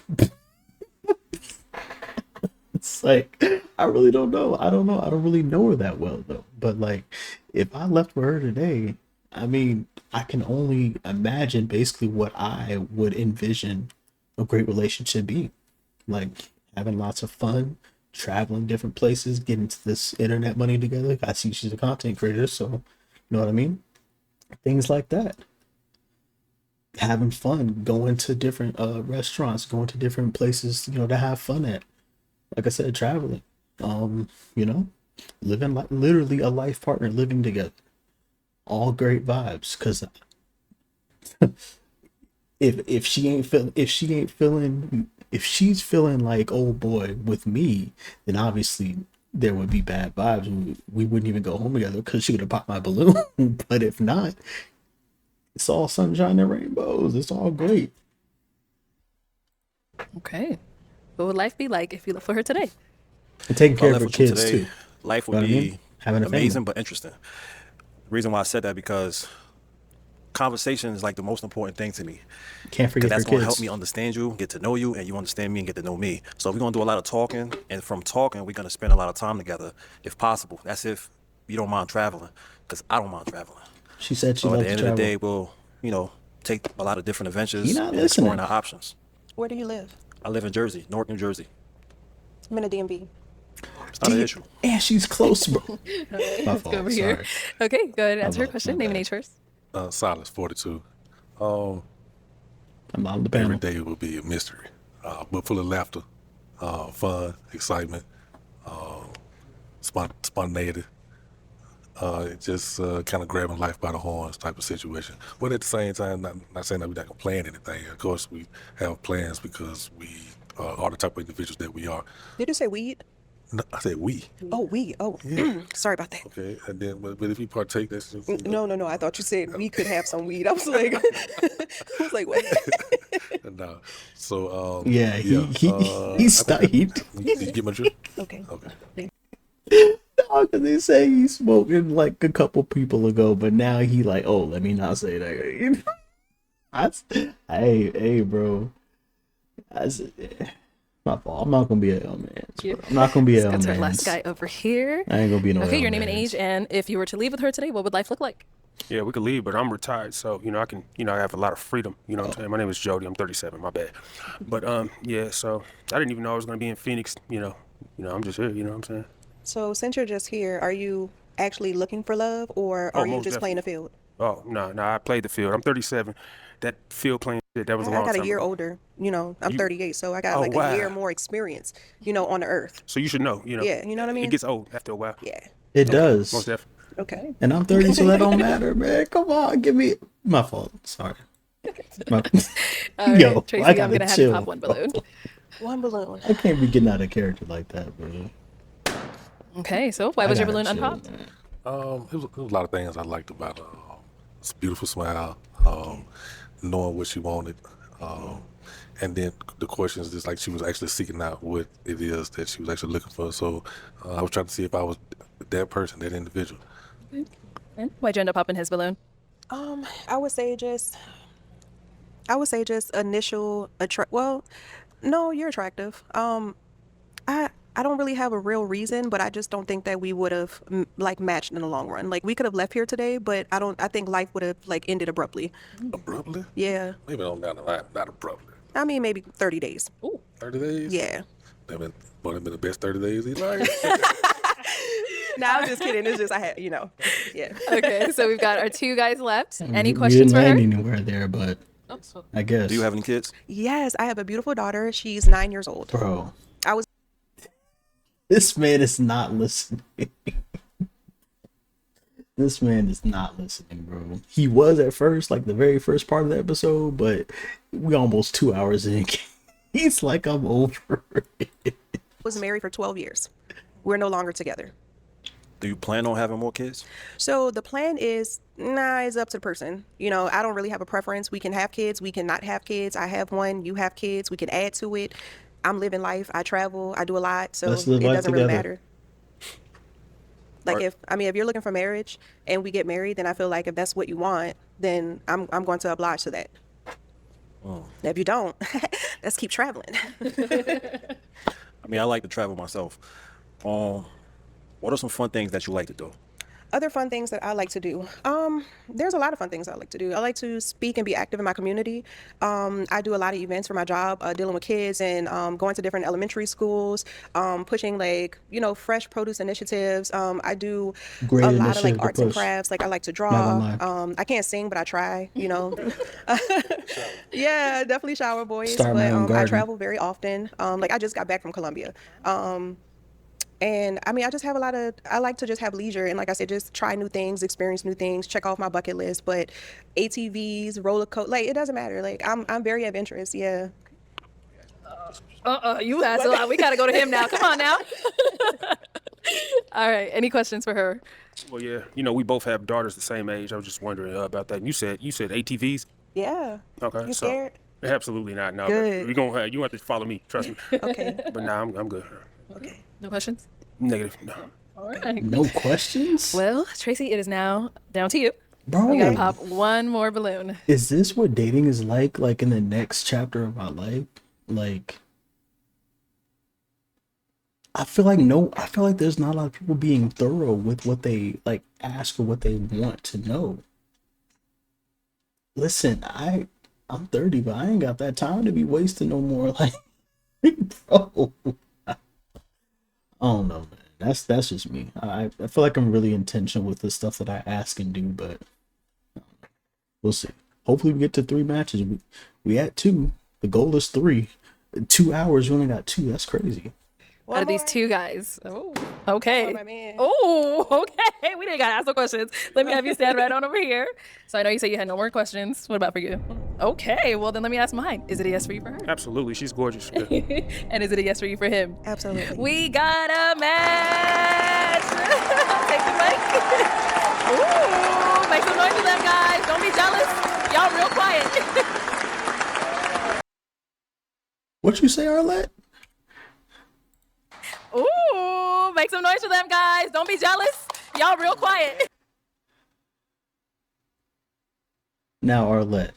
It's like I really don't know. I don't know. I don't really know her that well though. But like, if I left with her today, I mean, I can only imagine basically what I would envision a great relationship being. Like having lots of fun, traveling different places, getting to this internet money together. I see she's a content creator, so you know what I mean? Things like that. Having fun, going to different restaurants, going to different places, to have fun at. Like I said, traveling. You know, living like literally a life partner, living together. All great vibes. Cause if she's feeling like, oh boy, with me, then obviously there would be bad vibes. We wouldn't even go home together because she would have popped my balloon. But if not, it's all sunshine and rainbows. It's all great. Okay. What would life be like if you look for her today? And taking If I care of left her with you kids today, too. life You would know what I be mean? Having a family. amazing but interesting. The reason why I said that because conversation is like the most important thing to me. Can't forget Because that's her going to kids. help me understand you, get to know you, and you understand me and get to know me. So we're going to do a lot of talking, and from talking, we're going to spend a lot of time together, if possible. That's if you don't mind traveling, because I don't mind traveling. She said she So at loved the to end travel. of the day, we'll, take a lot of different He adventures not and exploring listening. our options. Where do you live? I live in Jersey, Newark, New Jersey. I'm in a DMV. It's not an issue. And she's close, bro. All right, My let's go fault, over here. sorry. Okay, go ahead and My answer her bad, question. my Name and bad. age first. Silas 42. I'm on the Every panel. day will be a mystery, but full of laughter, fun, excitement, spontaneity. Just kind of grabbing life by the horns type of situation. But at the same time, not saying that we're not gonna plan anything. Of course, we have plans because we are the type of individuals that we are. Did you say weed? No, I said we. Oh, weed. Oh, sorry about that. Okay, and then but if you partake, that's just, No. I thought you said we could have some weed. I was like, what? no. So Yeah, he I studied. think did you get my drift? Okay. Okay. No, because they say he smoking like a couple people ago, but now he like, oh, let me not say that. That's, hey, bro. That's my fault. I'm not gonna be a hell man. I'm not gonna be a hell Let's get to man. our last guy over here. I ain't gonna be no. Okay, your hell name and mans. age, and if you were to leave with her today, what would life look like? Yeah, we could leave, but I'm retired, so I can, I have a lot of freedom. You know what I'm saying? My name is Jody. I'm 37. My bad. But yeah. So I didn't even know I was gonna be in Phoenix. I'm just here. You know what I'm saying? So since you're just here, are you actually looking for love, or are you most just playing the field? Oh no, I played the field. I'm 37. That field playing shit, that was a I long got time a year ago. older. I'm You- 38, so I got Oh, like wow. a year more experience. On the earth. So you should know. Yeah, you know what I mean? It gets old after a while. Yeah. It does. Most definitely. Okay. And I'm 30, so that don't matter, man. Come on, give me my fault. Sorry. All right, Yo, Tracy, I I'm gotta gonna have you chill. pop one balloon. One balloon. I can't be getting out of character like that, bro. Okay, so why I was your gotta balloon chill, unpopped? man. It was a lot of things I liked about her. It's a beautiful smile, knowing what she wanted, and then the questions just like she was actually seeking out what it is that she was actually looking for. So I was trying to see if I was that person, that individual. And why'd you end up popping his balloon? I would say just initial well, no, you're attractive. I don't really have a real reason, but I just don't think that we would have matched in the long run. Like we could have left here today, but I think life would have ended abruptly. Abruptly? Yeah. Maybe on down the line, not abruptly. I mean, maybe 30 days. Ooh. 30 days? Yeah. That been the best 30 days of his life. No, I'm just kidding. It's just yeah. Okay, so we've got our two guys left. Any We questions didn't for her? land anywhere there, but I guess. Do you have any kids? Yes, I have a beautiful daughter. She's 9 years old. Bro, I was. this man is not listening. This man is not listening, bro. He was at first, like the very first part of the episode, but we almost 2 hours in. He's like, I'm over it. Was married for 12 years. We're no longer together. Do you plan on having more kids? So the plan is, it's up to the person. I don't really have a preference. We can have kids. We can not have kids. I have one. You have kids. We can add to it. I'm living life. I travel. I do a lot. So Let's it live life doesn't really together. matter. Like if you're looking for marriage and we get married, then I feel like if that's what you want, then I'm going to oblige to that. Oh. If you don't, let's keep traveling. I mean, I like to travel myself. What are some fun things that you like to do? Other fun things that I like to do. There's a lot of fun things I like to do. I like to speak and be active in my community. I do a lot of events for my job, dealing with kids and going to different elementary schools, pushing fresh produce initiatives. I do Great a lot of initiative to arts and push. crafts. Like I like to Not draw. gonna I can't sing, but I try. Yeah, definitely shower boys. Start my own I garden. travel very often. Like I just got back from Colombia. And I mean, I like to just have leisure and, like I said, just try new things, experience new things, check off my bucket list. But ATVs, roller coaster, like, it doesn't matter. Like, I'm very adventurous. Yeah. You asked a lot. We gotta go to him now. Come on now. All right. Any questions for her? Well, yeah, we both have daughters the same age. I was just wondering about that. And you said ATVs. Yeah. Okay. You so- scared? Absolutely not. No. Good. You have to follow me. Trust me. Okay. But nah, I'm good. Okay. No questions? Negative. No. All right. No questions? Well, Tracy, it is now down to you. Bro. You gotta pop one more balloon. Is this what dating is like in the next chapter of my life? Like, I feel like there's not a lot of people being thorough with what they like ask or what they want to know. Listen, I'm 30, but I ain't got that time to be wasting no more. Like, bro, I don't know, man. That's just me. I feel like I'm really intentional with the stuff that I ask and do, but we'll see. Hopefully we get to 3 matches. We at 2. The goal is 3. 2 hours, we only got 2. That's crazy. Out of these 2 guys. Oh, okay. Oh, okay. We didn't gotta ask no questions. Let me have you stand right on over here. So I know you said you had no more questions. What about for you? Okay, well then let me ask mine. Is it a yes for you for her? Absolutely. She's gorgeous. Yeah. And is it a yes for you for him? Absolutely. We got a match. Take the mic. Ooh, make some noise for them guys. Don't be jealous. Y'all real quiet. What you say, Arlette? Ooh, make some noise for them guys. Don't be jealous. Y'all real quiet. Now Arlette.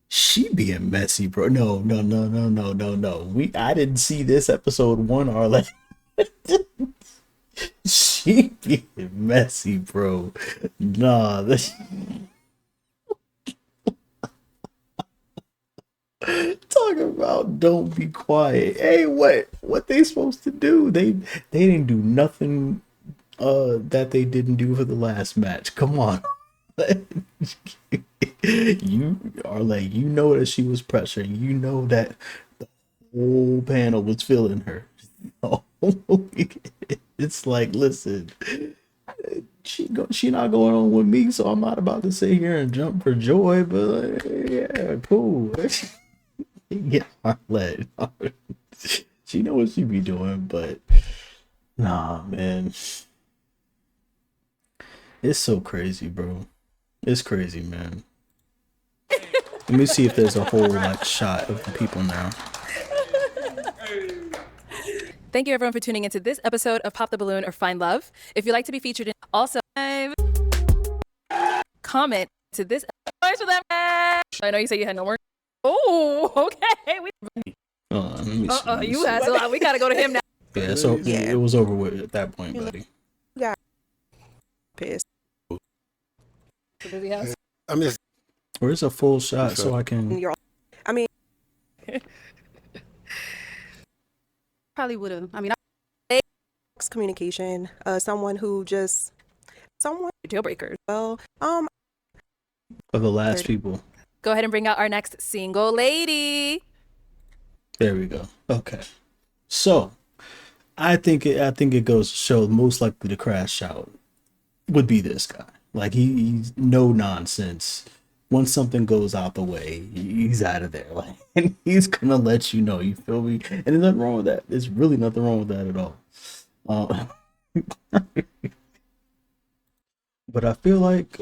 She being messy, bro. No. I didn't see this episode 1, Arlette. She being messy, bro. Nah, this. Talking about don't be quiet. Hey, what they supposed to do? They didn't do nothing that they didn't do for the last match. Come on. You are like, you know that she was pressuring. You know that the whole panel was feeling her. It's like, listen, she not going on with me, so I'm not about to sit here and jump for joy, but like, yeah, cool. Yeah, Arlette. She know what she be doing, but nah, man. It's so crazy, bro. It's crazy, man. Let me see if there's a whole shot of the people now. Thank you everyone for tuning into this episode of Pop the Balloon or Find Love. If you'd like to be featured in also comment to this episode for them. I know you said you had no more. Oh, okay. Let me see. You asked a lot. We gotta go to him now. Yeah, so it was over with at that point, buddy. Yeah. Pissed. I mean, Where's a full shot so I can? I mean, Probably would have. I mean, communication. Someone deal breakers. Well, For the last people. Go ahead and bring out our next single lady. There we go. Okay. So, I think it goes to show most likely to crash out would be this guy. Like he's no nonsense. Once something goes out the way, he's out of there. Like, and he's gonna let you know. You feel me? And there's nothing wrong with that. There's really nothing wrong with that at all. But I feel like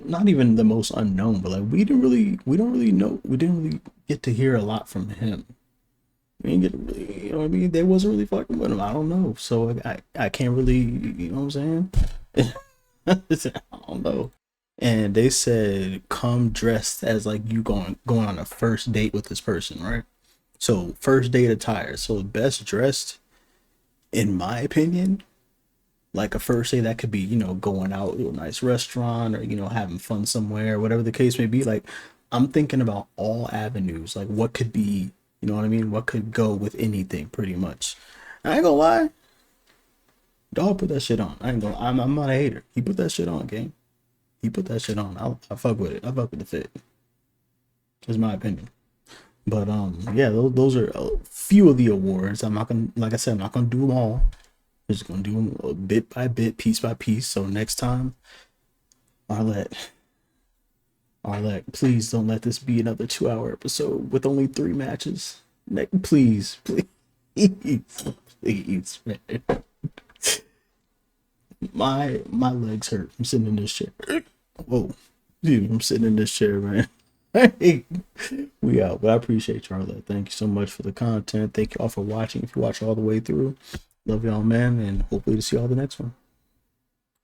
not even the most unknown, but like we don't really get to hear a lot from him. We didn't get really, what I mean? They wasn't really fucking with him. I don't know. So I can't really, you know what I'm saying? I don't know. And they said come dressed as like you going on a first date with this person, right? So first date attire. So best dressed, in my opinion, like a first date that could be, going out to a nice restaurant or, having fun somewhere, whatever the case may be. Like I'm thinking about all avenues, like what could be, you know what I mean? What could go with anything pretty much. I ain't gonna lie. Dog put that shit on. I'm not a hater. He put that shit on, gang. He put that shit on. I fuck with it. I fuck with the fit. That's my opinion. But yeah, those are a few of the awards. I'm not gonna, like I said, I'm not gonna do them all. I'm just gonna do them bit by bit, piece by piece. So next time, Arlette, please don't let this be another 2-hour episode with only 3 matches. Please, please, man. My legs hurt. I'm sitting in this chair. Whoa, dude, I'm sitting in this chair, man. We out. But I appreciate you, Arlette. Thank you so much for the content. Thank you all for watching. If you watch all the way through, love y'all, man, and hopefully to see y'all the next one.